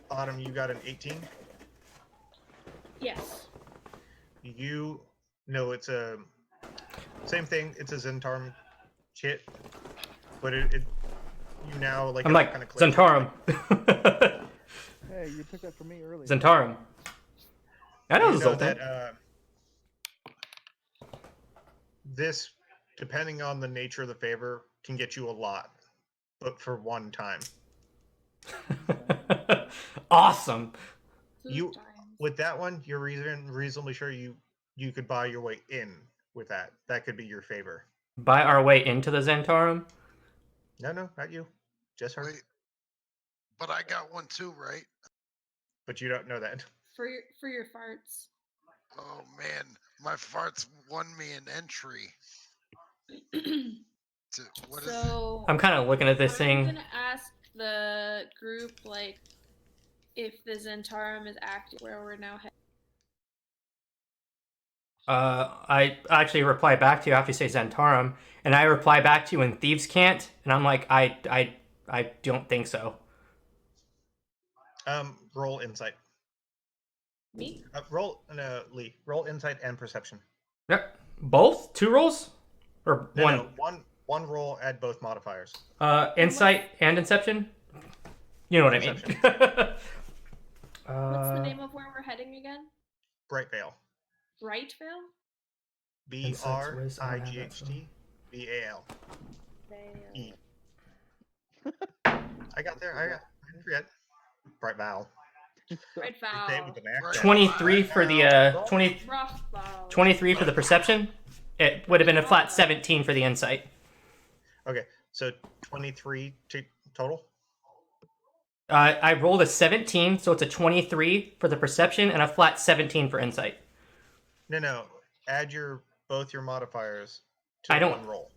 Autumn, you got an 18. Yes. You know it's a same thing. It's a Zentarum chit, but it you now like I'm it like, kinda clicks. Zentarum. Hey, you took that from me earlier. Zentarum. I know You the know Zoltan. that this, depending on the nature of the favor, can get you a lot, but for one time. Awesome. You- Sometimes. With that one, you're reasonably sure you could buy your way in with that. That could be your favor. Buy our way into the Zentarum. No, not you. Just her. Wait, but I got one too, right? But you don't know that. For your farts. Oh man, my farts won me an entry. To, what is it? So I'm kind of looking at this I'm thing. gonna ask the group like if the Zentarum is active where we're now headed. I actually reply back to you after you say Zentarum, and I reply back to you in Thieves Can't, and I'm like, I don't think so. Roll insight. Me? Lee. Roll insight and perception. Yep. Both? 2 rolls? Or No, one? one roll. Add both modifiers. Insight and Inception? You know what I mean. What's the name of where we're heading again? Bright Veil. Brightvale? Insight's Wiz, I don't have that BRIGHTVAL. E. Vale. I got there. I didn't forget. Bright Val. Say it Brightvale. with an accent. 23 for the 20, Rothball. 23 for the perception. It would have been a flat 17 for the insight. Okay, so 23 total. I rolled a 17, so it's a 23 for the perception and a flat 17 for insight. No. Add both your modifiers to I don't- one roll.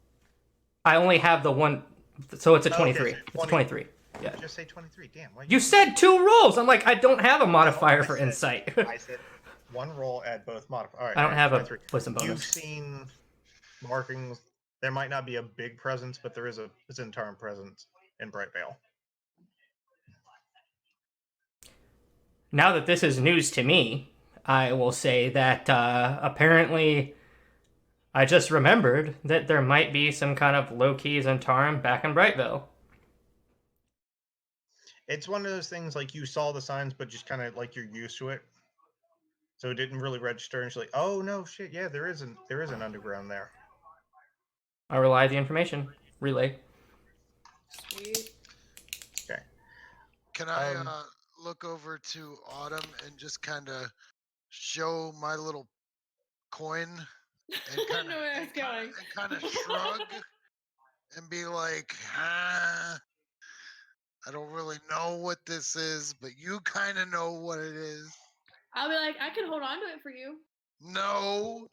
I only have the one, so it's a Okay, 23. so It's a 23. Yeah. Just say 23. Damn. Why You said 2 rolls. I'm like, I don't have a modifier I for said- insight. I said one roll. Add both modifiers. All right. I don't have a 23. wisdom You've bonus. seen markings. There might not be a big presence, but there is a Zentarum presence in Bright Vale. Now that this is news to me, I will say that apparently I just remembered that there might be some kind of low-key Zentarum back in Brightville. It's one of those things like you saw the signs, but just kind of like you're used to it, so it didn't really register. And she's like, "Oh no, shit, yeah, there is an underground there." I rely the information. Relay. Sweet. Okay. Can I Um, look over to Autumn and just kind of show my little coin and I kind know where I was going. of shrug and be like, I don't really know what this is, but you kind of know what it is. I'll be like, I can hold on to it for you. No,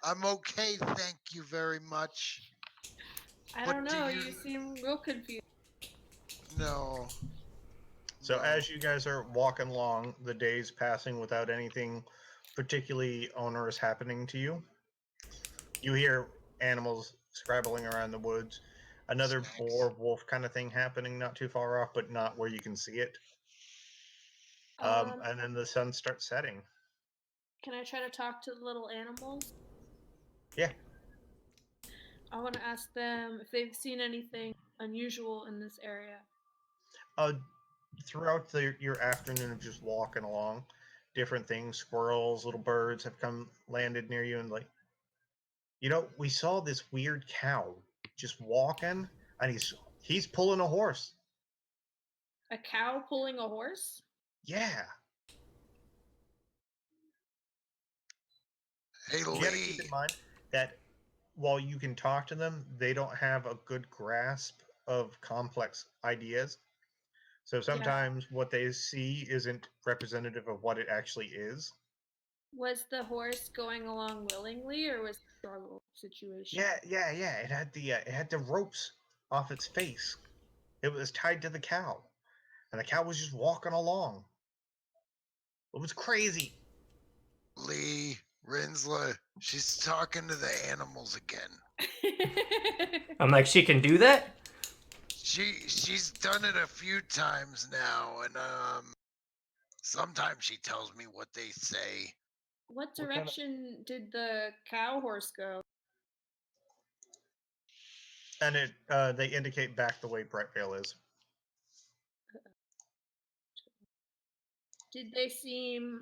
I'm okay. Thank you very much. I What don't do know. you- You seem real confused. No. So No. as you guys are walking along, the days passing without anything particularly onerous happening to you, you hear animals scrabbling around the woods. Another Snacks. boar wolf kind of thing happening not too far off, but not where you can see it. And then the sun starts setting. Can I try to talk to the little animals? Yeah. I want to ask them if they've seen anything unusual in this area. Throughout your afternoon of just walking along, different things, squirrels, little birds have landed near you, and like, we saw this weird cow just walking, and he's pulling a horse. A cow pulling a horse? Yeah. Hey, You gotta Lee. keep in mind that while you can talk to them, they don't have a good grasp of complex ideas. So sometimes what they see isn't representative of what it actually is. Was the horse going along willingly, or was it a struggle situation? Yeah. It had the ropes off its face. It was tied to the cow, and the cow was just walking along. It was crazy. Lee, Rinsler, she's talking to the animals again. I'm like, she can do that? She's done it a few times now, and sometimes she tells me what they say. What direction did the cow horse go? And they indicate back the way Brightvale is. Did they seem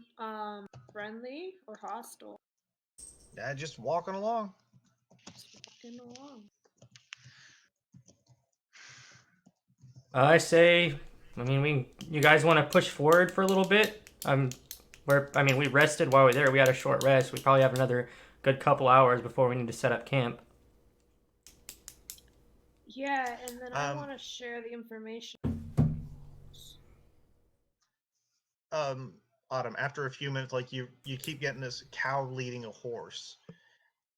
friendly or hostile? Yeah, just walking along. Just walking along. I say, you guys want to push forward for a little bit? We rested while we were there. We had a short rest. We probably have another good couple hours before we need to set up camp. Yeah, and then I want to share the information. Autumn, after a few minutes, like you keep getting this cow leading a horse.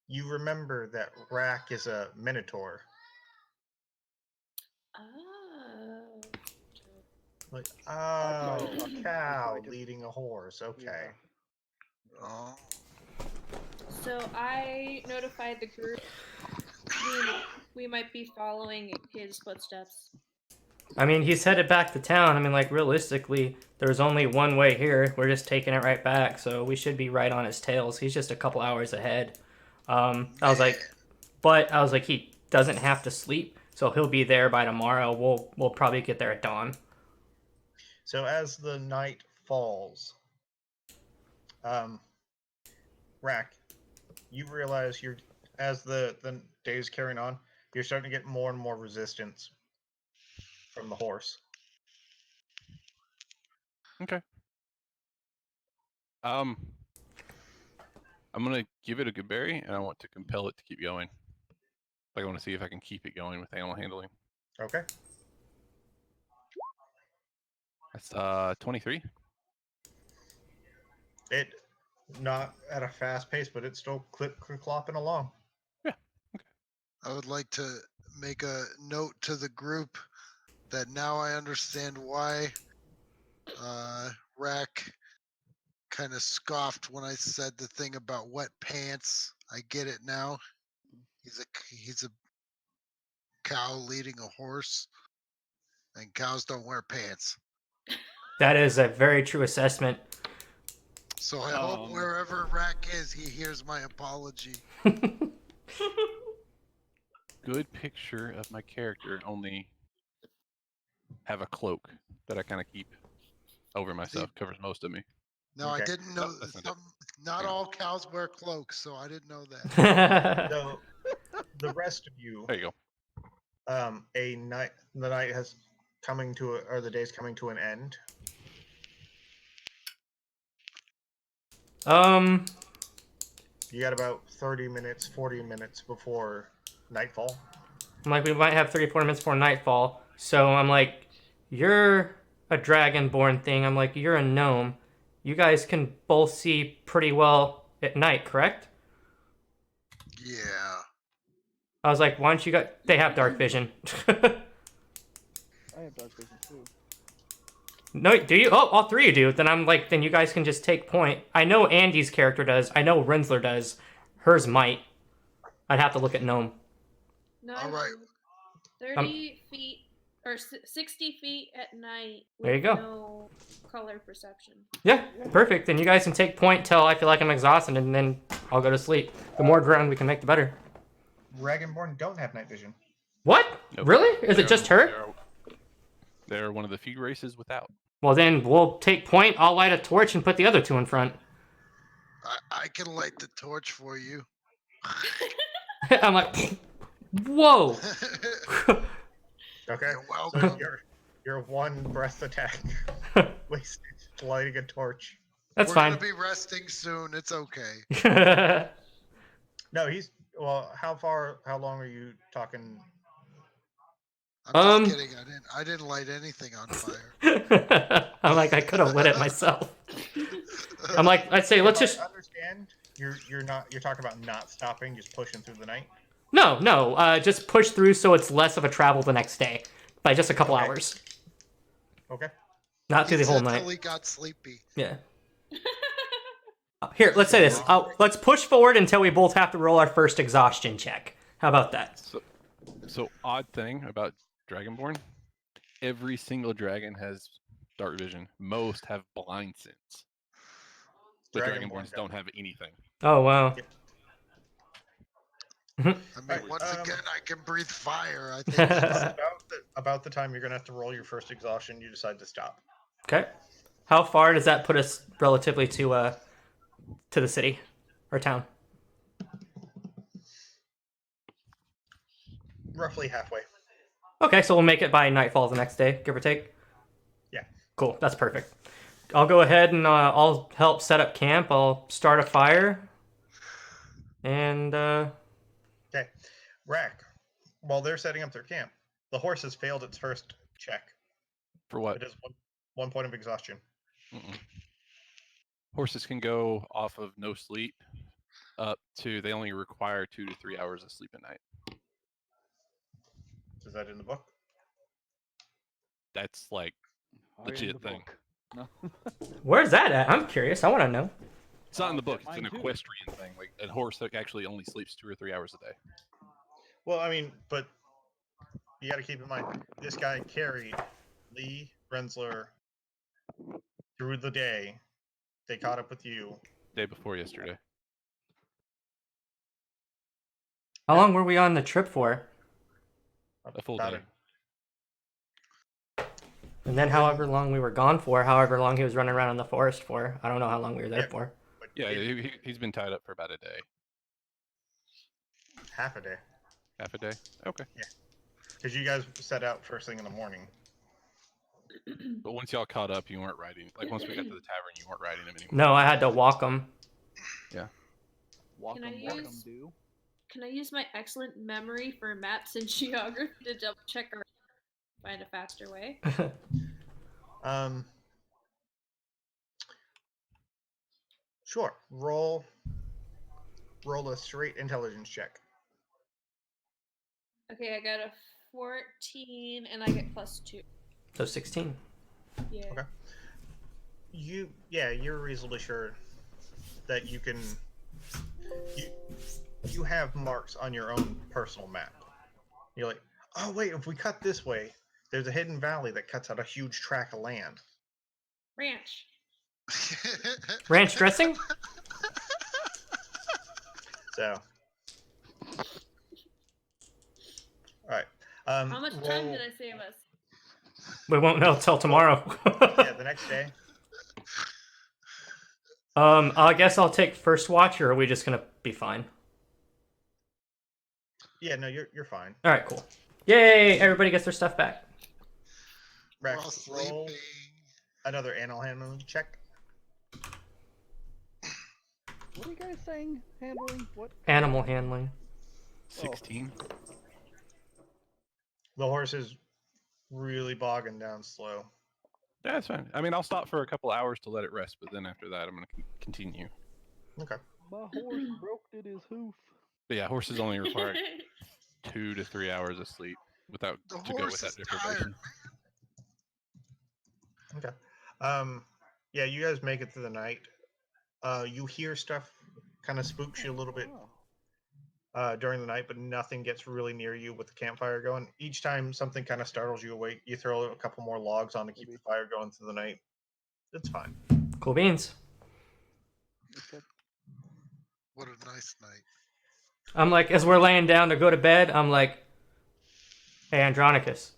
You remember that Rack is a minotaur. Oh. Like, a cow leading a horse. Okay. Yeah. Oh. So I notified the group we might be following his footsteps. He's headed back to town. Realistically, there's only one way here. We're just taking it right back, so we should be right on his tails. He's just a couple hours ahead. I was like, he doesn't have to sleep, so he'll be there by tomorrow. We'll probably get there at dawn. So as the night falls, Rack, you realize as the days carrying on, you're starting to get more and more resistance from the horse. Okay. I'm gonna give it a good berry, and I want to compel it to keep going. I want to see if I can keep it going with animal handling. Okay. That's 23. It not at a fast pace, but it's still clopping along. Yeah. Okay. I would like to make a note to the group that now I understand why Rack kind of scoffed when I said the thing about wet pants. I get it now. He's a cow leading a horse, and cows don't wear pants. That is a very true assessment. So I hope wherever Rack is, he hears my apology. Good picture of my character, only have a cloak that I kind of keep over myself, covers most of me. No, Okay. I didn't know. Not Yeah. all cows wear cloaks, so I didn't know that. So the rest of you, There you go. the night has the day's coming to an end. You got about 30 minutes, 40 minutes before nightfall. We might have 30-40 minutes before nightfall. So I'm like, you're a Dragonborn thing. I'm like, you're a gnome. You guys can both see pretty well at night, correct? Yeah. I was like, why don't you guys... They have dark vision. I have dark vision too. No, do you? Oh, all three of you do. Then I'm like, then you guys can just take point. I know Andy's character does. I know Rinsler does. Hers might. I'd have to look at Gnome. No, All right. 30 feet or 60 feet at night with There you go. no color perception. Yeah, perfect. Then you guys can take point till I feel like I'm exhausted, and then I'll go to sleep. The more ground we can make, the better. Dragonborn don't have night vision. What? Nope. Really? Is it just her? They're one of the few races without. Well, then we'll take point. I'll light a torch and put the other two in front. I can light the torch for you. I'm like, whoa. Okay. You're So welcome. your one breath attack wasted lighting a torch. That's We're fine. gonna be resting soon. It's okay. No, well. How long are you talking? I'm just kidding. I didn't light anything on fire. I'm like, I could have lit it myself. I'm like, I'd say let's just. I understand. You're talking about not stopping, just pushing through the night. No. Just push through so it's less of a travel the next day by just a couple Okay. hours. Okay. Not through the whole night. Definitely got sleepy. Yeah. Here, let's say this. Let's push forward until we both have to roll our first exhaustion check. How about that? So odd thing about Dragonborn, every single dragon has dark vision. Most have blind sense. The Dragonborns don't have anything. Oh, wow. I mean, Right, once again, I can breathe fire. I think About the time you're gonna have to roll your first exhaustion, you decide to stop. Okay. How far does that put us relatively to the city or town? Roughly halfway. Okay, so we'll make it by nightfall the next day, give or take. Yeah. Cool, that's perfect. I'll go ahead and I'll help set up camp. I'll start a fire. And Okay. Rack. While they're setting up their camp, the horse has failed its first check. For what? It is one point of exhaustion. Mm-mm. Horses can go off of no sleep up to they only require 2 to 3 hours of sleep a night. Is that in the book? That's like legit thing. No. where's that at? I'm curious. I want to know. It's not in the book. It's mine an too. equestrian thing. Like a horse that actually only sleeps 2 or 3 hours a day. Well, I mean, but you got to keep in mind this guy carried Lee Rensler through the day. They caught up with you. Day before yesterday. How long were we on the trip for? A full About day. And then however long we were gone for, however long he was running around in the forest for. I don't know how long we were there Yeah. for. But Yeah, he's been tied up for about a day. half a day. Half a day? Okay. Because you guys set out first thing in the morning. But once y'all caught up, you weren't riding. Like once we got to the tavern, you weren't riding him anymore. No, I had to walk him. Walk Can I 'em, walk 'em, use- do. Can I use my excellent memory for maps and geography to double check or find a faster way? Sure. Roll a straight intelligence check. Okay, I got a 14 and I get +2. So 16. Yeah. Okay. You're reasonably sure that you can. You have marks on your own personal map. You're like, oh wait, if we cut this way, there's a hidden valley that cuts out a huge tract of land. Ranch. Ranch dressing? So, all right. How much time did I save us? We won't know till tomorrow. Yeah, the next day. I guess I'll take first watch, or are we just gonna be fine? Yeah, no, you're fine. All right, cool. Yay! Everybody gets their stuff back. We're Rex, all roll sleeping. another animal handling check. What are you guys saying? Handling? What? Animal handling. 16. The horse is really bogging down slow. Yeah, that's fine. I mean, I'll stop for a couple hours to let it rest, but then after that, I'm going to continue. Okay. My horse broke at his hoof. But yeah, horses only require 2 to 3 hours of sleep without The to go horse with that is deprivation. Okay. Yeah, you guys make it through the night. You hear stuff kind of spooks you a little bit Oh. during the night, but nothing gets really near you with the campfire going. Each time something kind of startles you awake, you throw a couple more logs on to keep the fire going through the night. It's fine. Cool beans. Okay. What a nice night. I'm like, as we're laying down to go to bed, I'm like, hey, Andronicus,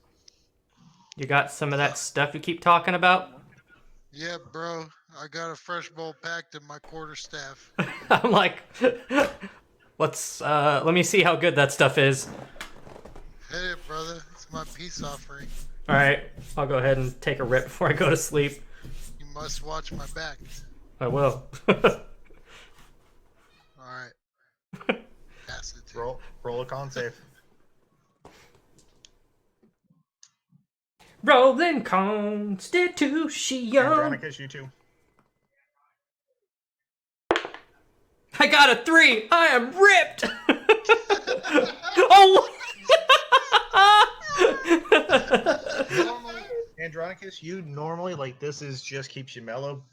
you got some of that stuff you keep talking about? Yeah, bro. I got a fresh bowl packed in my quarterstaff. I'm like, let me see how good that stuff is. Hey, brother. It's my peace offering. All right, I'll go ahead and take a rip before I go to sleep. You must watch my back. I will. All right. Pass it to Roll a con save. Rolling Constitution. Andronicus, you too. I got a 3. I am ripped. Oh. Normally, Andronicus, you normally like this is just keeps you mellow.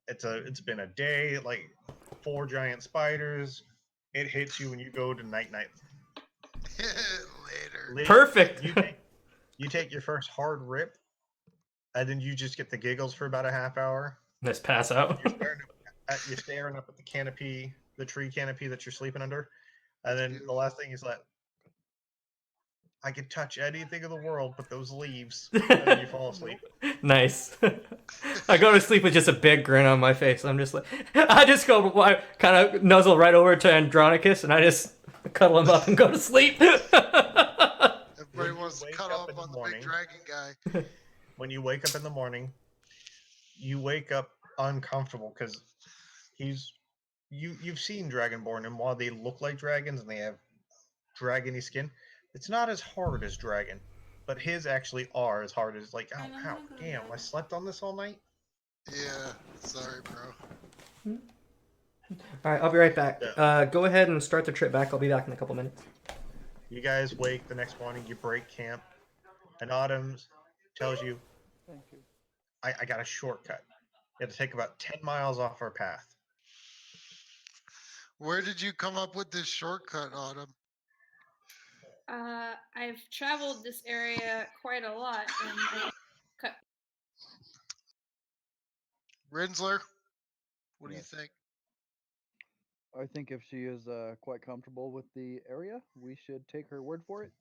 It's been a day, like 4 giant spiders. It hits you when you go to night. later. Perfect. You take your first hard rip, and then you just get the giggles for about a half hour. Let's pass out. You're staring up at the canopy, the tree canopy that you're sleeping under, and then the last thing is that I could touch anything in the world but those leaves, and then you fall asleep. Nice. I go to sleep with just a big grin on my face. I'm just like, I just go kind of nuzzle right over to Andronicus, and I just cuddle him up and go to sleep. Everybody wants to wake cut up off in the on the morning. big dragon guy. When you wake up in the morning, you wake up uncomfortable because you've seen Dragonborn, and while they look like dragons and they have dragony skin, it's not as hard as dragon, but his actually are as hard as like ow, damn, I slept on this all night. Yeah. Sorry, bro. All right, I'll be right back. Go ahead and start the trip back. I'll be back in a couple minutes. You guys wake the next morning, you break camp, and Autumn tells you, Thank you. I got a shortcut. You have to take about 10 miles off our path. Where did you come up with this shortcut, Autumn? I've traveled this area quite a lot, and I cut. Rinsler, what do you Yes. think? I think if she is quite comfortable with the area, we should take her word for it.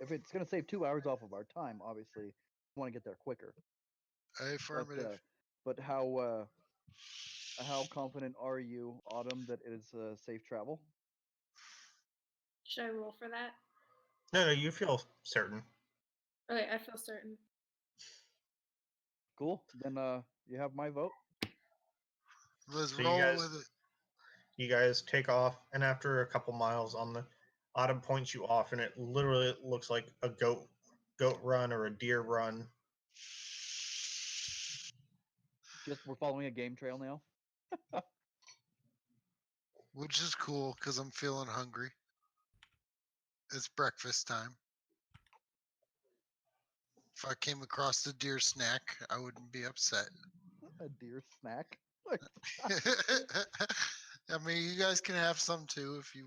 If it's going to save 2 hours off of our time, obviously, we want to get there quicker. Affirmative. But how confident are you, Autumn, that it is safe travel? Should I roll for that? No, you feel certain. Okay, I feel certain. Cool. Then you have my vote. Let's So roll with it. You guys take off, and after a couple miles on the Autumn points you off, and it literally looks like a goat run or a deer run. Just we're following a game trail now. Which is cool because I'm feeling hungry. It's breakfast time. If I came across a deer snack, I wouldn't be upset. A deer snack. I mean, you guys can have some too if you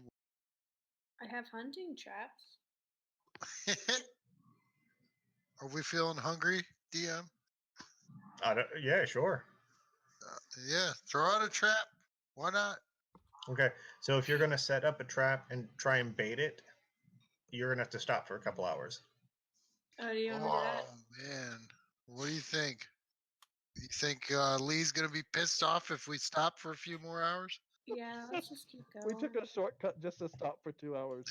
I have hunting traps. want. Are we feeling hungry, DM? Yeah, sure. Yeah, throw out a trap. Why not? Okay, so if you're going to set up a trap and try and bait it, you're going to have to stop for a couple hours. Oh, do you want to do that? Oh man, what do you think? You think Lee's gonna be pissed off if we stop for a few more hours? Yeah, let's just keep going. We took a shortcut just to stop for 2 hours.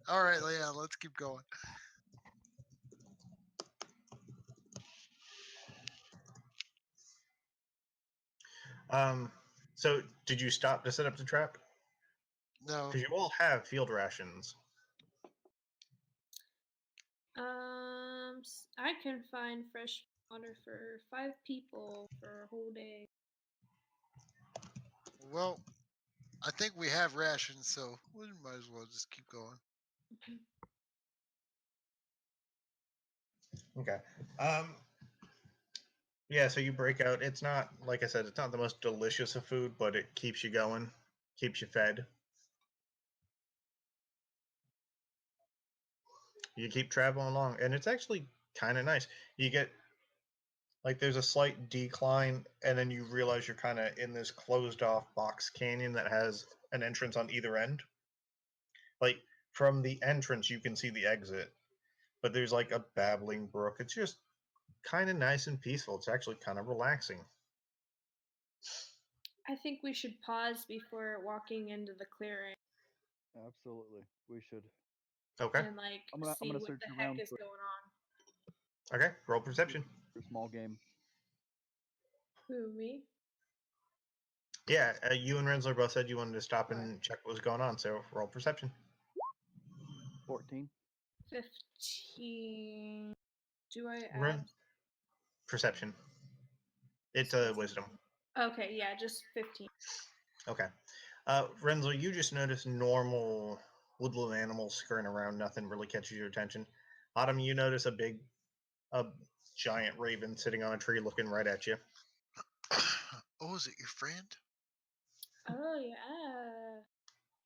All right, yeah, let's keep going. So did you stop to set up the trap? No, Because you all have field rations. I can find fresh water for 5 people for a whole day. well, I think we have rations, so we might as well just keep going. Okay. Yeah, so you break out. It's not, like I said, it's not the most delicious of food, but it keeps you going, keeps you fed. You keep traveling along, and it's actually kind of nice. You get, Like there's a slight decline, and then you realize you're kind of in this closed off box canyon that has an entrance on either end. Like from the entrance, you can see the exit, but there's like a babbling brook. It's just kind of nice and peaceful. It's actually kind of relaxing. I think we should pause before walking into the clearing Absolutely, we should. Okay. and like I'm gonna see what search the around heck is for going on. Okay. Roll perception. small game. Who, me? Yeah, you and Rensler both said you wanted to stop and check what was going on, so roll perception. 14. 15. Do I add? Ren- Perception. It's a wisdom. Okay, yeah, just 15. Okay. Rensler, you just notice normal woodland animals scurrying around. Nothing really catches your attention. Autumn, you notice a giant raven sitting on a tree looking right at you. Oh, is it your friend? Oh, yeah.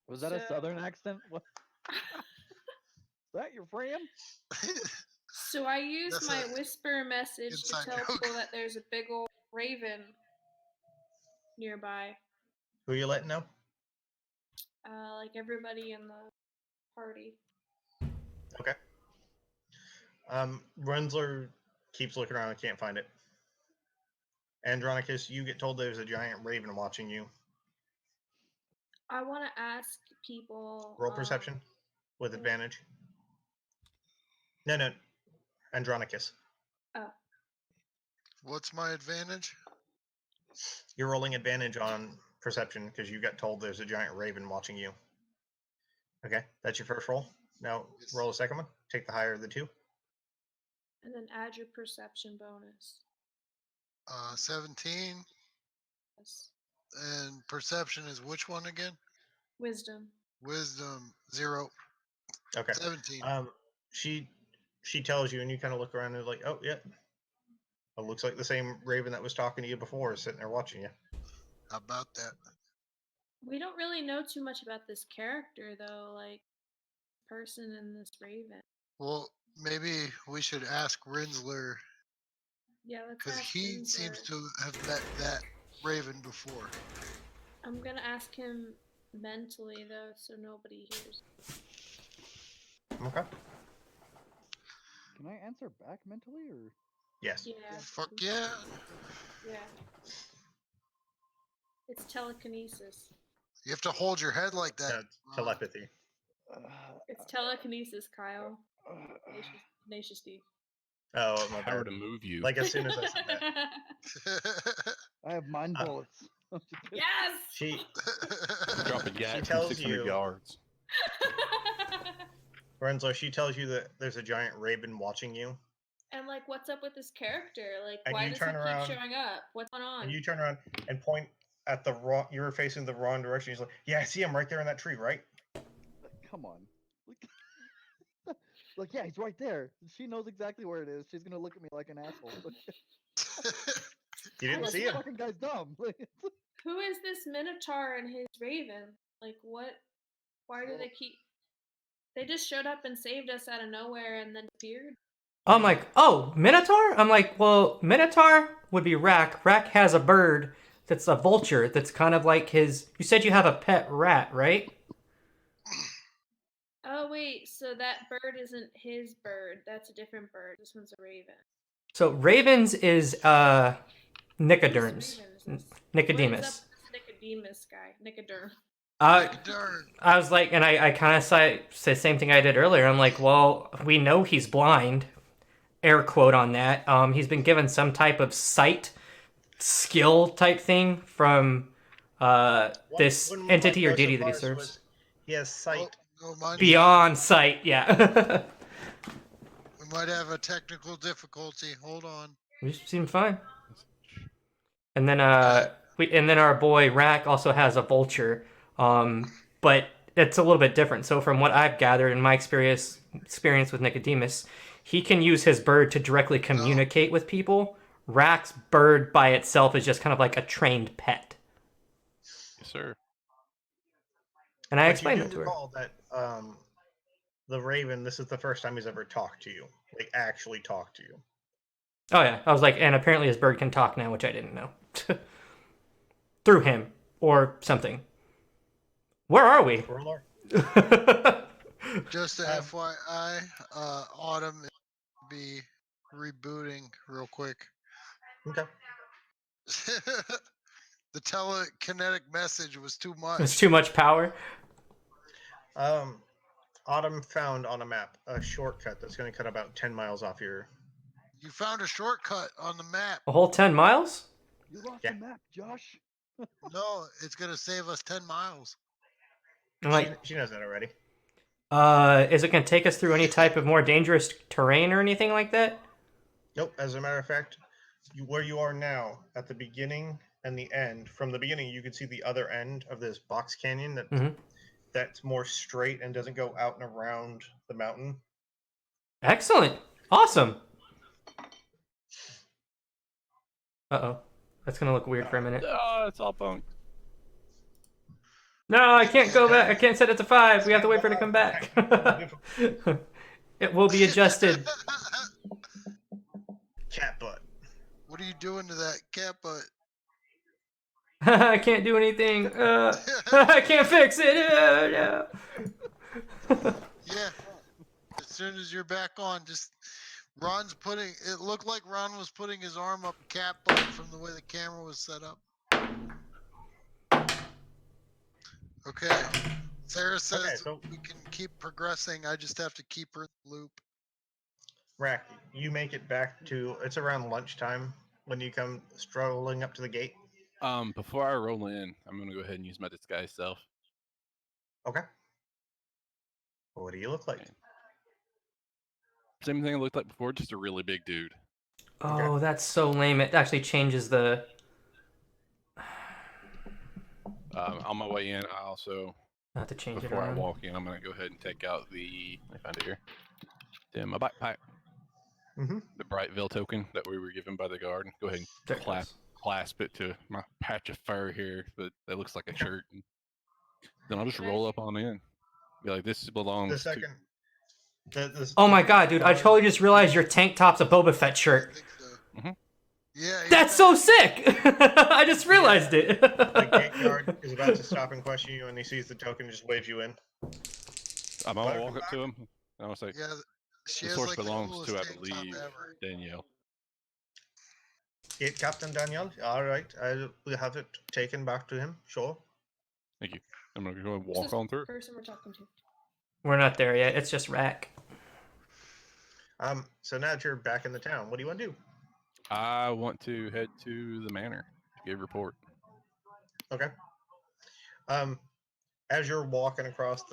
Was that a So- southern accent? What? Is that your friend? So I use That's my a whisper message to inside tell joke. people that there's a big old raven nearby. Who are you letting know? Like everybody in the party. Okay. Rensler keeps looking around and can't find it. Andronicus, you get told there's a giant raven watching you. I want to ask people. Roll perception with advantage. No, Andronicus. Oh, What's my advantage? You're rolling advantage on perception because you got told there's a giant raven watching you. Okay, that's your first roll. Now Yes. roll a second one. Take the higher of the two. and then add your perception bonus. 17. Yes. And perception is which one again? Wisdom. Wisdom 0. Okay. 17. She tells you, and you kind of look around and like, oh yeah, it looks like the same raven that was talking to you before is sitting there watching you. How about that? We don't really know too much about this character though, like person and this raven. Well, maybe we should ask Rinsler Yeah, let's because ask he Rinsler. seems to have met that raven before. I'm gonna ask him mentally though, so nobody hears. Okay. Can I answer back mentally or? Yes. Yeah. Fuck yeah. Yeah. It's telekinesis. You have to hold your head like that. That's telepathy. It's telekinesis, Kyle. Tenacious D. Oh, my Power bad. to move you. Like as soon as I said that, I have mind bullets. Yes! she Drop a gat from tells 600 you- yards. Rensler, she tells you that there's a giant raven watching you, And like, what's up with this character? Like, And why you does he turn around- keep showing up? What's going on? and you turn around and point at the wrong. You were facing the wrong direction. He's like, "Yeah, I see him right there in that tree, right?" Come on. Like, yeah, he's right there. She knows exactly where it is. She's gonna look at me like an asshole. You didn't was see This him. fucking guy's dumb. Who is this Minotaur and his raven? Like, what? Why do they keep? They just showed up and saved us out of nowhere and then disappeared. I'm like, oh, Minotaur? I'm like, well, Minotaur would be Rack. Rack has a bird that's a vulture that's kind of like his. You said you have a pet rat, right? Oh wait, so that bird isn't his bird. That's a different bird. This one's a raven. So Ravens is Whose Nicoderms. raven is this? Nicodemus. What is up with this Nicodemus guy? Nicoderm. Darn. I was like, and I kind of said the same thing I did earlier. I'm like, well, we know he's blind. Air quote on that. He's been given some type of sight skill type thing from this One entity or might go so deity that he far as serves. was He has sight. Oh, mind Beyond sight, yeah. we might have a technical difficulty. Hold on. We seem fine. And then our boy Rack also has a vulture, but it's a little bit different. So from what I've gathered in my experience with Nicodemus, he can use his bird to directly communicate with people. Rack's bird by itself is just kind of like a trained pet. Yes, sir. And I But explained you it do to her. recall that the Raven. This is the first time he's ever talked to you, like actually talked to you. Oh yeah, I was like, and apparently his bird can talk now, which I didn't know. Through him or something. Where are we? Squirrel. Just a Um, FYI, Autumn will be rebooting real quick. Okay. The telekinetic message was too much. It's too much power. Autumn found on a map a shortcut that's going to cut about 10 miles off your. You found a shortcut on the map. A whole 10 miles? You lost Yeah. the map, Josh. No, it's gonna save us 10 miles. I'm like, She knows that already. is it going to take us through any type of more dangerous terrain or anything like that? Nope. As a matter of fact, where you are now, at the beginning and the end, from the beginning, you can see the other end of this box canyon that's more straight and doesn't go out and around the mountain. Excellent. Awesome. Uh-oh. That's going to look weird for a minute. Oh, it's all bunked. No, I can't go back. I can't set it to 5. We have to wait for it to come back. It will be adjusted. Cat butt. What are you doing to that cat butt? I can't do anything. I can't fix it. No. Yeah. As soon as you're back on, just Ron's putting. It looked like Ron was putting his arm up cat butt from the way the camera was set up. Okay. Sarah says so- we can keep progressing. I just have to keep her in the loop. Rack, you make it back to. It's around lunchtime when you come strolling up to the gate. Before I roll in, I'm gonna go ahead and use my disguise self. Okay. What do you look like? Okay. Same thing I looked like before, just a really big dude. Oh, that's so lame. It actually changes the... On my way in, I also, Not to change it before I around. walk in, I'm gonna go ahead and take out the. Let me find it here. My backpack. Mm-hmm. The Brightville token that we were given by the guard. Go ahead There and it goes. clasp it to my patch of fur here, but that looks like a shirt. And then I'll just roll up on in. Be like, this belongs The second. Oh my god, dude. I totally just realized your tank top's a Boba Fett I shirt. think so. Mhm. Yeah. That's so sick! I just realized it. The gate guard is about to stop and question you, and he sees the token and just waves you in. I'm gonna Welcome walk up back. to him. And I'll say, Yeah. She the has source like the belongs coolest to, I tank top believe, ever. Danielle. Gate Captain Daniel. All right, we have it taken back to him. Sure. Thank you. I'm gonna go and Who's walk this on through. person we're talking to? We're not there yet. It's just Rack. So now that you're back in the town, what do you want to do? I want to head to the manor to give report. Okay. As you're walking across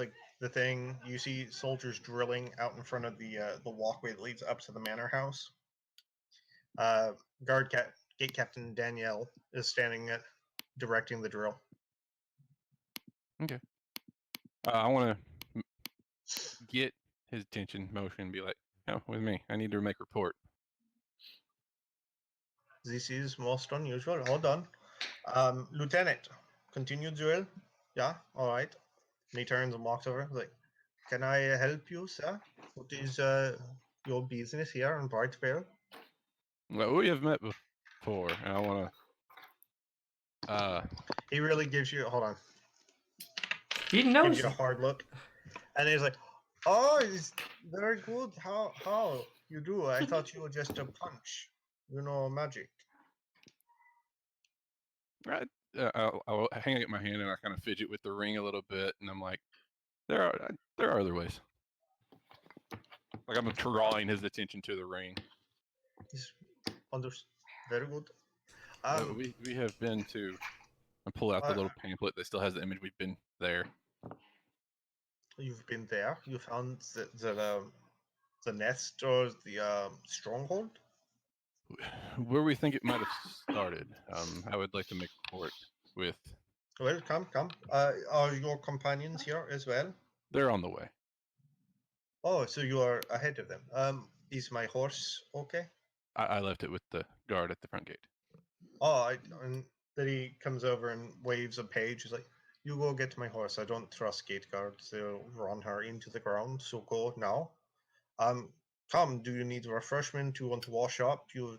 the thing, you see soldiers drilling out in front of the walkway that leads up to the manor house. Gate Captain Danielle is standing directing the drill. Okay. I want to get his attention, motion, and be like, "Oh, with me. I need to make report." This is most unusual. Hold on. Lieutenant, continue drill. Yeah, all right. And he turns and walks over. He's like, can I help you, sir? What is your business here in Brightvale? Well, we have met before, and I want to. He really gives you, hold on, He gives knows. you a hard look. And he's like, oh, it's very good. How you do? I thought you were just a punch. You know, magic. Right. I'll hang up my hand and I kind of fidget with the ring a little bit, and I'm like, there are other ways. Like I'm drawing his attention to the ring. He's very good. We have been to. I pull out the little pamphlet that still has the image. We've been there. You've been there. You found the nest or the stronghold. Where we think it might have started. I would like to make a report with. Well, come. Are your companions here as well? They're on the way. Oh, so you are ahead of them. Is my horse okay? I left it with the guard at the front gate. Oh, and then he comes over and waves a page. He's like, "You go get my horse. I don't trust gate guards. They'll run her into the ground. So go now." Come, do you need refreshment? Do you want to wash up? You're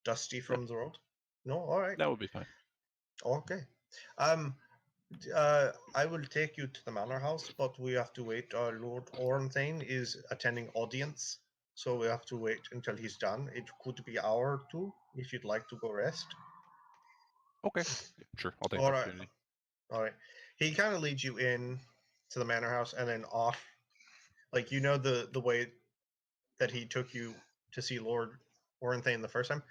dusty from the road? No? Alright. That would be fine. Okay. I will take you to the manor house, but we have to wait. Lord Orenthane is attending audience, so we have to wait until he's done. It could be hour or two if you'd like to go rest. Okay. Sure. I'll take the All right. opportunity. All right. He kind of leads you in to the manor house and then off. Like, you know the way that he took you to see Lord Orenthane the first time?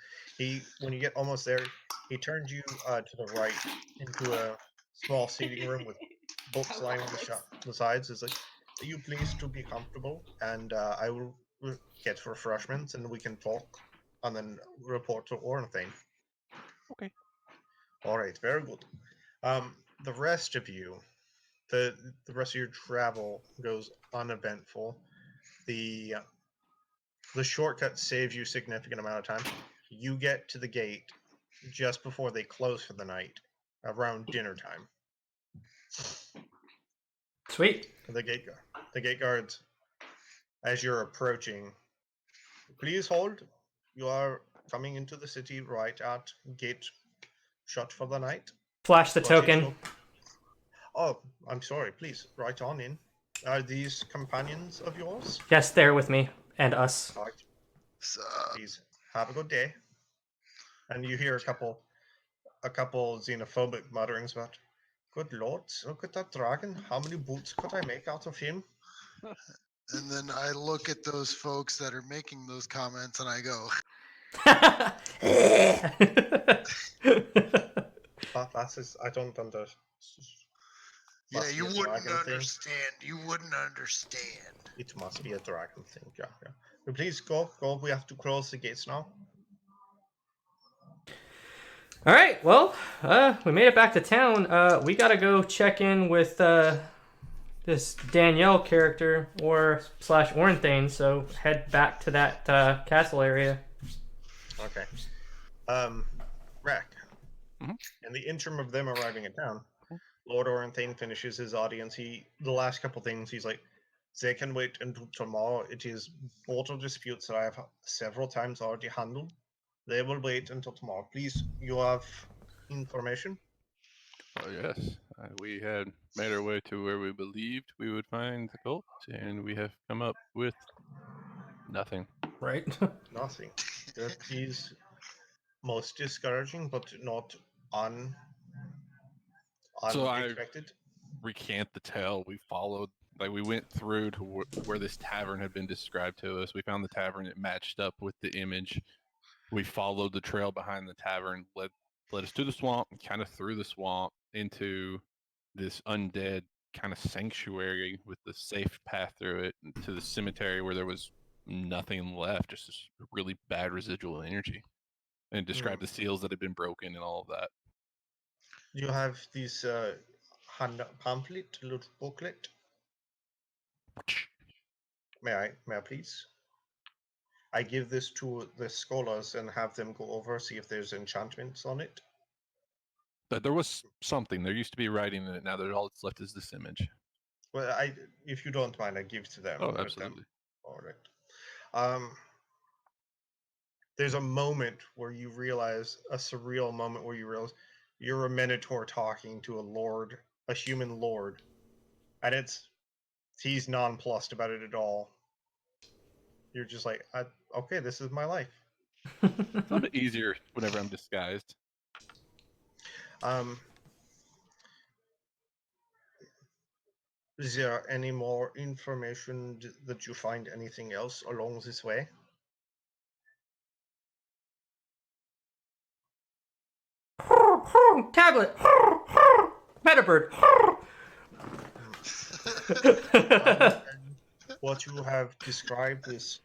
When you get almost there, he turns you to the right into a small seating room with books lining the sides. Is like, are you pleased to be comfortable? And I will get refreshments and we can talk and then report to Orenthane. Okay. All right, very good. The rest of you, the rest of your travel goes uneventful. The shortcut saves you a significant amount of time. You get to the gate just before they close for the night, around dinner time. Sweet. The gate guards, as you're approaching, please hold. You are coming into the city right at gate shut for the night. Flash the But token. Oh, I'm sorry. Please, right on in. Are these companions of yours? Yes, they're with me and us. All right. So, Please have a good day. And you hear a couple xenophobic mutterings about, good lord, look at that dragon. How many boots could I make out of him? and then I look at those folks that are making those comments and I go, That is, I don't understand. yeah, Must you be a wouldn't dragon thing. understand. You wouldn't understand. It must be a dragon thing, yeah. But please go. We have to close the gates now. All right, well, we made it back to town. We gotta go check in with this Danielle character slash Orenthane. So head back to that castle area. Okay. Rack. Mhm. In the interim of them arriving in town, Lord Orenthane finishes his audience. The last couple things, he's like, they can wait until tomorrow. It is border disputes that I have several times already handled. They will wait until tomorrow. Please, you have information? Oh, yes. We had made our way to where we believed we would find the cult, and we have come up with nothing. Right. Nothing. That is most discouraging, but not So I unexpected. recant the tale. We followed, we went through to where this tavern had been described to us. We found the tavern. It matched up with the image. We followed the trail behind the tavern, led us to the swamp, kind of through the swamp into this undead kind of sanctuary with the safe path through it to the cemetery where there was nothing left, just this really bad residual energy. And it described the seals that had been broken and all of that. You have this pamphlet, little booklet. May I please? I give this to the scholars and have them go over, see if there's enchantments on it. But there was something. There used to be writing in it. Now all that's left is this image. Well, if you don't mind, I give to them. Oh, Let them- absolutely. All right. There's a moment where you realize, a surreal moment where you realize you're a minotaur talking to a human lord, and he's nonplussed about it at all. You're just like, okay, this is my life. It's a little bit easier whenever I'm disguised. Is there any more information that you find anything else along this way? Tablet. Metabird. What you have described is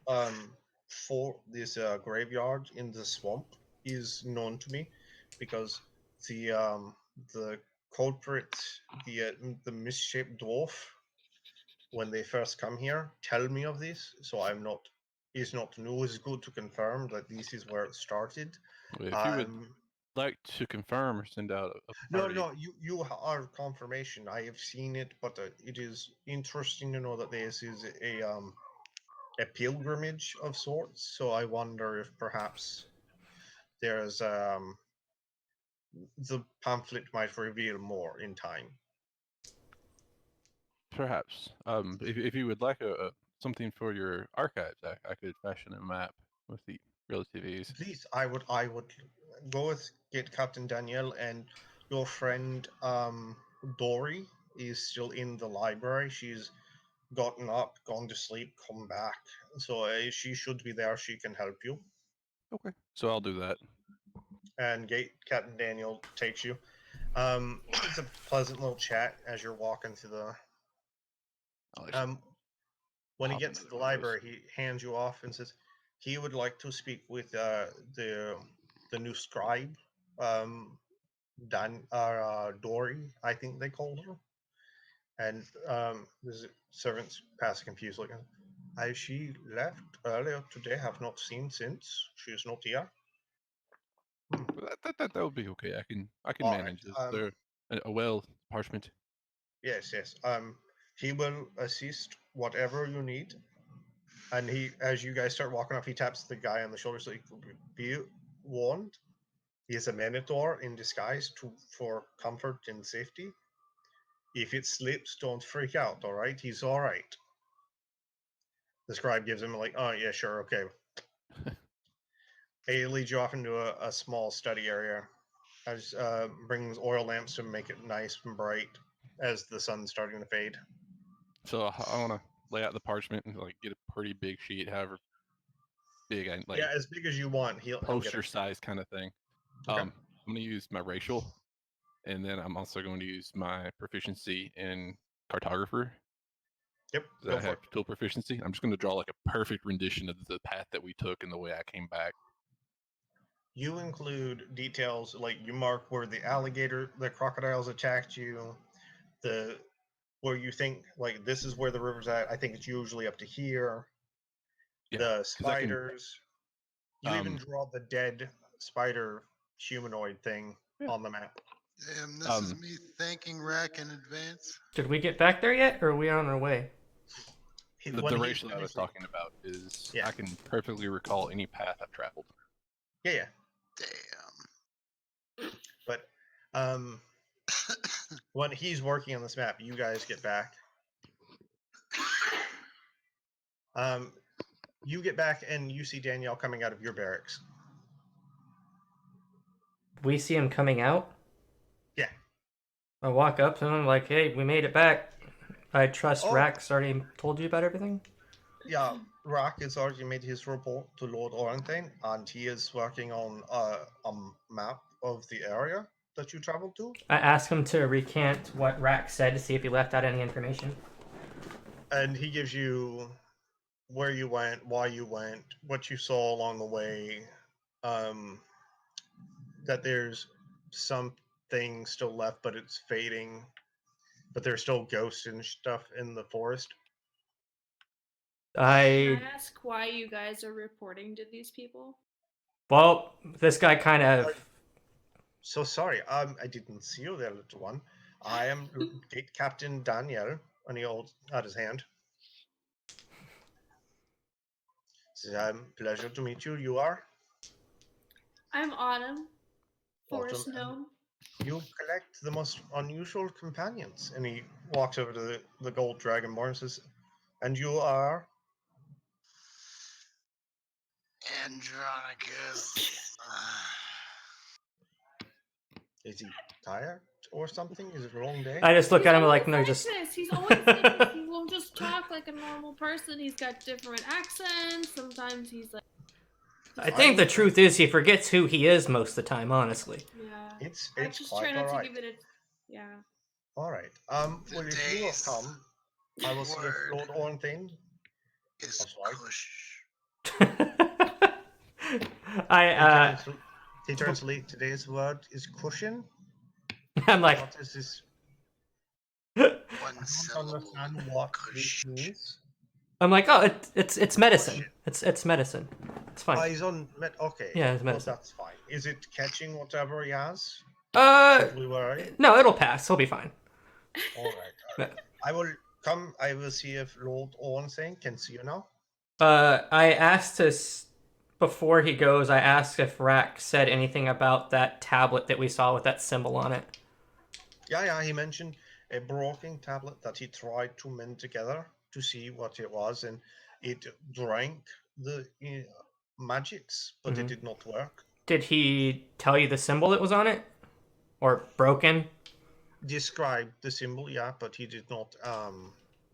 for this graveyard in the swamp is known to me, because the culprit, the misshaped dwarf, when they first come here, tell me of this. So it's not new. It's good to confirm that this is where it started. If you would like to confirm or send out a party. No, you are confirmation. I have seen it, but it is interesting to know that this is a pilgrimage of sorts. So I wonder if perhaps there's the pamphlet might reveal more in time. Perhaps. If you would like something for your archives, I could fashion a map with the relative ease. Please, I would go with get Captain Danielle, and your friend Dory is still in the library. She's gotten up, gone to sleep, come back. So she should be there. She can help you. Okay. So I'll do that. And Captain Daniel takes you. It's a pleasant little chat as you're walking through the. I'll actually When he hop gets into to the the windows. library, he hands you off and says he would like to speak with the new scribe, Dory, I think they called her. And the servants pass a confused look. Has she left earlier today? Have not seen since. She is not here. That would be okay. I can All right, manage. Is there a well parchment? Yes, yes. He will assist whatever you need. And he, as you guys start walking off, he taps the guy on the shoulder. So, be warned. He is a minotaur in disguise for comfort and safety. If it slips, don't freak out. All right, he's all right. The scribe gives him like, oh yeah, sure, okay. He leads you off into a small study area. As brings oil lamps to make it nice and bright as the sun's starting to fade. So I want to lay out the parchment and like get a pretty big sheet, however big I like. Yeah, as big as you want. He'll get Poster it. size kind of thing. Okay. I'm going to use my racial, and then I'm also going to use my proficiency in cartographer. Yep. Does that have tool proficiency? I'm just going to draw like a perfect rendition of the path that we took and the way I came back. You include details like you mark where the crocodiles attacked you, where you think like this is where the river's at. I think it's usually up to here. Yeah, The spiders. You even draw the dead spider humanoid thing on the map. Damn, this is me thanking Rack in advance. Did we get back there yet, or are we on our way? The racial I was talking about is I can perfectly recall any path I've traveled. Yeah. Damn. But when he's working on this map, you guys get back. You get back and you see Danielle coming out of your barracks. We see him coming out? Yeah. I walk up to him like, hey, we made it back. I trust Rack's already told you about everything? Yeah, Rack has already made his report to Lord Orangtain, and he is working on a map of the area that you traveled to. I asked him to recant what Rack said to see if he left out any information. And he gives you where you went, why you went, what you saw along the way, that there's something still left, but it's fading, but there's still ghosts and stuff in the forest. Can I ask why you guys are reporting to these people? Well, this guy kind of... So sorry, I didn't see you there, little one. I am Gate Captain Daniel, and he holds out his hand. It's pleasure to meet you. You are? I'm Autumn, forest Autumn, gnome. You collect the most unusual companions. And he walks over to the gold dragonborn and says, and you are? Andronicus. Is he tired or something? Is it a long day? I just look at him like, no, just... He's always like this. He won't just talk like a normal person. He's got different accents. Sometimes he's like... I think the truth is he forgets who he is most of the time, honestly. Yeah. It's just quite try not all to give it a... Yeah. All right. Well, if you will come, I will see if Lord Orangtain is push. He turns late. Today's word is cushion. I'm like... What is this? One I don't syllable. understand what this means. I'm like, oh, it's medicine. It's medicine. It's fine. Oh, he's on okay. Yeah, it's medicine. Well, that's fine. Is it catching whatever he has? No, it'll pass. He'll be fine. All right. I will come. I will see if Lord Orangtain can see you now. I asked before he goes. I asked if Rack said anything about that tablet that we saw with that symbol on it. Yeah, he mentioned a broken tablet that he tried to mend together to see what it was, and it drank the magics, but it Mhm. did not work. Did he tell you the symbol that was on it, or broken? Described the symbol, yeah, but he did not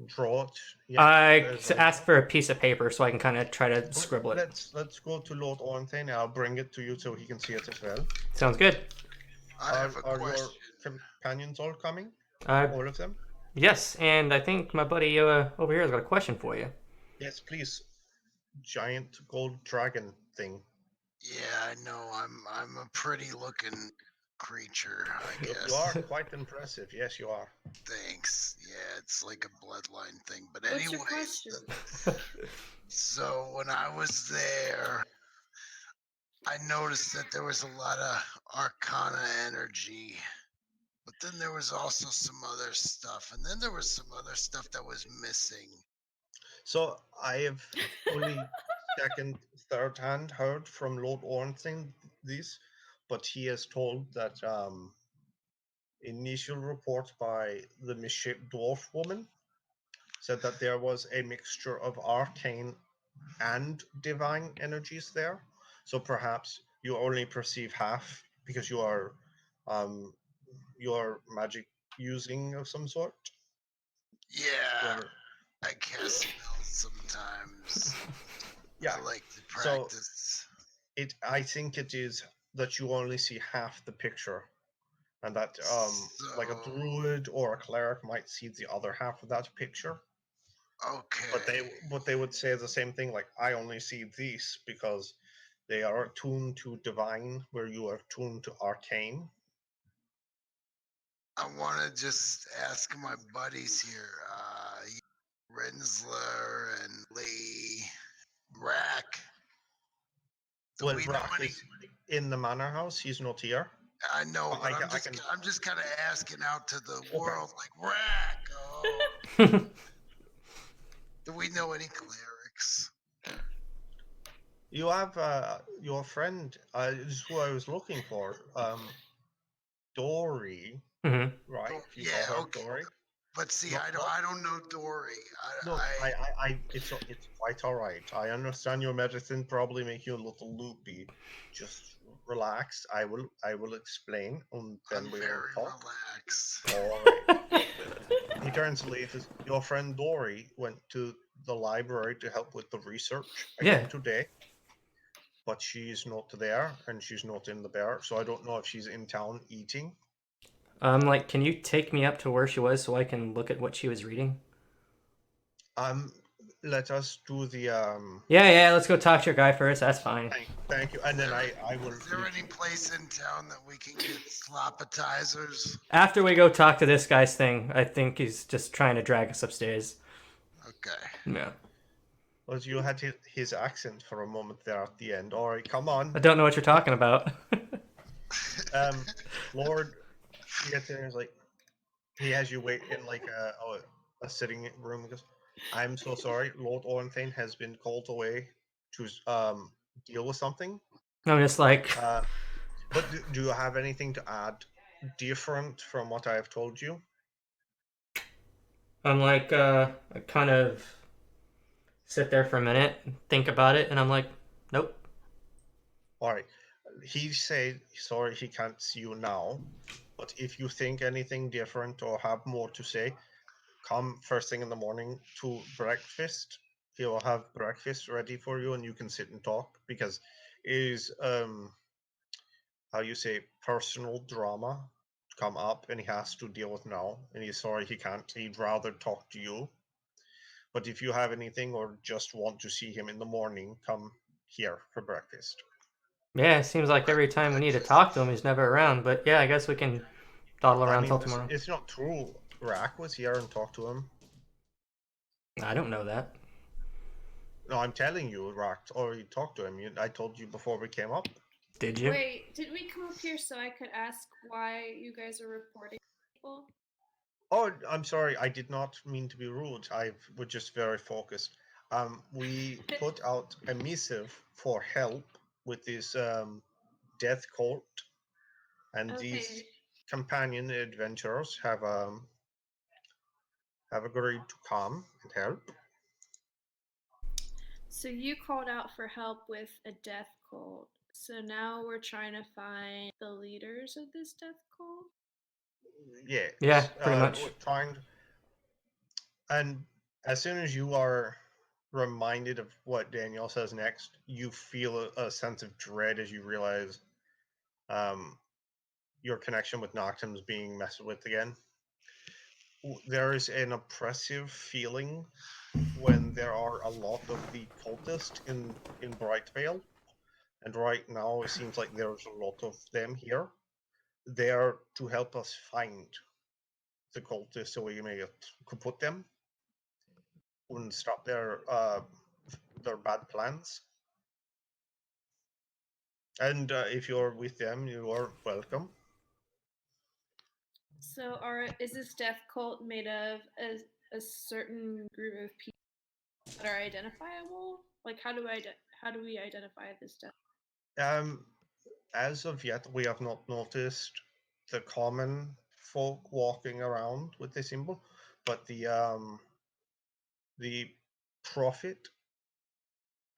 draw it yet. I As I asked know. for a piece of paper so I can kind of try to Well, scribble it. let's go to Lord Ornthane. I'll bring it to you so he can see it as well. Sounds good. I have a Are your question. companions all coming? Uh, All of them? yes, and I think my buddy over here has got a question for you. Yes, please. Giant gold dragon thing. Yeah, I know. I'm a pretty looking creature, I You are guess. quite impressive. Yes, you are. Thanks. Yeah, it's like a bloodline thing. But What's your anyways, question? so when I was there, I noticed that there was a lot of arcana energy. But then there was also some other stuff. And then there was some other stuff that was missing. So I have only second, third hand heard from Lord Ornstein this, but he has told that initial report by the misshaped dwarf woman said that there was a mixture of arcane and divine energies there. So perhaps you only perceive half because um you are magic using of some sort. Yeah, Or I cast spells sometimes. yeah. I like to So practice. I think it is that you only see half the picture, and that like a So, druid or a cleric might see the other half of that picture. But okay. they would say the same thing, like I only see these because they are attuned to divine, where you are attuned to arcane. I want to just ask my buddies here, Rensler and Lee, Rack. Do Well, we know Brock any? is in the manor house. He's not here. I know, but I can. I'm just kind of asking out to the Okay. world, like Rack. Oh, do we know any clerics? You have your friend. This is who I was looking for. Dory, hmm right? You Yeah, call her okay. Dory. But see, No, no, I don't know Dory. no. It's quite all right. I understand your medicine probably make you a little loopy. Just relax. I will explain, and then I'm we will very talk. relaxed. All right. He turns to leave. Your friend Dory went to the library to help with the research again Yeah. today, but she's not there, and she's not in the bear. So I don't know if she's in town eating. Like, can you take me up to where she was so I can look at what she was reading? Um, let us do the Yeah, let's go talk to your guy first. That's fine. Thank you, and then I will. Is there any place in town that we can get sloppitizers? After we go talk to this guy's thing, I think he's just trying to drag us upstairs. Okay. Yeah. Well, you had his accent for a moment there at the end. All right, come on. I don't know what you're talking about. Lord, he gets in. He's like, he has you wait in like a sitting room. He goes, I'm so sorry. Lord Ornthane has been called away to deal with something. I'm just like, But do you have anything to add different from what I have told you? I kind of sit there for a minute, think about it, and I'm like, nope. All right. He said sorry he can't see you now, but if you think anything different or have more to say, come first thing in the morning to breakfast. He will have breakfast ready for you, and you can sit and talk because it is how you say personal drama come up, and he has to deal with now, and he's sorry he can't. He'd rather talk to you. But if you have anything or just want to see him in the morning, come here for breakfast. Yeah, it seems like every time we need to talk to him, he's never around. But yeah, I guess we can dawdle I around mean, till tomorrow. it's not true. Rack was here and talked to him. I don't know that. No, I'm telling you, Rack already talked to him. I told you before we came up. Did you? Wait, did we come up here so I could ask why you guys are reporting people? Oh, I'm sorry. I did not mean to be rude. I was just very focused. We put out a missive for help with this death cult, and these Okay. companion adventurers have agreed to come and help. So you called out for help with a death cult. So now we're trying to find the leaders of this death cult. Yes. Yeah, pretty much. We're trying, and as soon as you are reminded of what Danielle says next, you feel a sense of dread as you realize your connection with Noctum's being messed with again. There is an oppressive feeling when there are a lot of the cultists in Brightvale, and right now it seems like there's a lot of them here. They are to help us find the cultists so we may put them and stop their bad plans. And if you're with them, you are welcome. So is this death cult made of a certain group of people that are identifiable? Like how do we identify this death? As of yet, we have not noticed the common folk walking around with the symbol, but the prophet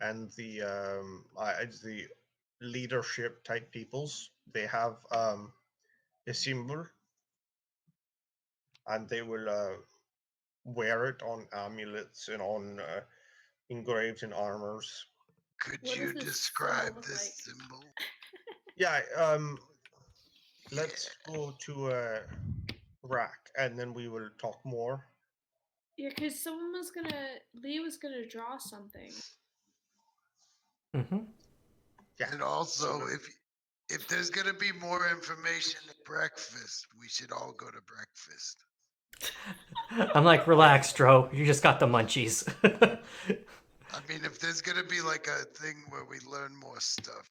and the leadership type peoples, they have a symbol, and they will wear it on amulets and on engraved in armors. Could What you does this describe symbol look this like? symbol? Yeah. Let's go to Rack, and then we will talk more. Yeah, because Lee was gonna draw something. Mm-hmm. Yeah. And also, if there's gonna be more information at breakfast, we should all go to breakfast. I'm like, relax, Dro. You just got the munchies. I mean, if there's gonna be like a thing where we learn more stuff,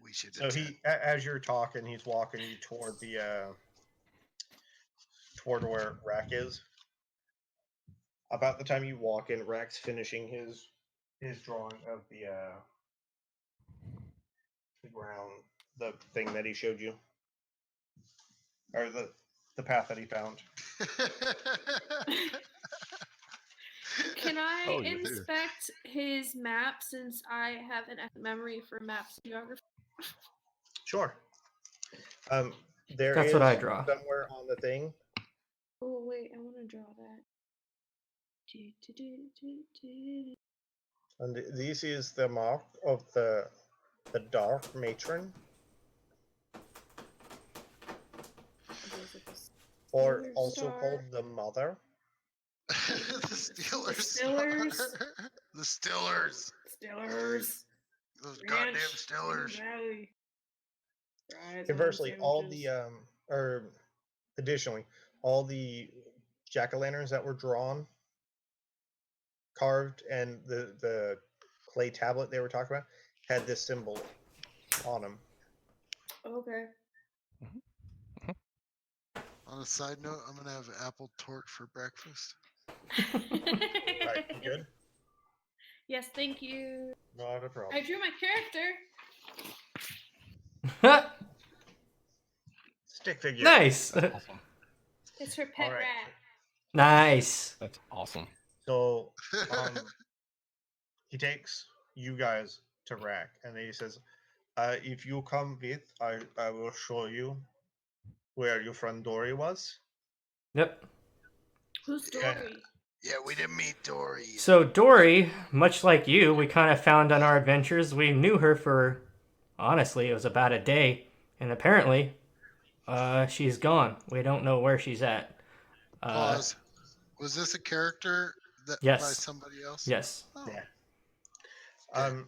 we should So attend. as you're talking, he's walking you toward toward where Rack is. About the time you walk in, Rack's finishing his drawing of the ground, the thing that he showed you, or the path that he found. Can I Oh, you're here. inspect his map since I have an excellent memory for maps and geography? Sure. There That's is what I draw. somewhere on the thing. Oh wait, I want to draw that. And this is the mark of the dark matron, or Steelers also star. called the mother. The Steelers. Stillers. The Stillers. Stillers. Those Ranch, goddamn Stillers. Valley. Fries, Conversely, ham all sandwiches. the or additionally, all the jack-o'-lanterns that were drawn, carved, and the clay tablet they were talking about had this symbol on them. Okay. On a side note, I'm gonna have apple torte for breakfast. Right, you good? Yes, thank you. Not a problem. I drew my character. Stick figure. Nice. Awesome. It's her pet All right. rat. Nice. That's awesome. So he takes you guys to Rack, and he says, if you come with, I will show you where your friend Dory was. Yep. Who's Yeah. Dory? Yeah, we didn't meet Dory. Yet. So Dory, much like you, we kind of found on our adventures. We knew her for, honestly, it was about a day, and apparently, she's gone. We don't know where she's at. Pause. Was this a character that Yes. by somebody else? Yes. Oh. Yeah.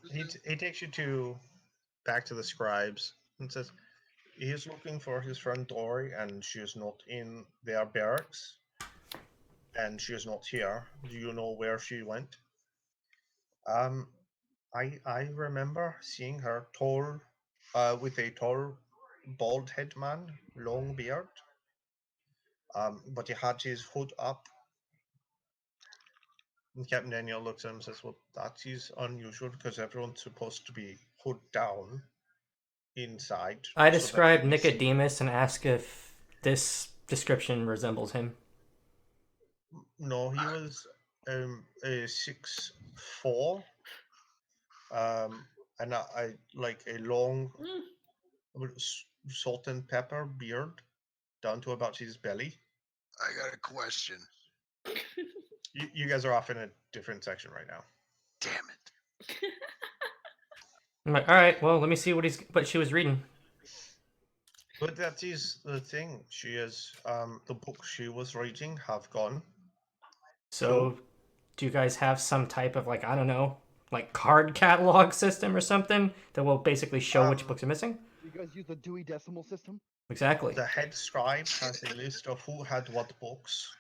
He takes you back to the scribes and says he's looking for his friend Dory, and she is not in their barracks, and she is not here. Do you know where she went? I remember seeing her tall, with a tall, bald head man, long beard. But he had his hood up. And Captain Daniel looks at him and says, "Well, that is unusual because everyone's supposed to be put down inside." I so that describe they can see." Nicodemus and ask if this description resembles him. No, he was a 6'4", and I like a long salt and pepper beard down to about his belly. I got a question. You guys are off in a different section right now. Damn it. I'm like, all right, well, let me see what she was reading. But that is the thing. She is the books she was reading have gone. So, do you guys have some type of, like, I don't know, like card catalog system or something that will basically show which books are missing? You guys use the Dewey Decimal System? Exactly. The head scribe has a list of who had what books.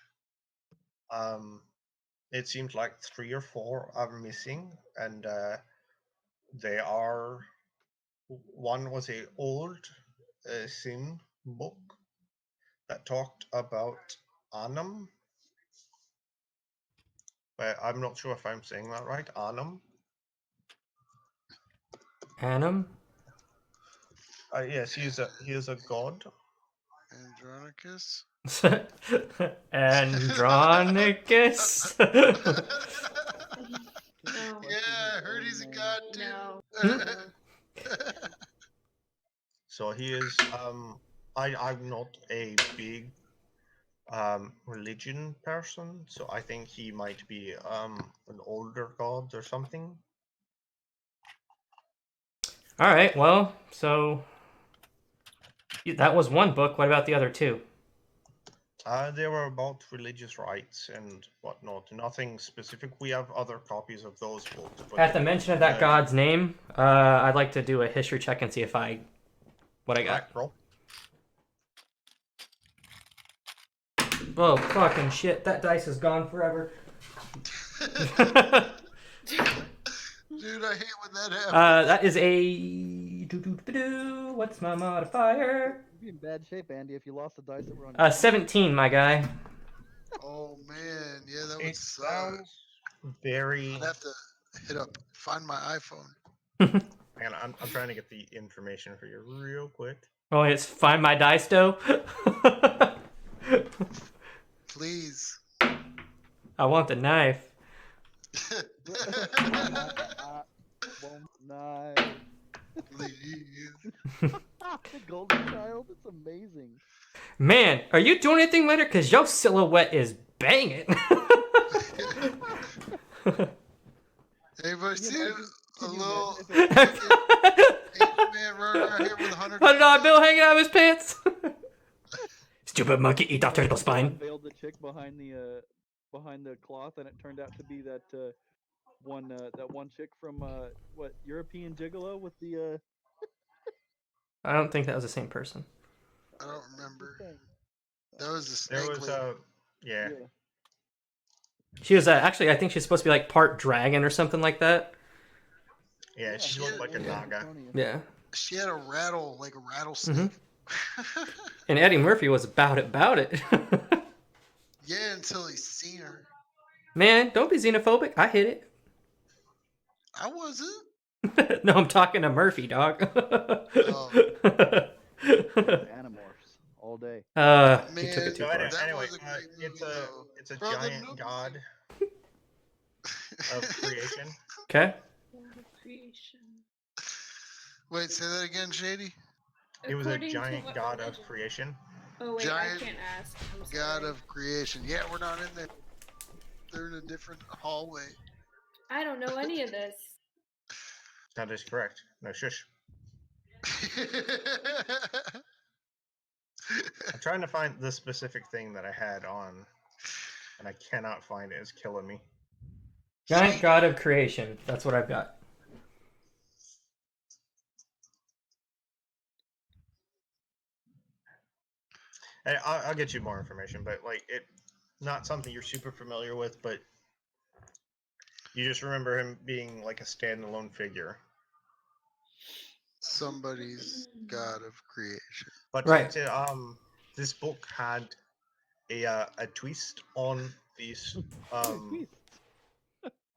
It seems like 3 or 4 are missing, and they are. One was a old Sin book that talked about Autum. But I'm not sure if I'm saying that right. Autum. Annam? Yes, he is a god. Andronicus? Andronicus? No. Yeah, I heard he's a god too. No. So he is. I'm not a big religion person, so I think he might be an older god or something. All right, well, so that was one book. What about the other 2? They were about religious rites and whatnot. Nothing specific. We have other copies of those books. But At the mention of that god's name, I'd like to do a history check and see what I got. Right, roll. Oh, fucking shit. That dice is gone forever. Dude, I hate when that happens. That is a... What's my modifier? You'd be in bad shape, Andy, if you lost the dice that were on your 17, my guy. Oh man, yeah, that would It suck. sounds very. I'd have to find my iPhone. And I'm trying to get the information for you real quick. Oh, it's find my dice dough. Please. I want the knife. Nice. Please. The golden child, it's amazing. Man, are you doing anything later? Because your silhouette is banging. Anybody see a little Imagine Asian man running around here with $100 bill hanging out of his pants. Stupid monkey, eat that turtle spine. Veiled the chick behind the cloth, and it turned out to be that one chick from European Gigolo with the I don't think that was the same person. I don't remember. That was the There snake was lady. yeah. She was actually, I think she's supposed to be like part dragon or something like that. Yeah, she looked like a naga. Yeah. She had a rattlesnake. And Eddie Murphy was about it. Yeah, until he seen her. Man, don't be xenophobic. I hit it. I wasn't. No, I'm talking to Murphy, dog. Oh. Animorphs all day. He Man, took it too So far. anyway, was a great it's movie, a though. it's a Brother giant Nook. god of creation. Okay. Creation. Wait, say that again, Shady. He was a According to giant what god religion? of creation. Oh wait, Giant I can't ask. I'm God sorry. of creation. Yeah, we're not in there. They're in a different hallway. I don't know any of this. That is correct. No, shush. I'm trying to find the specific thing that I had on, and I cannot find it. It's killing me. Giant god of creation. That's what I've got. And I'll get you more information, but like it, not something you're super familiar with, but you just remember him being like a standalone figure. Somebody's God of creation. But Right. this book had a twist on these Twist.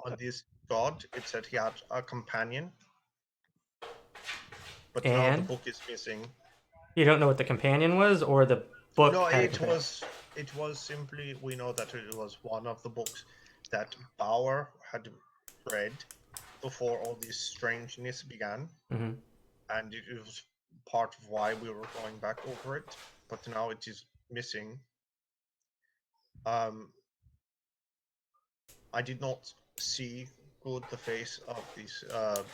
on this god, it said he had a companion. But now the And book is missing. you don't know what the companion was, or the book No, had a it companion? was simply, we know that it was one of the books that Bauer had read before all this strangeness began, Mm-hmm. and it was part of why we were going back over it. But now it is missing. I did not see good the face of this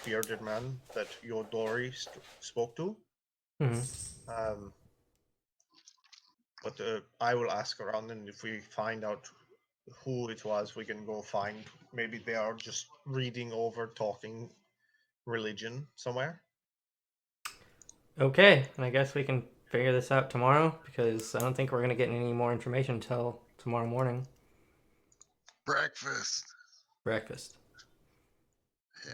bearded man that your Dory spoke to. Mm-hmm. But I will ask around, and if we find out who it was, we can go find. Maybe they are just reading over, talking religion somewhere. Okay, and I guess we can figure this out tomorrow, because I don't think we're going to get any more information until tomorrow morning. Breakfast. Breakfast. Yeah.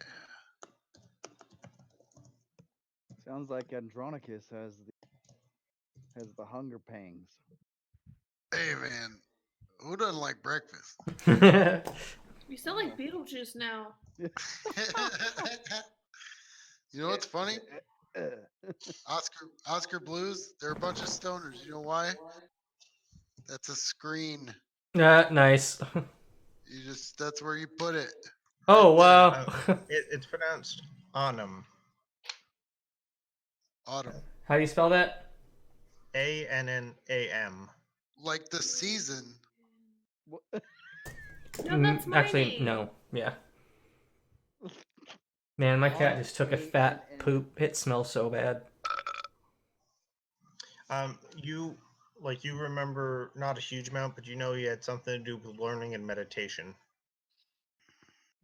Sounds like Andronicus has the hunger pangs. Hey man, who doesn't like breakfast? You sound like Beetlejuice now. You know what's funny? Oscar Blues, they're a bunch of stoners. You know why? That's a screen. Nice. That's where you put it. Oh, Right wow. It's pronounced Autum. Autumn. How do you spell that? Annam. Like the season. No, that's my Actually, name. no. Yeah. Man, my cat just took a fat poop. It smells so bad. You remember not a huge amount, but you know he had something to do with learning and meditation.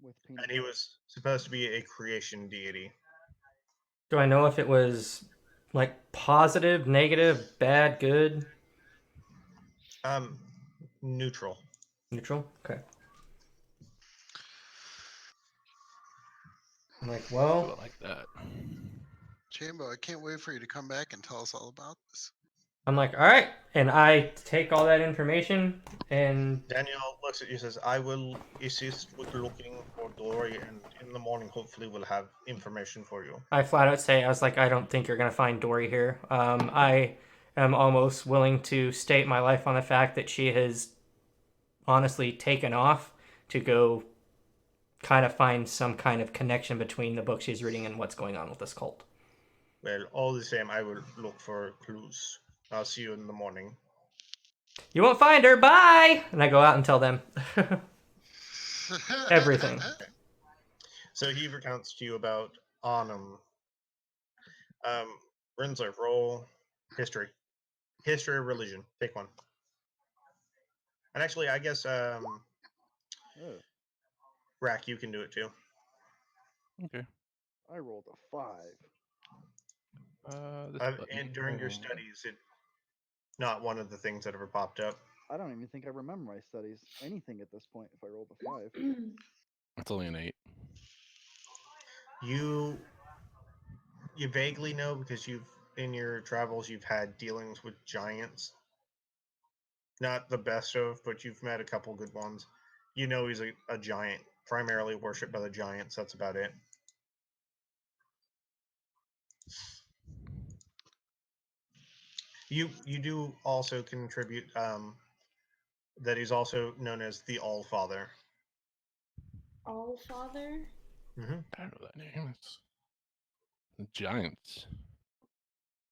With peanut And he butter. was supposed to be a creation deity. Do I know if it was like positive, negative, bad, good, Neutral. neutral? Okay. I'm like, well, Ooh, I like that. Chambo, I can't wait for you to come back and tell us all about this. I'm like, all right, and I take all that information and Daniel looks at you and says, I will assist with looking for Dory, and in the morning, hopefully, we'll have information for you. I flat out say, I was like, I don't think you're gonna find Dory here. I am almost willing to stake my life on the fact that she has honestly taken off to go kind of find some kind of connection between the book she's reading and what's going on with this cult. Well, all the same, I will look for clues. I'll see you in the morning. You won't find her. Bye. And I go out and tell them everything. So he recounts to you about Autumn. Rinsler, roll history. History or religion. Take one. And actually, I guess Rack, you can do it too. Okay. I rolled a 5. And during your studies, it not one of the things that ever popped up. I don't even think I remember my studies. Anything at this point if I rolled a 5. It's only an 8. You vaguely know because in your travels you've had dealings with giants. Not the best of, but you've met a couple good ones. You know he's a giant, primarily worshipped by the giants. That's about it. You do also contribute that he's also known as the All Father. All Father? Mm-hmm. I don't know that name. It's the Giants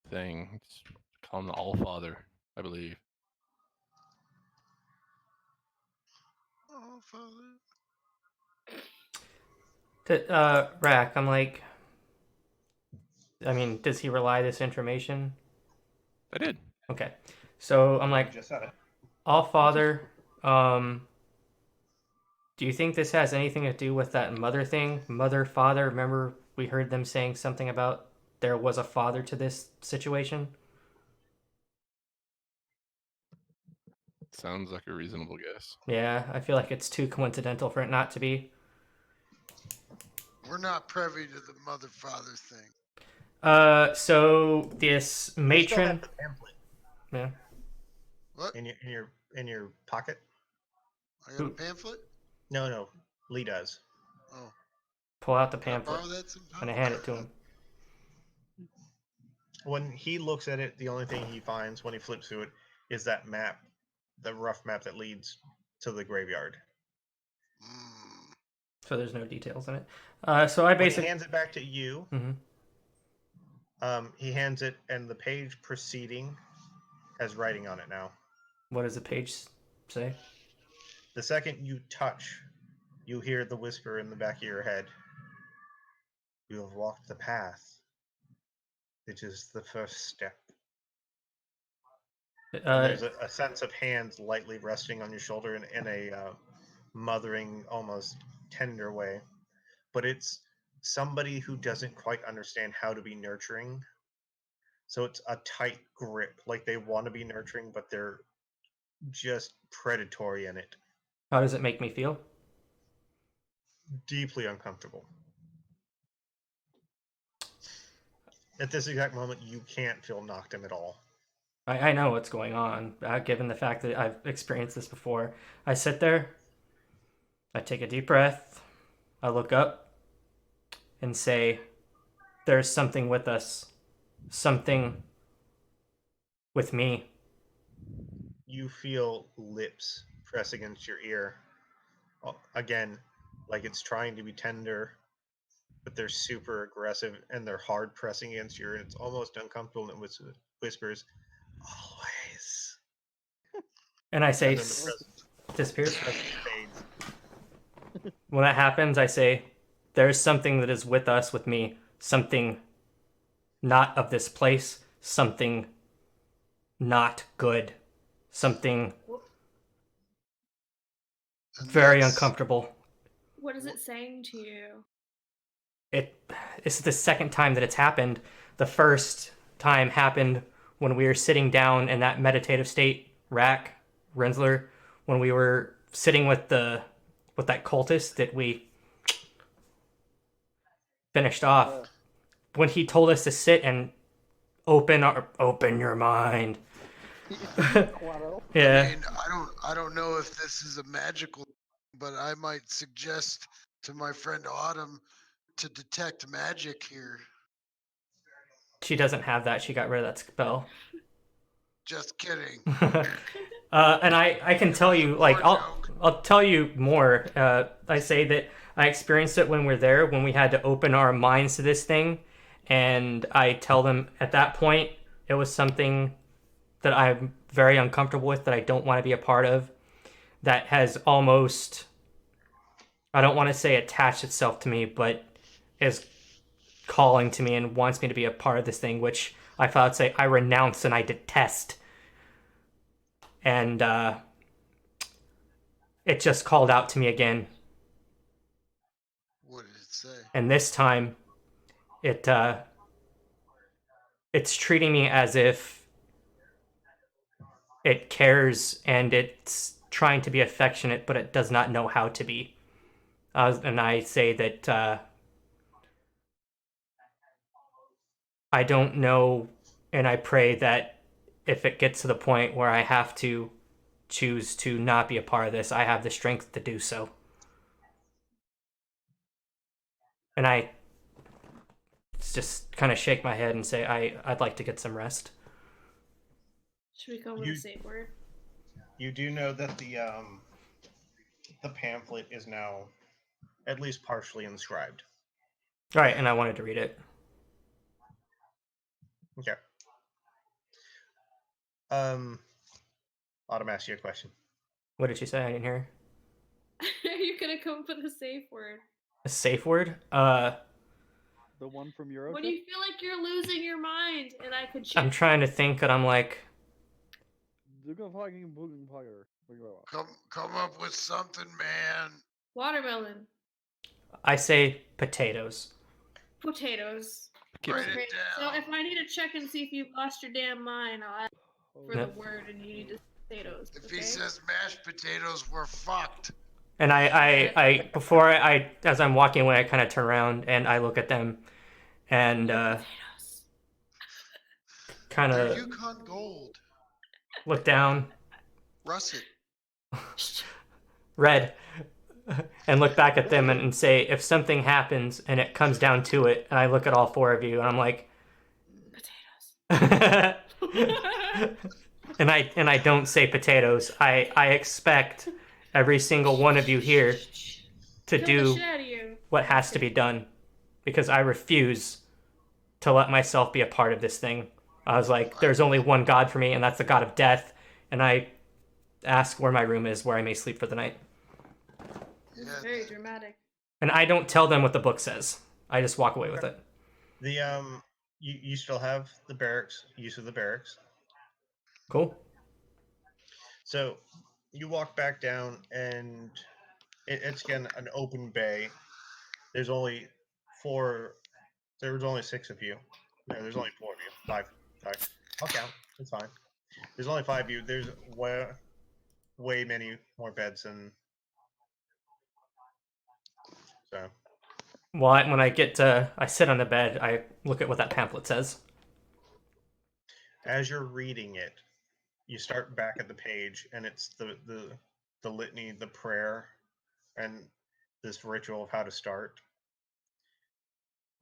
thing. It's call him the All Father, I believe. Oh, Father. Rack, I'm like, I mean, does he rely this information? I did. Okay. So I'm like, Just said it. All Father, do you think this has anything to do with that mother thing? Mother, father, remember we heard them saying something about there was a father to this situation? Sounds like a reasonable guess. Yeah, I feel like it's too coincidental for it not to be. We're not privy to the mother-father thing. So this You still matron, have the pamphlet yeah, What? in your pocket. I got a pamphlet? No, Lee does. Oh, Pull out the can I borrow pamphlet that sometime? and I hand it to him. When he looks at it, the only thing he finds when he flips through it is that map, the rough map that leads to the graveyard. Mm. So there's no details in it. So I When he basically hands it back to you, Mhm. he hands it, and the page preceding has writing on it now. What does the page say? The second you touch, you hear the whisper in the back of your head. You have walked the path. It is the first step. And there's a sense of hands lightly resting on your shoulder in a mothering, almost tender way. But it's somebody who doesn't quite understand how to be nurturing. So it's a tight grip. Like they want to be nurturing, but they're just predatory in it. How does it make me feel? Deeply uncomfortable. At this exact moment, you can't feel Noctum at all. I know what's going on, given the fact that I've experienced this before. I sit there, I take a deep breath, I look up, and say, there's something with us. Something with me. You feel lips press against your ear. Again, like it's trying to be tender, but they're super aggressive and they're hard pressing against you, and it's almost uncomfortable, and it whispers, always. And I say, And then the disappears. presence fades. When that happens, I say, there's something that is with us, with me. Something not of this place. Something not good. Something And very that's- uncomfortable. What is it saying to you? This is the second time that it's happened. The first time happened when we were sitting down in that meditative state, Rensler, when we were sitting with that cultist that we finished off. Yeah. When he told us to sit and open your mind. Quado. Yeah. I mean, I don't know if this is a magical, but I might suggest to my friend Autumn to detect magic here. She doesn't have that. She got rid of that spell. Just kidding. And I can tell you, like, I'll tell you more. I say that I experienced it when we're there, when we had to open our minds to this thing, and I tell them at that point it was something that I'm very uncomfortable with, that I don't want to be a part of, that has almost, I don't want to say attached itself to me, but is calling to me and wants me to be a part of this thing, which I thought I'd say I renounce and I detest. And it just called out to me again. What did it say? And this time, it's treating me as if it cares and it's trying to be affectionate, but it does not know how to be. And I say that I don't know, and I pray that if it gets to the point where I have to choose to not be a part of this, I have the strength to do so. And I just kind of shake my head and say, I'd like to get some rest. Should we go with a safe word? You do know that the pamphlet is now at least partially inscribed. All right, and I wanted to read it. Okay. Autumn asked you a question. What did she say? I didn't hear. Are you gonna come up with a safe word? A safe word? The one from Euro. When you feel like you're losing your mind, and I could. I'm trying to think, and I'm like, Come up with something, man. Watermelon. I say potatoes. Potatoes. Write Okay, it so down. if I need to check and see if you've lost your damn mind, I'll ask for Yep. the word, and you need to potatoes. If Okay? he says mashed potatoes, we're fucked. And I before I as I'm walking away, I kind of turn around and I look at them, and Potatoes. kind They're of Yukon Gold. look down. Russet. Red. and look back at them and say, if something happens and it comes down to it, and I look at all four of you and I'm like, Potatoes. and I don't say potatoes. I expect every single one of you here to Kill the do shit out of you. what has to be done, because I refuse to let myself be a part of this thing. I was like, there's only one God for me, and that's the God of death. And I ask where my room is, where I may sleep for the night. This Yeah, is very dramatic. And I don't tell them what the book says. I just walk away with it. The you still have the barracks, use of the barracks. Cool. So you walk back down, and it's again an open bay. There's only four. There was only six of you. No, there's only four of you. Five. Sorry, I'll count. It's fine. There's only five of you. There's way many more beds than. So Well, when I get to, I sit on the bed, I look at what that pamphlet says. as you're reading it, you start back at the page, and it's the litany, the prayer, and this ritual of how to start.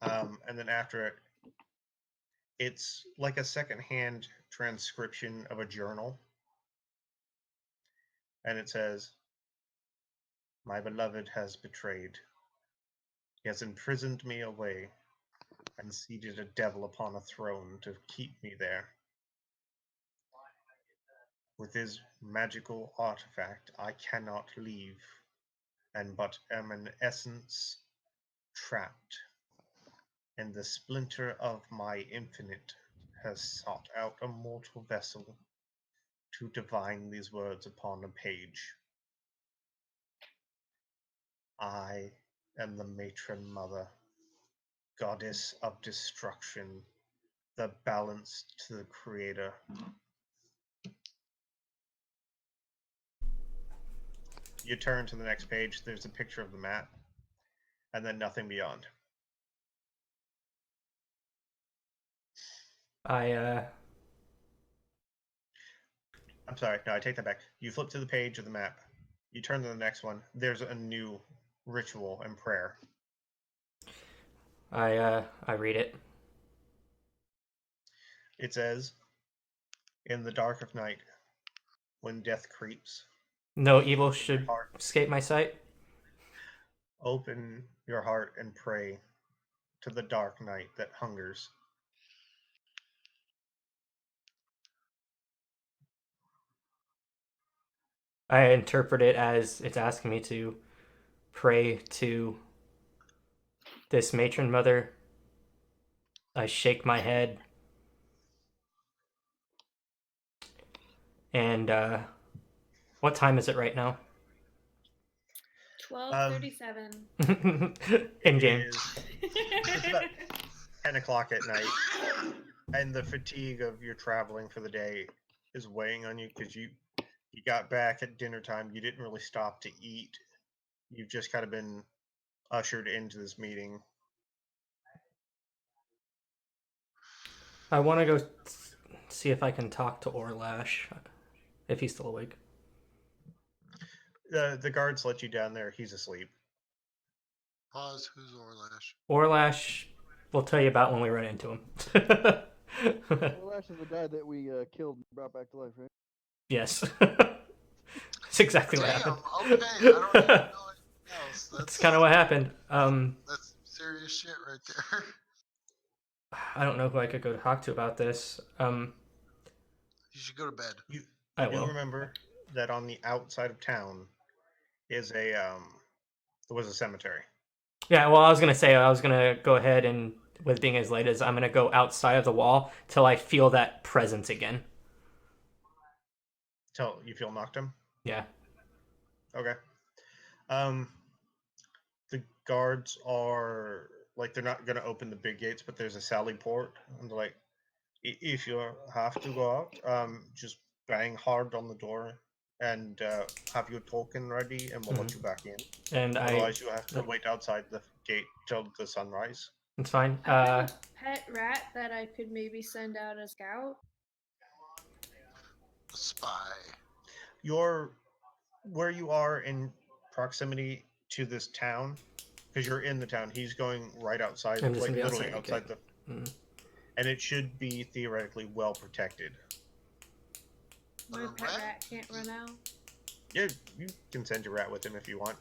And then after it, it's like a secondhand transcription of a journal. And it says, "My beloved has betrayed. He has imprisoned me away and seated a devil upon a throne to keep me there. With his magical artifact, I cannot leave, and but am in essence trapped. And the splinter of my infinite has sought out a mortal vessel to divine these words upon a page. I am the matron mother, goddess of destruction, the balance to the creator." You turn to the next page, there's a picture of the map, and then nothing beyond. I I'm sorry, no, I take that back. You flip to the page of the map, you turn to the next one, there's a new ritual and prayer. I read it. It says, "In the dark of night, when death creeps, No evil should heart, escape my sight. open your heart and pray to the dark night that hungers. I interpret it as it's asking me to pray to this matron mother. I shake my head. And what time is it right now? 12:37. In It game. It's about 10 o'clock at night, and the fatigue of your traveling for the day is weighing on you because you got back at dinner time. You didn't really stop to eat. You've just kind of been ushered into this meeting. I want to go see if I can talk to Orlash, if he's still awake. The guards let you down there. He's asleep. Pause. Who's Orlash? Orlash, we'll tell you about when we run into him. Lash is the guy that we killed and brought back to life, right? Yes. That's exactly what Damn. happened. Okay. I don't even know anything else. That's kind of what happened. That's serious shit right there. I don't know who I could go talk to about this. You should go to bed. You I do will. remember that on the outside of town is there was a cemetery. Yeah, well, I was gonna go ahead and, with being as late as, I'm gonna go outside of the wall till I feel that presence again. Till you feel knocked him? Yeah. Okay. The guards are like, they're not gonna open the big gates, but there's a sally port, and they're like, if you have to go out, just bang hard on the door and have your token ready, and we'll let you back in. And Otherwise, you have to wait outside the gate till the sunrise. It's fine. I have a pet rat that I could maybe send out as scout. A spy. Where you are in proximity to this town, because you're in the town. He's going right outside, I'm just like gonna be literally outside outside the the, and it should be theoretically well protected. My But a pet rat? rat can't run out. Yeah, you can send your rat with him if you want.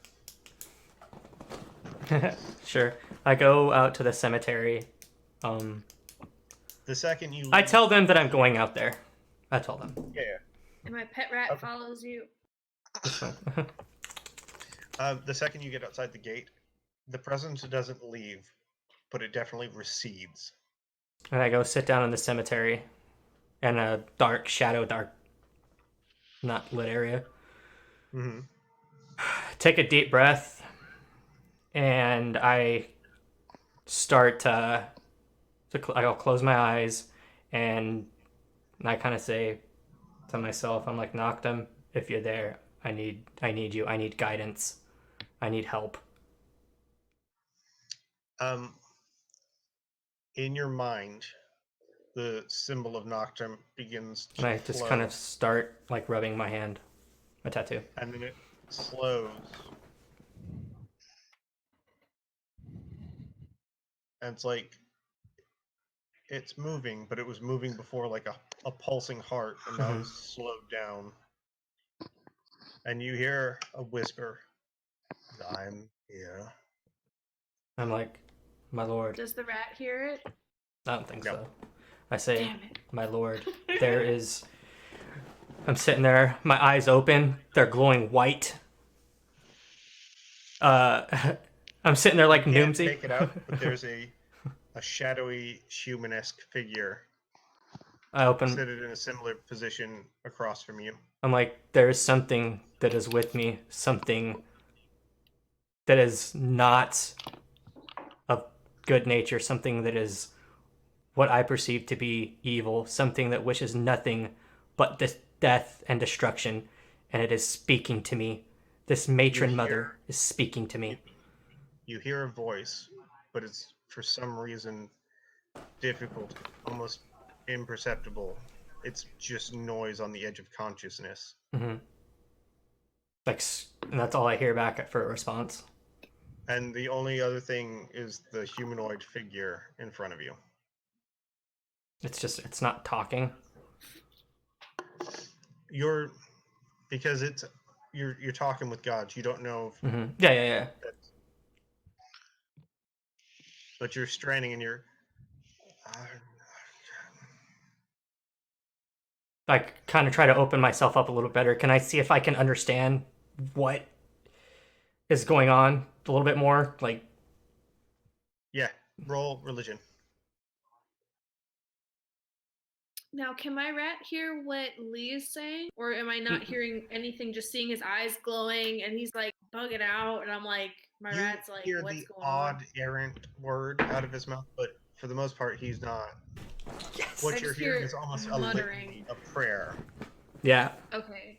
Sure. I go out to the cemetery. The second you I leave- tell them that I'm going out there. I tell them. Yeah. And my pet rat Okay. follows you. It's fine. The second you get outside the gate, the presence doesn't leave, but it definitely recedes. And I go sit down in the cemetery in a dark, not lit area. Mm-hmm. Take a deep breath, and I start I'll close my eyes, and I kind of say to myself, I'm like, Noctum, if you're there, I need you. I need guidance. I need help. In your mind, the symbol of Noctum begins to And I flow, just kind of start like rubbing my hand, my tattoo. and then it slows. And it's like it's moving, but it was moving before like a pulsing heart, and now it's slowed down. And you hear a whisper, I'm here. I'm like, my lord. Does the rat hear it? I don't think No. so. I say, Damn it. my lord, there is. I'm sitting there, my eyes open, they're glowing white. I'm sitting there like Can't Noomsy. make it out, but there's a shadowy humanesque figure I open. seated in a similar position across from you. I'm like, there is something that is with me, something that is not of good nature, something that is what I perceive to be evil, something that wishes nothing but this death and destruction, and it is speaking to me. This matron mother is speaking to me. You hear a voice, but it's for some reason difficult, almost imperceptible. It's just noise on the edge of consciousness. Mm-hmm. And that's all I hear back for a response. And the only other thing is the humanoid figure in front of you. It's not talking. You're talking with gods. You don't know if Mm-hmm. Yeah. but you're straining and you're I kind of try to open myself up a little better. Can I see if I can understand what is going on a little bit more? Like, yeah, roll religion. Now, can my rat hear what Lee is saying? Or am I not hearing anything, just seeing his eyes glowing and he's like bugging out? And I'm like, my You rat's like, hear what's the going odd, on? errant word out of his mouth, but for the most part, he's not. yes. What I you're just hearing hear is almost a muttering. litany, a prayer. Yeah. Okay.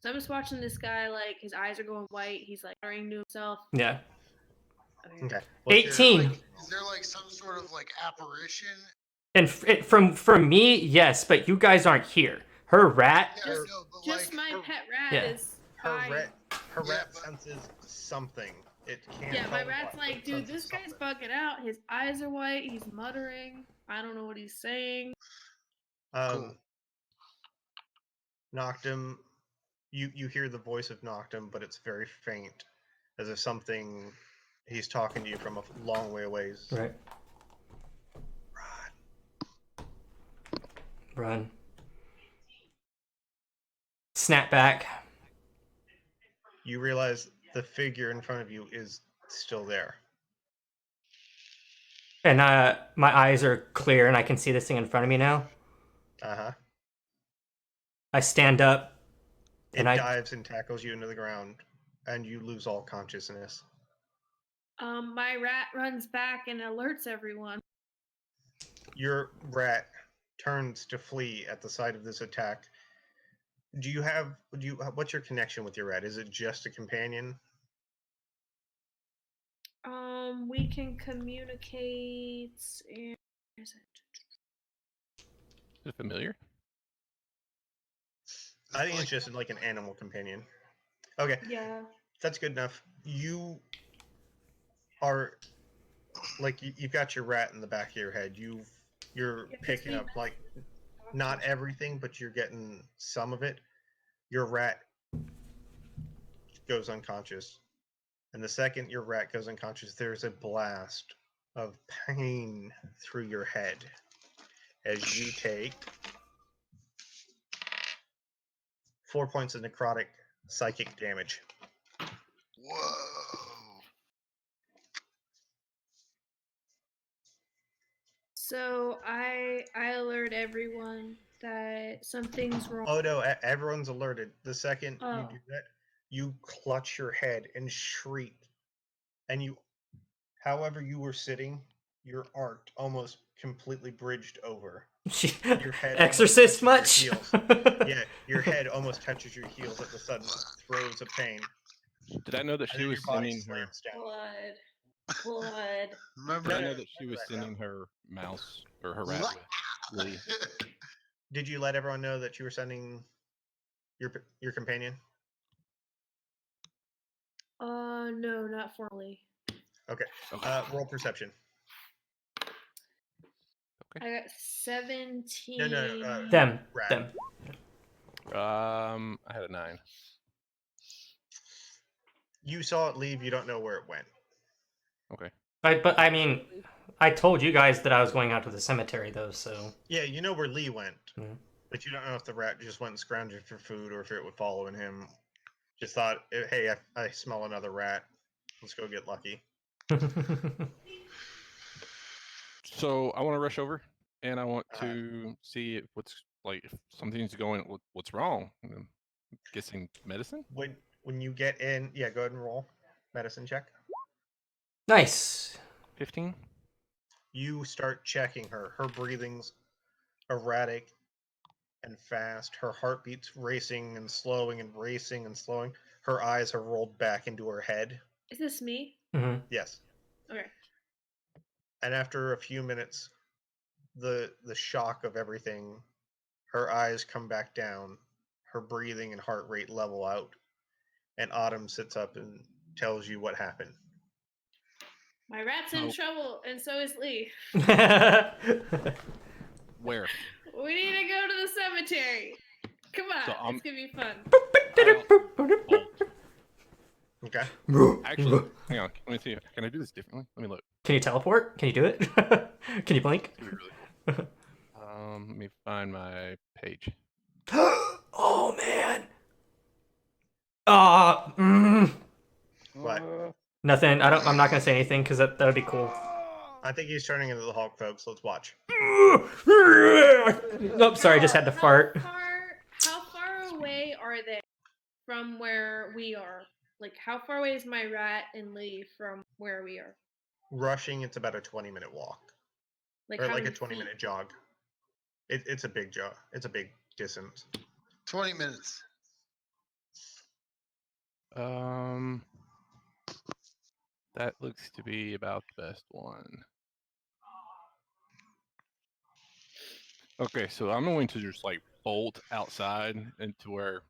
So I'm just watching this guy, like, his eyes are going white. He's like muttering to himself. Yeah. Okay. 18. Is there like some sort of like apparition? And from me, yes, but you guys aren't here. Her rat. Yeah, Just- no, but Just like, my pet rat Yeah. is Her fine. rat Yeah, but- senses something. It can't. Yeah, my tell rat's what, like, but dude, senses this guy's something. bugging out. His eyes are white. He's muttering. I don't know what he's saying. Cool. Noctum, you hear the voice of Noctum, but it's very faint, as if something. He's talking to you from a long way away. Right. Run. Snap back. You realize the figure in front of you is still there. And my eyes are clear and I can see this thing in front of me now. Uh-huh. I stand up It and I dives and tackles you into the ground, and you lose all consciousness. My rat runs back and alerts everyone. Your rat turns to flee at the sight of this attack. What's your connection with your rat? Is it just a companion? We can communicate. And where is it? Is it familiar? I think it's just like an animal companion. Okay. Yeah. That's good enough. You are like you've got your rat in the back of your head. You're If it's picking me, up like not everything, but you're getting some of it. Your rat goes unconscious, and the second your rat goes unconscious, there's a blast of pain through your head as you take 4 points of necrotic psychic damage. Whoa. So I alert everyone that something's wrong. Oh no, everyone's alerted. The second you Oh. do that, you clutch your head and shriek. And you, however you were sitting, your arc almost completely bridged over. Your head Exorcist almost much? touches your heels. Yeah, your head almost touches your heels at the sudden throes of pain. Did I know that And she then was your body sending her? slams down. Blood. Remember Did I No, know no, that she none of was that now. sending her mouse or her rat with Lee? Did you let everyone know that you were sending your companion? No, not formally. Okay. Roll perception. I got 17. No, Them. rat. Them. I had a 9. You saw it leave. You don't know where it went. Okay. But I mean, I told you guys that I was going out to the cemetery, though, so. Yeah, you know where Lee went, Mhm. but you don't know if the rat just went and scrounged for food or if it was following him. Just thought, hey, I smell another rat. Let's go get lucky. So I want to rush over, and I want to see if something's going. What's wrong? I'm guessing medicine. When you get in, yeah, go ahead and roll medicine check. Nice. 15. You start checking her. Her breathing's erratic and fast. Her heartbeat's racing and slowing and racing and slowing. Her eyes are rolled back into her head. Is this me? Mm-hmm. Yes. Okay. And after a few minutes, the shock of everything, her eyes come back down. Her breathing and heart rate level out. And Autumn sits up and tells you what happened. My rat's in Oh. trouble, and so is Lee. Where? We need to go to the cemetery. Come on, So, it's gonna be fun. Okay. Actually, hang on. Let me see. Can I do this differently? Let me look. Can you teleport? Can you do it? Can you blink? Really? Let me find my page. Oh man. What? Nothing. I'm not gonna say anything because that would be cool. I think he's turning into the Hulk, folks. Let's watch. Nope. Sorry, I just had to fart. How far away are they from where we are? Like, how far away is my rat and Lee from where we are? Rushing, it's about a 20-minute walk. Or how like a many 20-minute jog. It's a big jog. It's a big distance. 20 minutes. That looks to be about the best one. Okay, so I'm going to just like bolt outside into where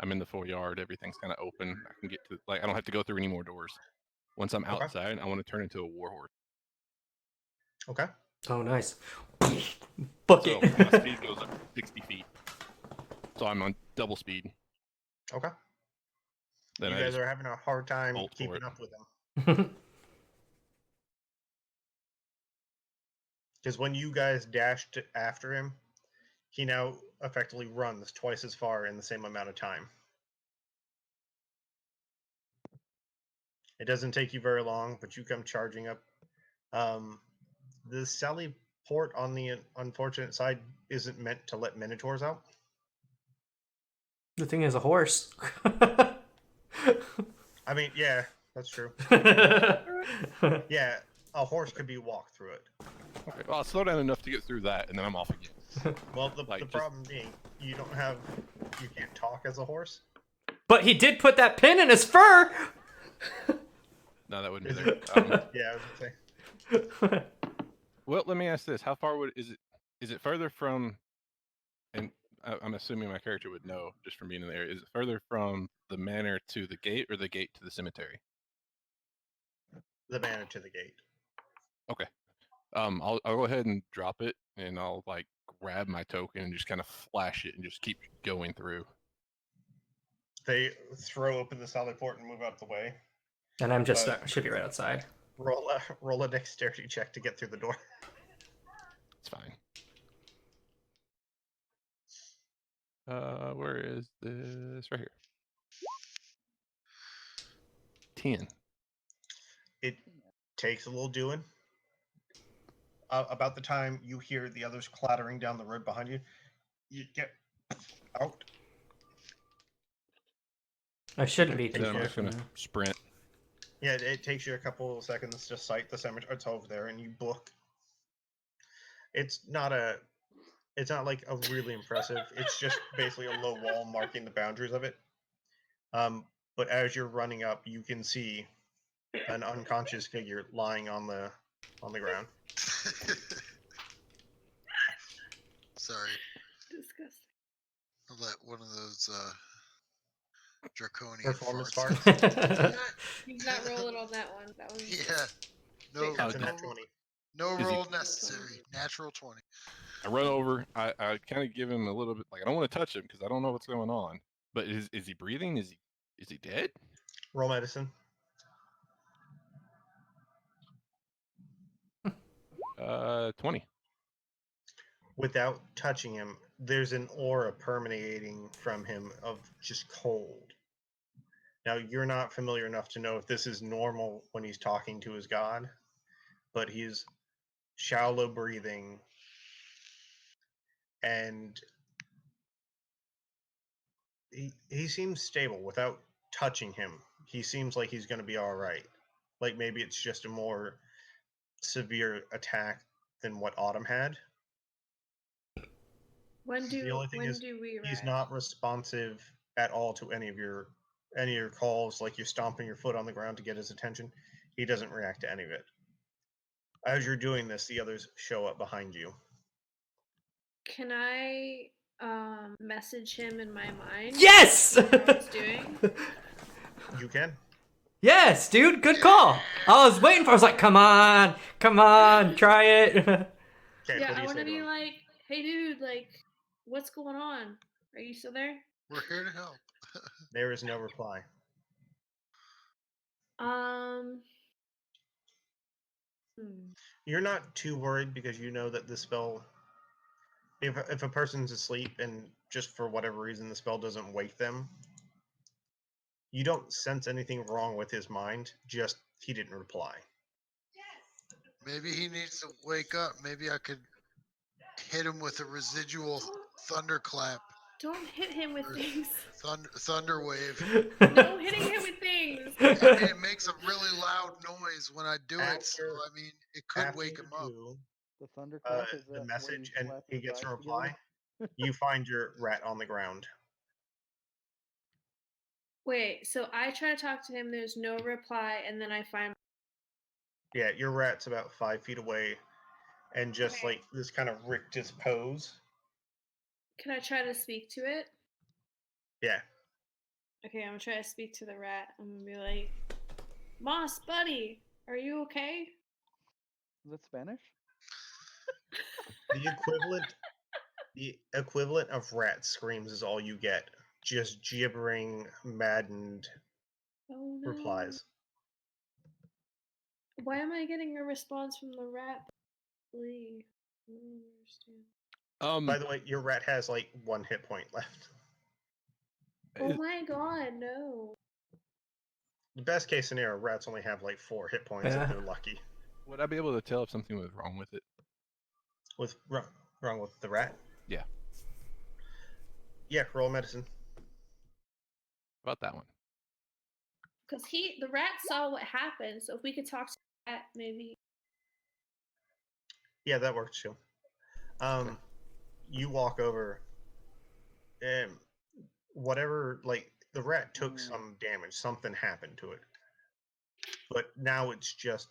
I'm in the 4 yard. Everything's kind of open. I can get to I don't have to go through any more doors. Once I'm Okay. outside, I want to turn into a warhorse. Okay. Oh, nice. Book So it. my speed goes up 60 feet. So I'm on double speed. Okay. Then You I guys just are having a hard time bolt for keeping it. up with him. Because when you guys dashed after him, he now effectively runs twice as far in the same amount of time. It doesn't take you very long, but you come charging up. The Sally port on the unfortunate side isn't meant to let minotaurs out. The thing is a horse. I mean, yeah, that's true. Yeah, a horse could be walked through it. Okay, well, I'll slow down enough to get through that, and then I'm off again. Well, the Like, just- problem being, you can't talk as a horse. But he did put that pin in his fur. No, that wouldn't Is be it? there. Yeah, I was gonna say. Well, let me ask this: how far is it? Is it further from? And I'm assuming my character would know just from being in the area. Is it further from the manor to the gate or the gate to the cemetery? The manor to the gate. Okay. I'll go ahead and drop it, and I'll like grab my token and just kind of flash it and just keep going through. They throw open the solid port and move out the way. And I'm just should be right outside. Roll a dexterity check to get through the door. It's fine. Where is this? Right here. 10. It takes a little doing. About the time you hear the others clattering down the road behind you, you get out. I shouldn't be And too then I'm far just from gonna there. sprint. Yeah, it takes you a couple of seconds to sight the cemetery. It's over there, and you book. It's not like a really impressive. It's just basically a low wall marking the boundaries of it. But as you're running up, you can see an unconscious figure lying on the ground. Sorry, Disgusting. I'll let one of those draconian Performance farts. farts. You did not roll it on that one. That was Yeah, no, That's a no, nat 20. no Is he- roll necessary. Natural 20. I run over. I kind of give him a little bit. Like, I don't want to touch him because I don't know what's going on. But is he breathing? Is he dead? Roll medicine. 20. Without touching him, there's an aura permeating from him of just cold. Now, you're not familiar enough to know if this is normal when he's talking to his god, but he's shallow breathing, and he seems stable without touching him. He seems like he's going to be all right. Like maybe it's just a more severe attack than what Autumn had. When The only thing is, do we he's arrive? not responsive at all to any of your calls, like you're stomping your foot on the ground to get his attention. He doesn't react to any of it. As you're doing this, the others show up behind you. Can I message him in my mind? Yes! What he's doing? You can. Yes, dude, good call. I was waiting for. I was like, come on, try it. Okay, Yeah, what do I you want say to to be him? like, hey, dude, like, what's going on? Are you still there? We're here to help. There is no reply. Hmm. You're not too worried because you know that the spell, if a person's asleep and just for whatever reason the spell doesn't wake them, you don't sense anything wrong with his mind, just he didn't reply. Maybe he needs to wake up. Maybe I could hit him with a residual thunderclap. Don't hit him with things. Thunder wave. No hitting him with things. I mean, it makes a really loud noise when I do it, so After- I mean, it could After wake you him up. do, The thunderclap is that the when message you and slap he his gets a eyes reply, together? you find your rat on the ground. Wait, so I try to talk to him, there's no reply, and then I find. Yeah, your rat's about 5 feet away and just Okay. like this kind of rictus pose. Can I try to speak to it? Yeah. Okay, I'm gonna try to speak to the rat. I'm gonna be like, Moss, buddy, are you okay? Is that Spanish? The equivalent of rat screams is all you get. Just gibbering, maddened Oh no. replies. Why am I getting a response from the rat? Lee? I don't understand. By the way, your rat has like 1 hit point left. Oh my god, no. The best case scenario, rats only have like 4 hit points Yeah. if they're lucky. Would I be able to tell if something was wrong with it? What's wrong with the rat? Yeah. Yeah, roll medicine. About that one. Because the rat saw what happened, so if we could talk to the rat, maybe. Yeah, that works too. You walk over, and whatever, like the rat took some damage. Something happened to it, but now it's just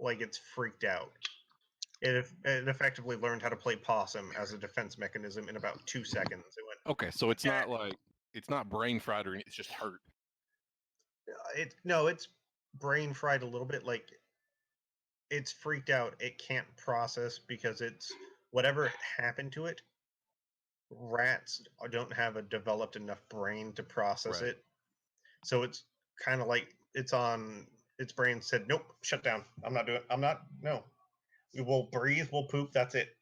like it's freaked out. It effectively learned how to play possum as a defense mechanism in about 2 seconds. It went. Okay, so it's not like it's not brain fried or anything. It's just hurt. It's brain fried a little bit. Like it's freaked out. It can't process because it's whatever happened to it. Rats don't have a developed enough brain to process Right. it, so it's kind of like it's on its brain said, "Nope, shut down. I'm not doing. I'm not. No, we will breathe. We'll poop. That's it."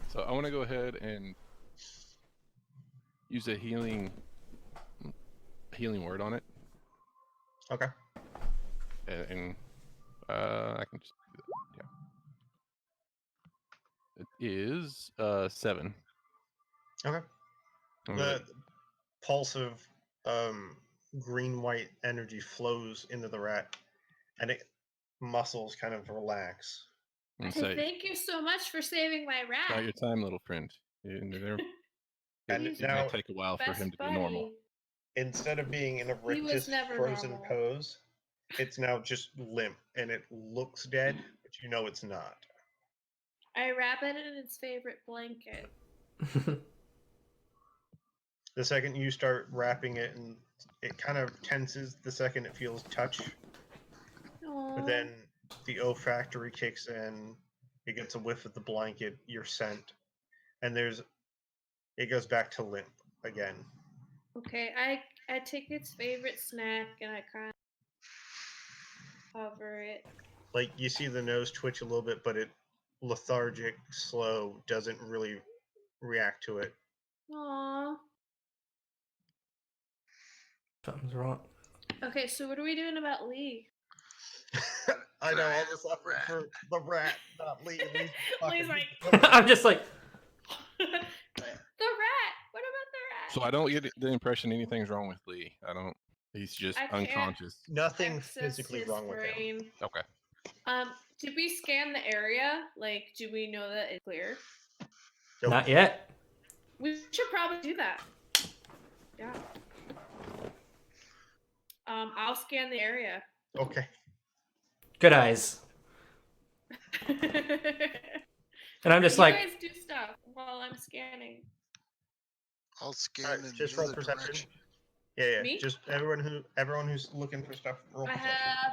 So I want to go ahead and use a healing word on it, Okay. and I can just do that. Yeah. It is 7. Okay. I'm The gonna- pulse of green-white energy flows into the rat, and it muscles kind of relax. and say, Thank you so much for saving my "It's not your rat. time, little friend." And He's It now, may take a while for Best him to be buddy. normal. instead of being in a He was rictus never frozen normal. pose, it's now just limp, and it looks dead, but you know it's not. I wrap it in its favorite blanket. The second you start wrapping it, and it kind of tenses the second it feels touch, Aww. but then the olfactory kicks in. It gets a whiff of the blanket, your scent, and it goes back to limp again. Okay, I take its favorite snack and I kind of cover it. Like you see the nose twitch a little bit, but it lethargic, slow, doesn't really react to it. Aww. Something's wrong. Okay, so what are we doing about Lee? I know all Rat, this effort rat. for the rat, not Lee. Lee's Lee's like, I'm just like, the rat. What about the rat? So I don't get the impression anything's wrong with Lee. I don't. He's just I can't unconscious. nothing Access physically his wrong with him. brain. Okay. Did we scan the area? Like, do we know that it's clear? Nope. not yet. We should probably do that. Yeah. I'll scan the area. Okay. Good eyes. And And I'm just you like, guys do stuff while I'm scanning. I'll scan Alright, in just the roll other perception. direction. Yeah. Me? Just everyone who's looking for stuff. Roll I perception. have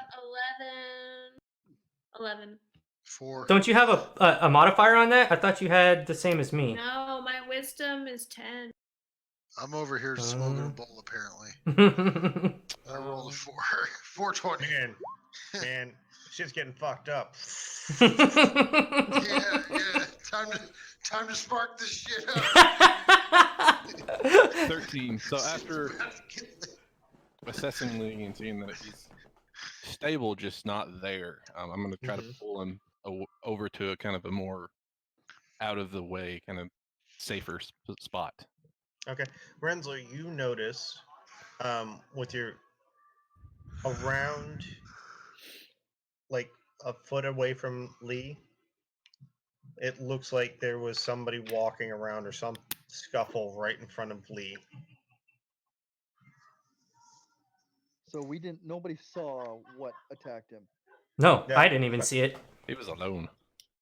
11. 4. don't you have a modifier on that? I thought you had the same as me. No, my wisdom is 10. I'm over here smoking a bowl apparently. I rolled a 4. 420. Man, shit's getting fucked up. Yeah. Time to spark this shit up. 13. So after assessing Lee and seeing that he's stable, just not there, I'm going to try to pull him over to a kind of a more out of the way, kind of safer spot. Okay, Renzo, you notice with your around like a foot away from Lee, it looks like there was somebody walking around or some scuffle right in front of Lee. So nobody saw what attacked him. No, Yeah. I didn't even see it. He was alone.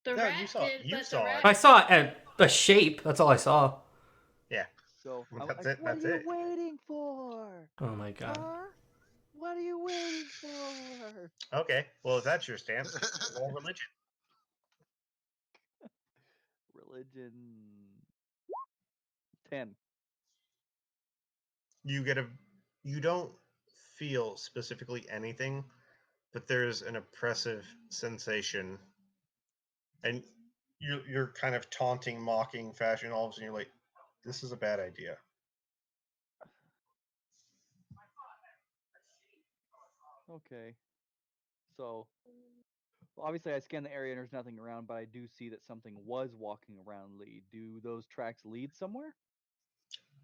The No, rat you saw- did, you but saw the it. rat. I saw a shape. That's all I saw. So I'm That's like, it, what that's are you it. waiting for? Oh my god. Huh? What are you waiting for? Okay, well if that's your stance, roll religion. Religion 10. You don't feel specifically anything, but there's an oppressive sensation, and you're kind of taunting, mocking fashion. All of a sudden, you're like, "This is a bad idea." Okay. So obviously I scanned the area and there's nothing around, but I do see that something was walking around Lee. Do those tracks lead somewhere?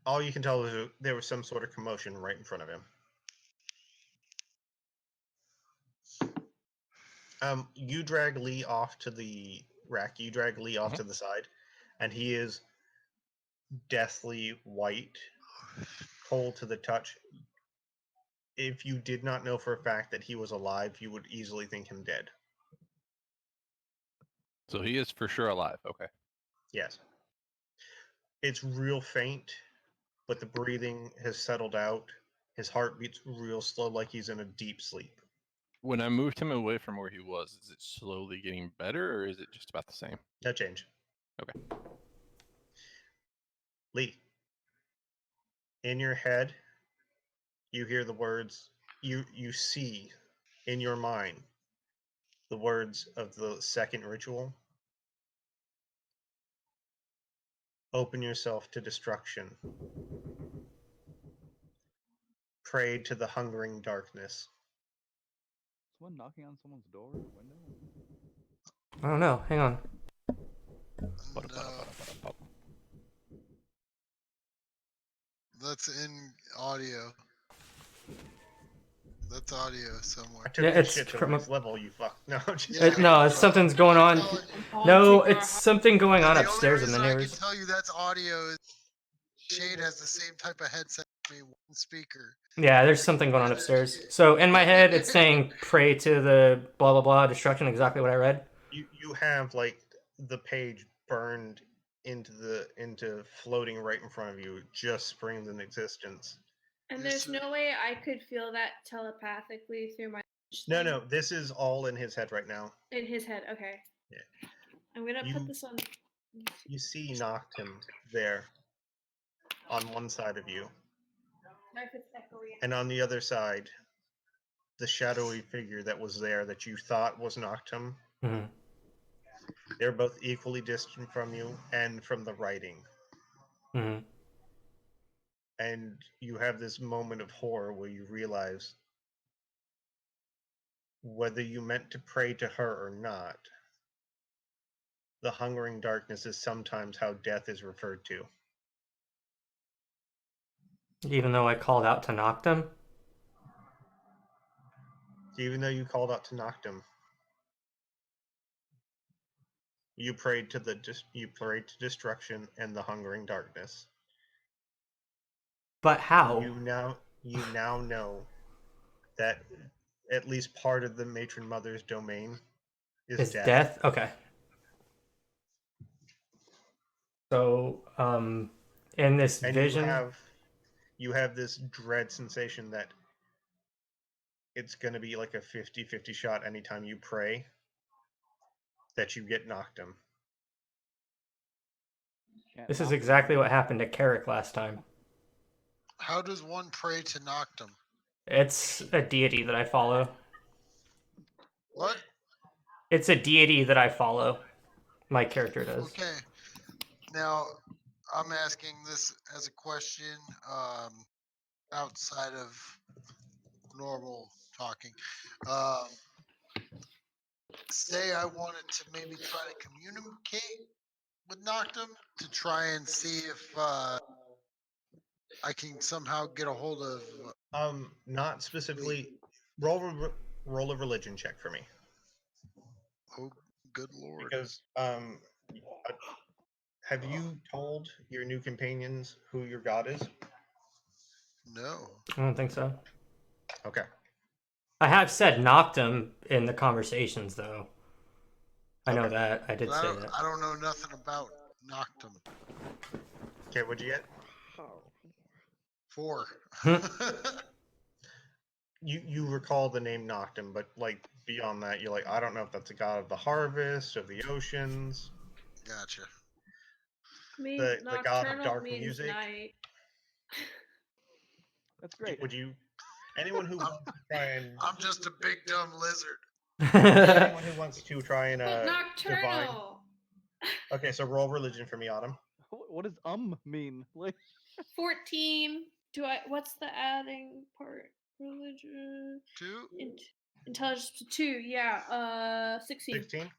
All you can tell is there was some sort of commotion right in front of him. You drag Lee off to the rack. You drag Lee off to the side, and he is deathly white, cold to the touch. If you did not know for a fact that he was alive, you would easily think him dead. So he is for sure alive. Okay. Yes. It's real faint, but the breathing has settled out. His heart beats real slow, like he's in a deep sleep. When I moved him away from where he was, is it slowly getting better, or is it just about the same? No change. Okay. Lee, in your head, you hear the words, you see in your mind the words of the second ritual. Open yourself to destruction. Pray to the hungering darkness. Someone knocking on someone's door or window? I don't know. Hang on. No, that's in audio. That's audio somewhere. I took Yeah, this it's shit to from the a- next level, you fuck. No, just Yeah. No, it's something's going on. No, it's something going on The only upstairs in the reason I can neighbors. tell you that's audio is Shade has the same type of headset as me, one speaker. Yeah, there's something going on upstairs. So in my head, it's saying pray to the blah blah blah destruction. Exactly what I read. you have like the page burned into floating right in front of you. It just springs in existence. And there's no way I could feel that telepathically through my No, this is all in his head right now. in his head. Okay. Yeah. I'm gonna You- put this on. You see Noctum there on one side of you, Sorry if it's echoey. and on the other side, the shadowy figure that was there that you thought was Noctum. Hmm. They're both equally distant from you and from the writing. Hmm. And you have this moment of horror where you realize whether you meant to pray to her or not, the hungering darkness is sometimes how death is referred to. Even though I called out to knock them. Even though you called out to Noctum, you prayed to destruction and the hungering darkness. But how? You now know that at least part of the matron mother's domain is death. Death? Okay. So, in this And vision, you have this dread sensation that it's going to be like a 50-50 shot anytime you pray that you get Noctum. this is exactly what happened to Carrick last time. How does one pray to Noctum? It's a deity that I follow. What? It's a deity that I follow. My character does. Okay. Now, I'm asking this as a question outside of normal talking. Say I wanted to maybe try to communicate with Noctum to try and see if I can somehow get a hold of. Not specifically. Roll a religion check for me, Oh, good lord! because have you told your new companions who your god is? No. I don't think so. Okay. I have said Noctum in the conversations, though. I know Okay. that. I did But say that. I don't know nothing about Noctum. Okay, what'd you get? 4. You recall the name Noctum, but like beyond that, you're like, I don't know if that's a god of the harvest, of the oceans, Gotcha. I mean, the god of nocturnal dark means music. night. That's great. Would you? Anyone who wants to try and I'm just a big dumb lizard. anyone who wants to try and But divine. nocturnal. Okay, so roll religion for me, Autumn. What does mean? Like 14. What's the adding part? Religion. 2. Intelligence 2. Yeah. 16. 16.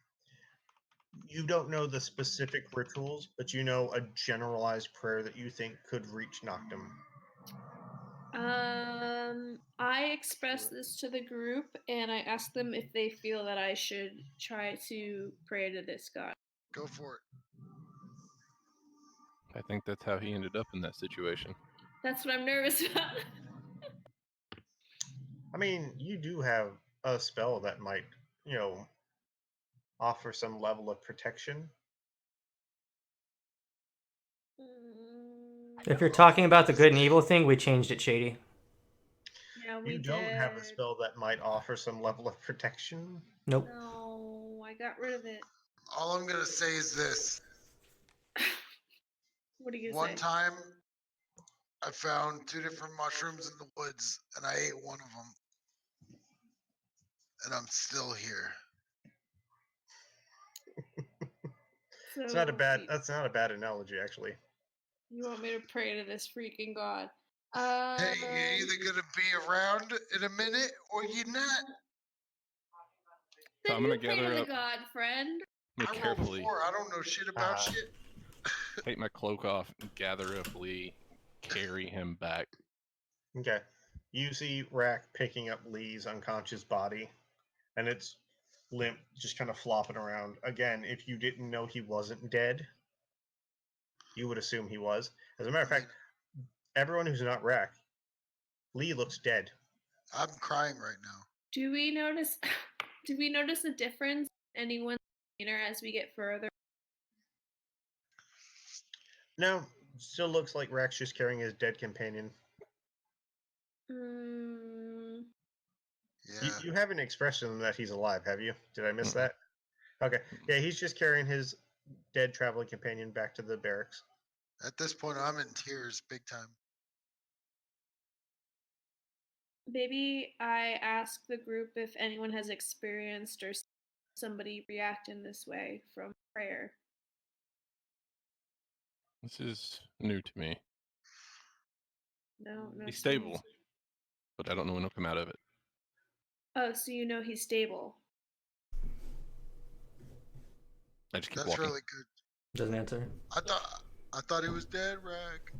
You don't know the specific rituals, but you know a generalized prayer that you think could reach Noctum. I expressed this to the group and I asked them if they feel that I should try to pray to this god. Go for it. I think that's how he ended up in that situation. That's what I'm nervous about. I mean, you do have a spell that might, offer some level of protection. If you're talking about the good and evil thing, we changed it, Shady. Yeah, we You don't have a did. spell that might offer some level of protection. Nope. No, I got rid of it. All I'm gonna say is this: What are you gonna one say? time, I found 2 different mushrooms in the woods, and I ate one of them, and I'm still here. So It's not a bad. That's not a bad analogy, actually. You want me to pray to this freaking god? Hey, you're either gonna be around in a minute or you're not. Then I'm gonna you pray to gather the up. god, friend. I'm gonna I rolled a carefully 4. I don't know shit about shit. take my cloak off, and gather up Lee, carry him back. Okay. You see Rack picking up Lee's unconscious body, and it's limp, just kind of flopping around. Again, if you didn't know he wasn't dead, you would assume he was. As a matter of fact, everyone who's not Rack, Lee looks dead. I'm crying right now. Do we notice? Do we notice a difference in anyone's demeanor as we get further? No, still looks like Rack's just carrying his dead companion. Yeah. You haven't expressed to him that he's alive, have you? Did I miss Mm-mm. that? Okay. Yeah, he's just carrying his dead traveling companion back to the barracks. At this point, I'm in tears, big time. Maybe I ask the group if anyone has experienced or seen somebody react in this way from prayer. This is new to me. No, He's excuse. stable, but I don't know when he'll come out of it. Oh, so you know he's stable. I just keep That's walking. really good. Doesn't answer. I thought he was dead, Rack.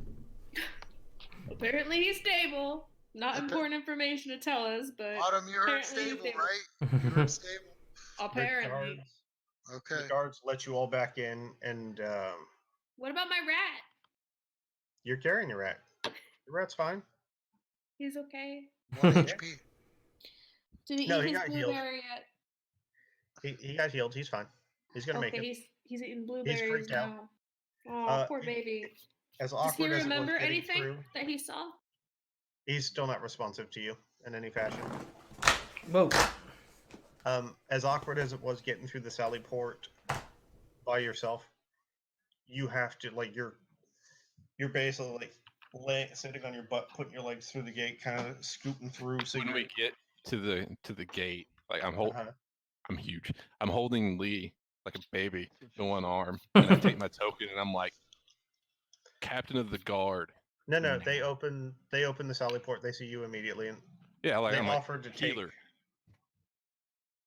Apparently he's stable. Not Appa- important information to tell us, but Autumn, you heard apparently he's stable, right? You heard stable. Apparently. Okay. The guards let you all back in, and What about my rat? you're carrying the rat. The rat's fine. He's okay. 1 HP. Did he No, eat he his got healed. blueberry yet? He got healed. He's fine. He's gonna make Okay, it. he's eating blueberries freaked out. now. Oh, poor baby. As Does he awkward as it was remember getting anything through, that he saw? he's still not responsive to you in any fashion. Whoa. As awkward as it was getting through the Sally Port by yourself, you have to you're basically sitting on your butt, putting your legs through the gate, kind of scooting through. So When we get to the gate, like I'm huge. I'm holding Lee like a baby in one arm, and I take my token, and I'm like, Captain of the Guard. No, they open the Sally Port. They see you immediately, and Yeah, like they I'm offered like, to take. healer.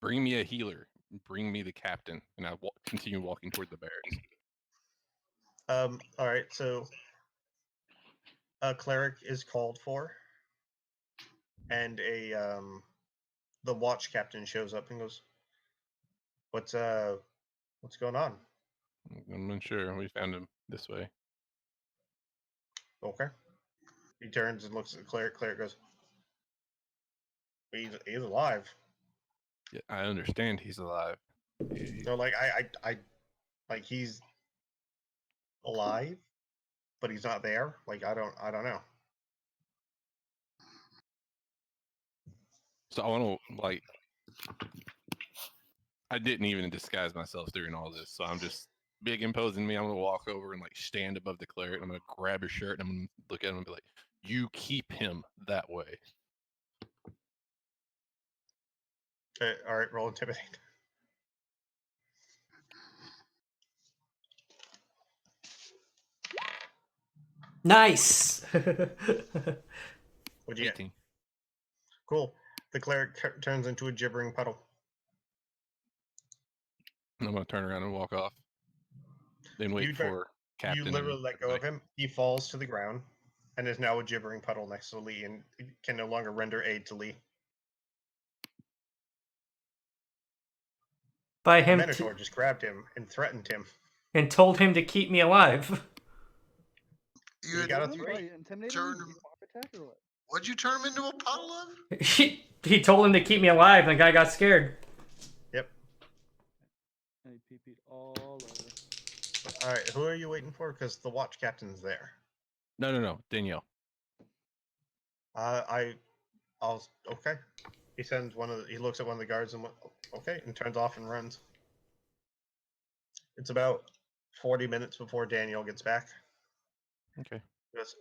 Bring me a healer. Bring me the captain, and I continue walking toward the barracks. All right, so a cleric is called for, and the watch captain shows up and goes, what's going on?" I'm not sure. We found him this way. Okay. He turns and looks at the cleric. Cleric goes, he's alive. Yeah, I understand he's alive. So like I like he's alive, but he's not there. Like I don't know. So I want to like. I didn't even disguise myself during all this, so I'm just big imposing me. I'm gonna walk over and like stand above the cleric. I'm gonna grab his shirt and I'm gonna look at him and be like, "You keep him that way." Okay, all right, roll intimidate. Nice. What'd you get? 18. Cool. The cleric turns into a gibbering puddle. And I'm gonna turn around and walk off. Then wait for Captain. You literally and let go of everybody. him. He falls to the ground, and is now a gibbering puddle next to Lee, and can no longer render aid to Lee. By The him Minotaur just grabbed him and threatened him. and told him to keep me alive. You got a 3. Intimidating Turn me? him. Attack or what? What'd you turn him into a puddle of? He told him to keep me alive, and the guy got scared. Yep. feet all over. All right, who are you waiting for? Because the watch captain's there. No, Danielle. I'll okay. He sends he looks at one of the guards and okay, and turns off and runs. It's about 40 minutes before Daniel gets back. Okay. Yes.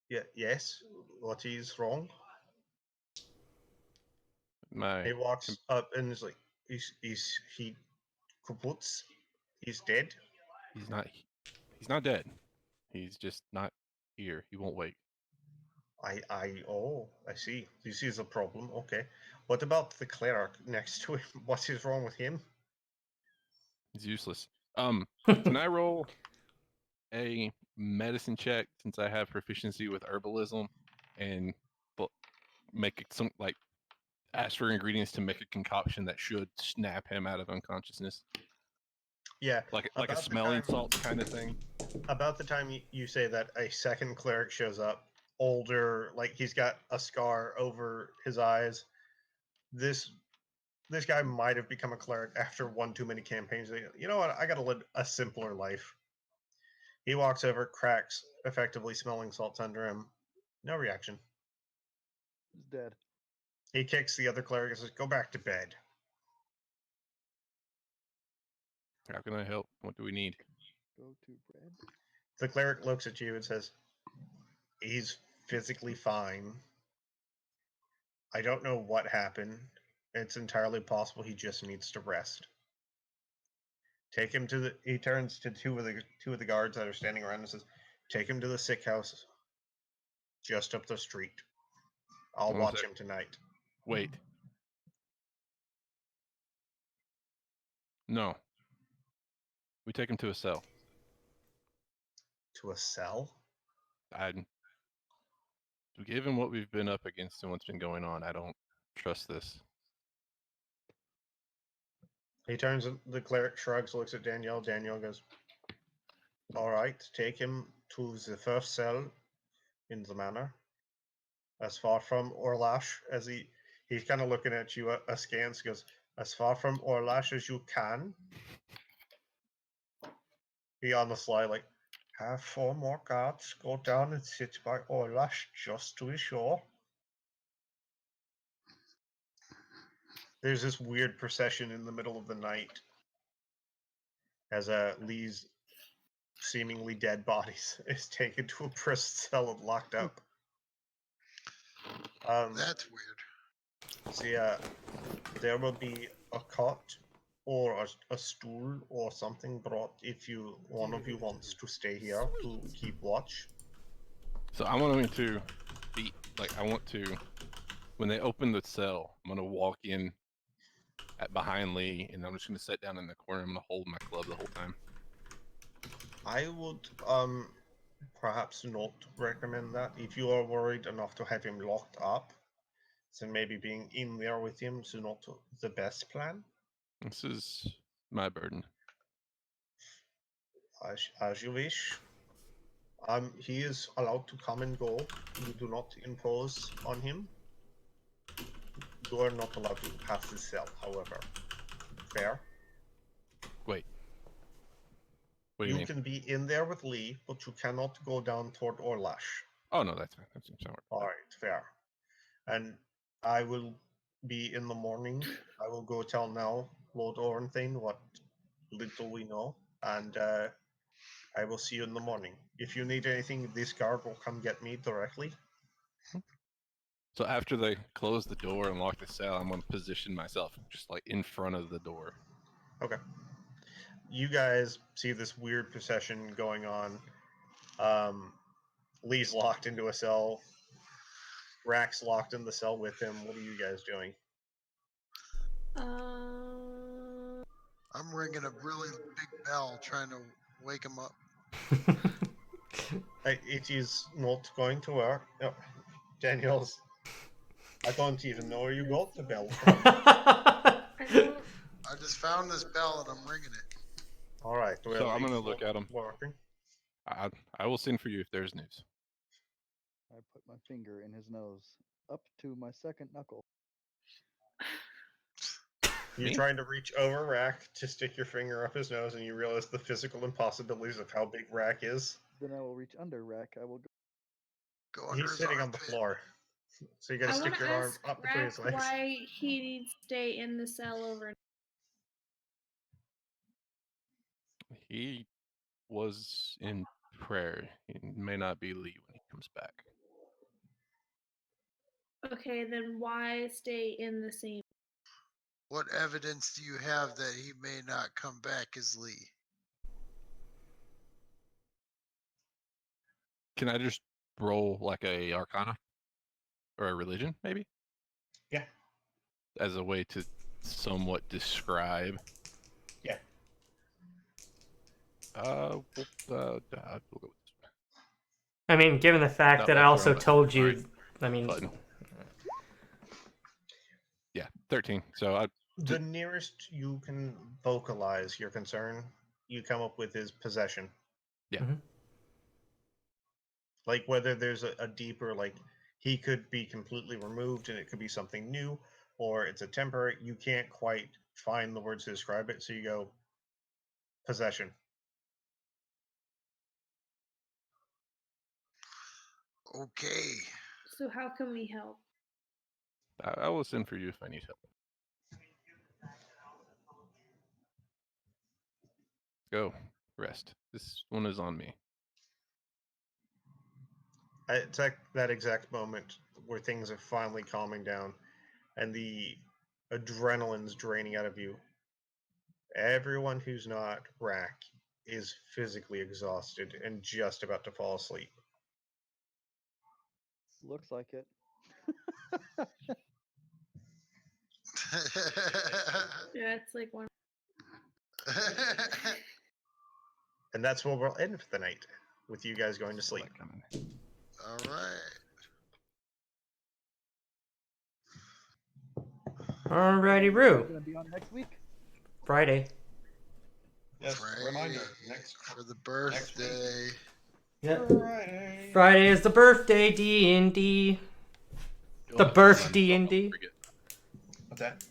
Yeah. Yes. What is wrong? My He walks up and is like, he kaputs? He's dead. he's not dead. He's just not here. He won't wait. I see. This is a problem. Okay. What about the cleric next to him? What is wrong with him? He's useless. Can I roll a medicine check since I have proficiency with herbalism and make some like ask for ingredients to make a concoction that should snap him out of unconsciousness? Yeah. Like a about the smelling time- salt kind of thing. About the time you say that, a second cleric shows up, older, like he's got a scar over his eyes. This guy might have become a cleric after one too many campaigns. You know what? I gotta live a simpler life. He walks over, cracks effectively smelling salts under him. No reaction. He's dead. He kicks the other cleric and says, "Go back to bed." How can I help? What do we need? Go to bread. The cleric looks at you and says, "He's physically fine. I don't know what happened. It's entirely possible he just needs to rest. Take him to the." He turns to two of the guards that are standing around and says, "Take him to the sick house just up the street. I'll One watch sec. him tonight." Wait. No. We take him to a cell. To a cell? Given what we've been up against and what's been going on, I don't trust this. He turns. The cleric shrugs, looks at Danielle. Danielle goes, "All right, take him to the first cell in the manor, as far from Orlash as he's kind of looking at you askance. Goes, as far from Orlash as you can." He on the sly, like, "Have 4 more guards go down and sit by Orlash just to be sure." There's this weird procession in the middle of the night as Lee's seemingly dead bodies is taken to a prison cell and locked up. That's weird. So there will be a cot or a stool or something brought if one of you wants to stay here to keep watch. So I want to be like, when they open the cell, I'm gonna walk in behind Lee, and I'm just gonna sit down in the corner. I'm gonna hold my club the whole time. I would perhaps not recommend that. If you are worried enough to have him locked up, then maybe being in there with him is not the best plan. This is my burden. As you wish. He is allowed to come and go. You do not impose on him. You are not allowed to have the cell, however. Fair? Wait. What do you mean? Can be in there with Lee, but you cannot go down toward Orlash. Oh no, that's fine. That's fine. Alright, fair. And I will be in the morning. I will go tell now Lord Orenthane what little we know, and I will see you in the morning. If you need anything, this guard will come get me directly. So after they close the door and lock the cell, I'm going to position myself just like in front of the door. Okay. You guys see this weird procession going on. Lee's locked into a cell. Rack's locked in the cell with him. What are you guys doing? I'm ringing a really big bell trying to wake him up. It is not going to work. No. Daniels, I don't even know where you got the bell from. I just found this bell and I'm ringing it. All right. Well, So I'm going to look at him. Working. I will send for you if there's news. I put my finger in his nose, up to my second knuckle. You're Me? trying to reach over Rack to stick your finger up his nose, and you realize the physical impossibilities of how big Rack is. Then I will reach under Rack. I will Go under He's his sitting on the armpit. floor, so you gotta I want stick to your arm ask up between Rack his legs. why he needs to stay in the cell over. He was in prayer. He may not be Lee when he comes back. Okay, then why stay in the same? What evidence do you have that he may not come back as Lee? Can I just roll like a Arcana or a religion, maybe, Yeah, as a way to somewhat describe? yeah. We'll go with this. I mean, given the fact No, that I that's the also wrong button. told Sorry. you, I mean, Button. Yeah, 13. So I The nearest you can vocalize your concern, you come up with is possession. Yeah. Mhm. Like whether there's a deeper, like he could be completely removed and it could be something new, or it's a temporary. You can't quite find the words to describe it, so you go possession. Okay. So how can we help? I will send for you if I need help. Go. Rest. This one is on me. It's at that exact moment where things are finally calming down and the adrenaline's draining out of you. Everyone who's not Rack is physically exhausted and just about to fall asleep. looks like it. Yeah, it's like one. And that's where we'll end for the night, with you guys going to Saw sleep. that coming. All right. alrighty, We're Roo. gonna be on next week. Friday. Yes, reminder, Friday next for the next week. birthday. Yep. Friday. Friday is the birthday D&D. You'll The have to birth remind me 'cause I'll probably D&D. forget. What's that?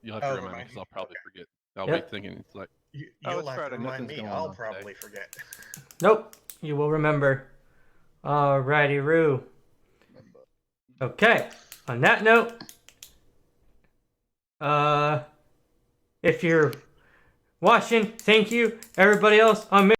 You'll have to Oh, remind me remind because you. I'll probably Okay. forget. I'll Yep. be thinking it's like, You'll it's have Friday, to remind nothing's me. going I'll on today. probably forget. Nope, you will remember. Alrighty, Roo. Okay, on that note, if you're watching, thank you. Everybody else on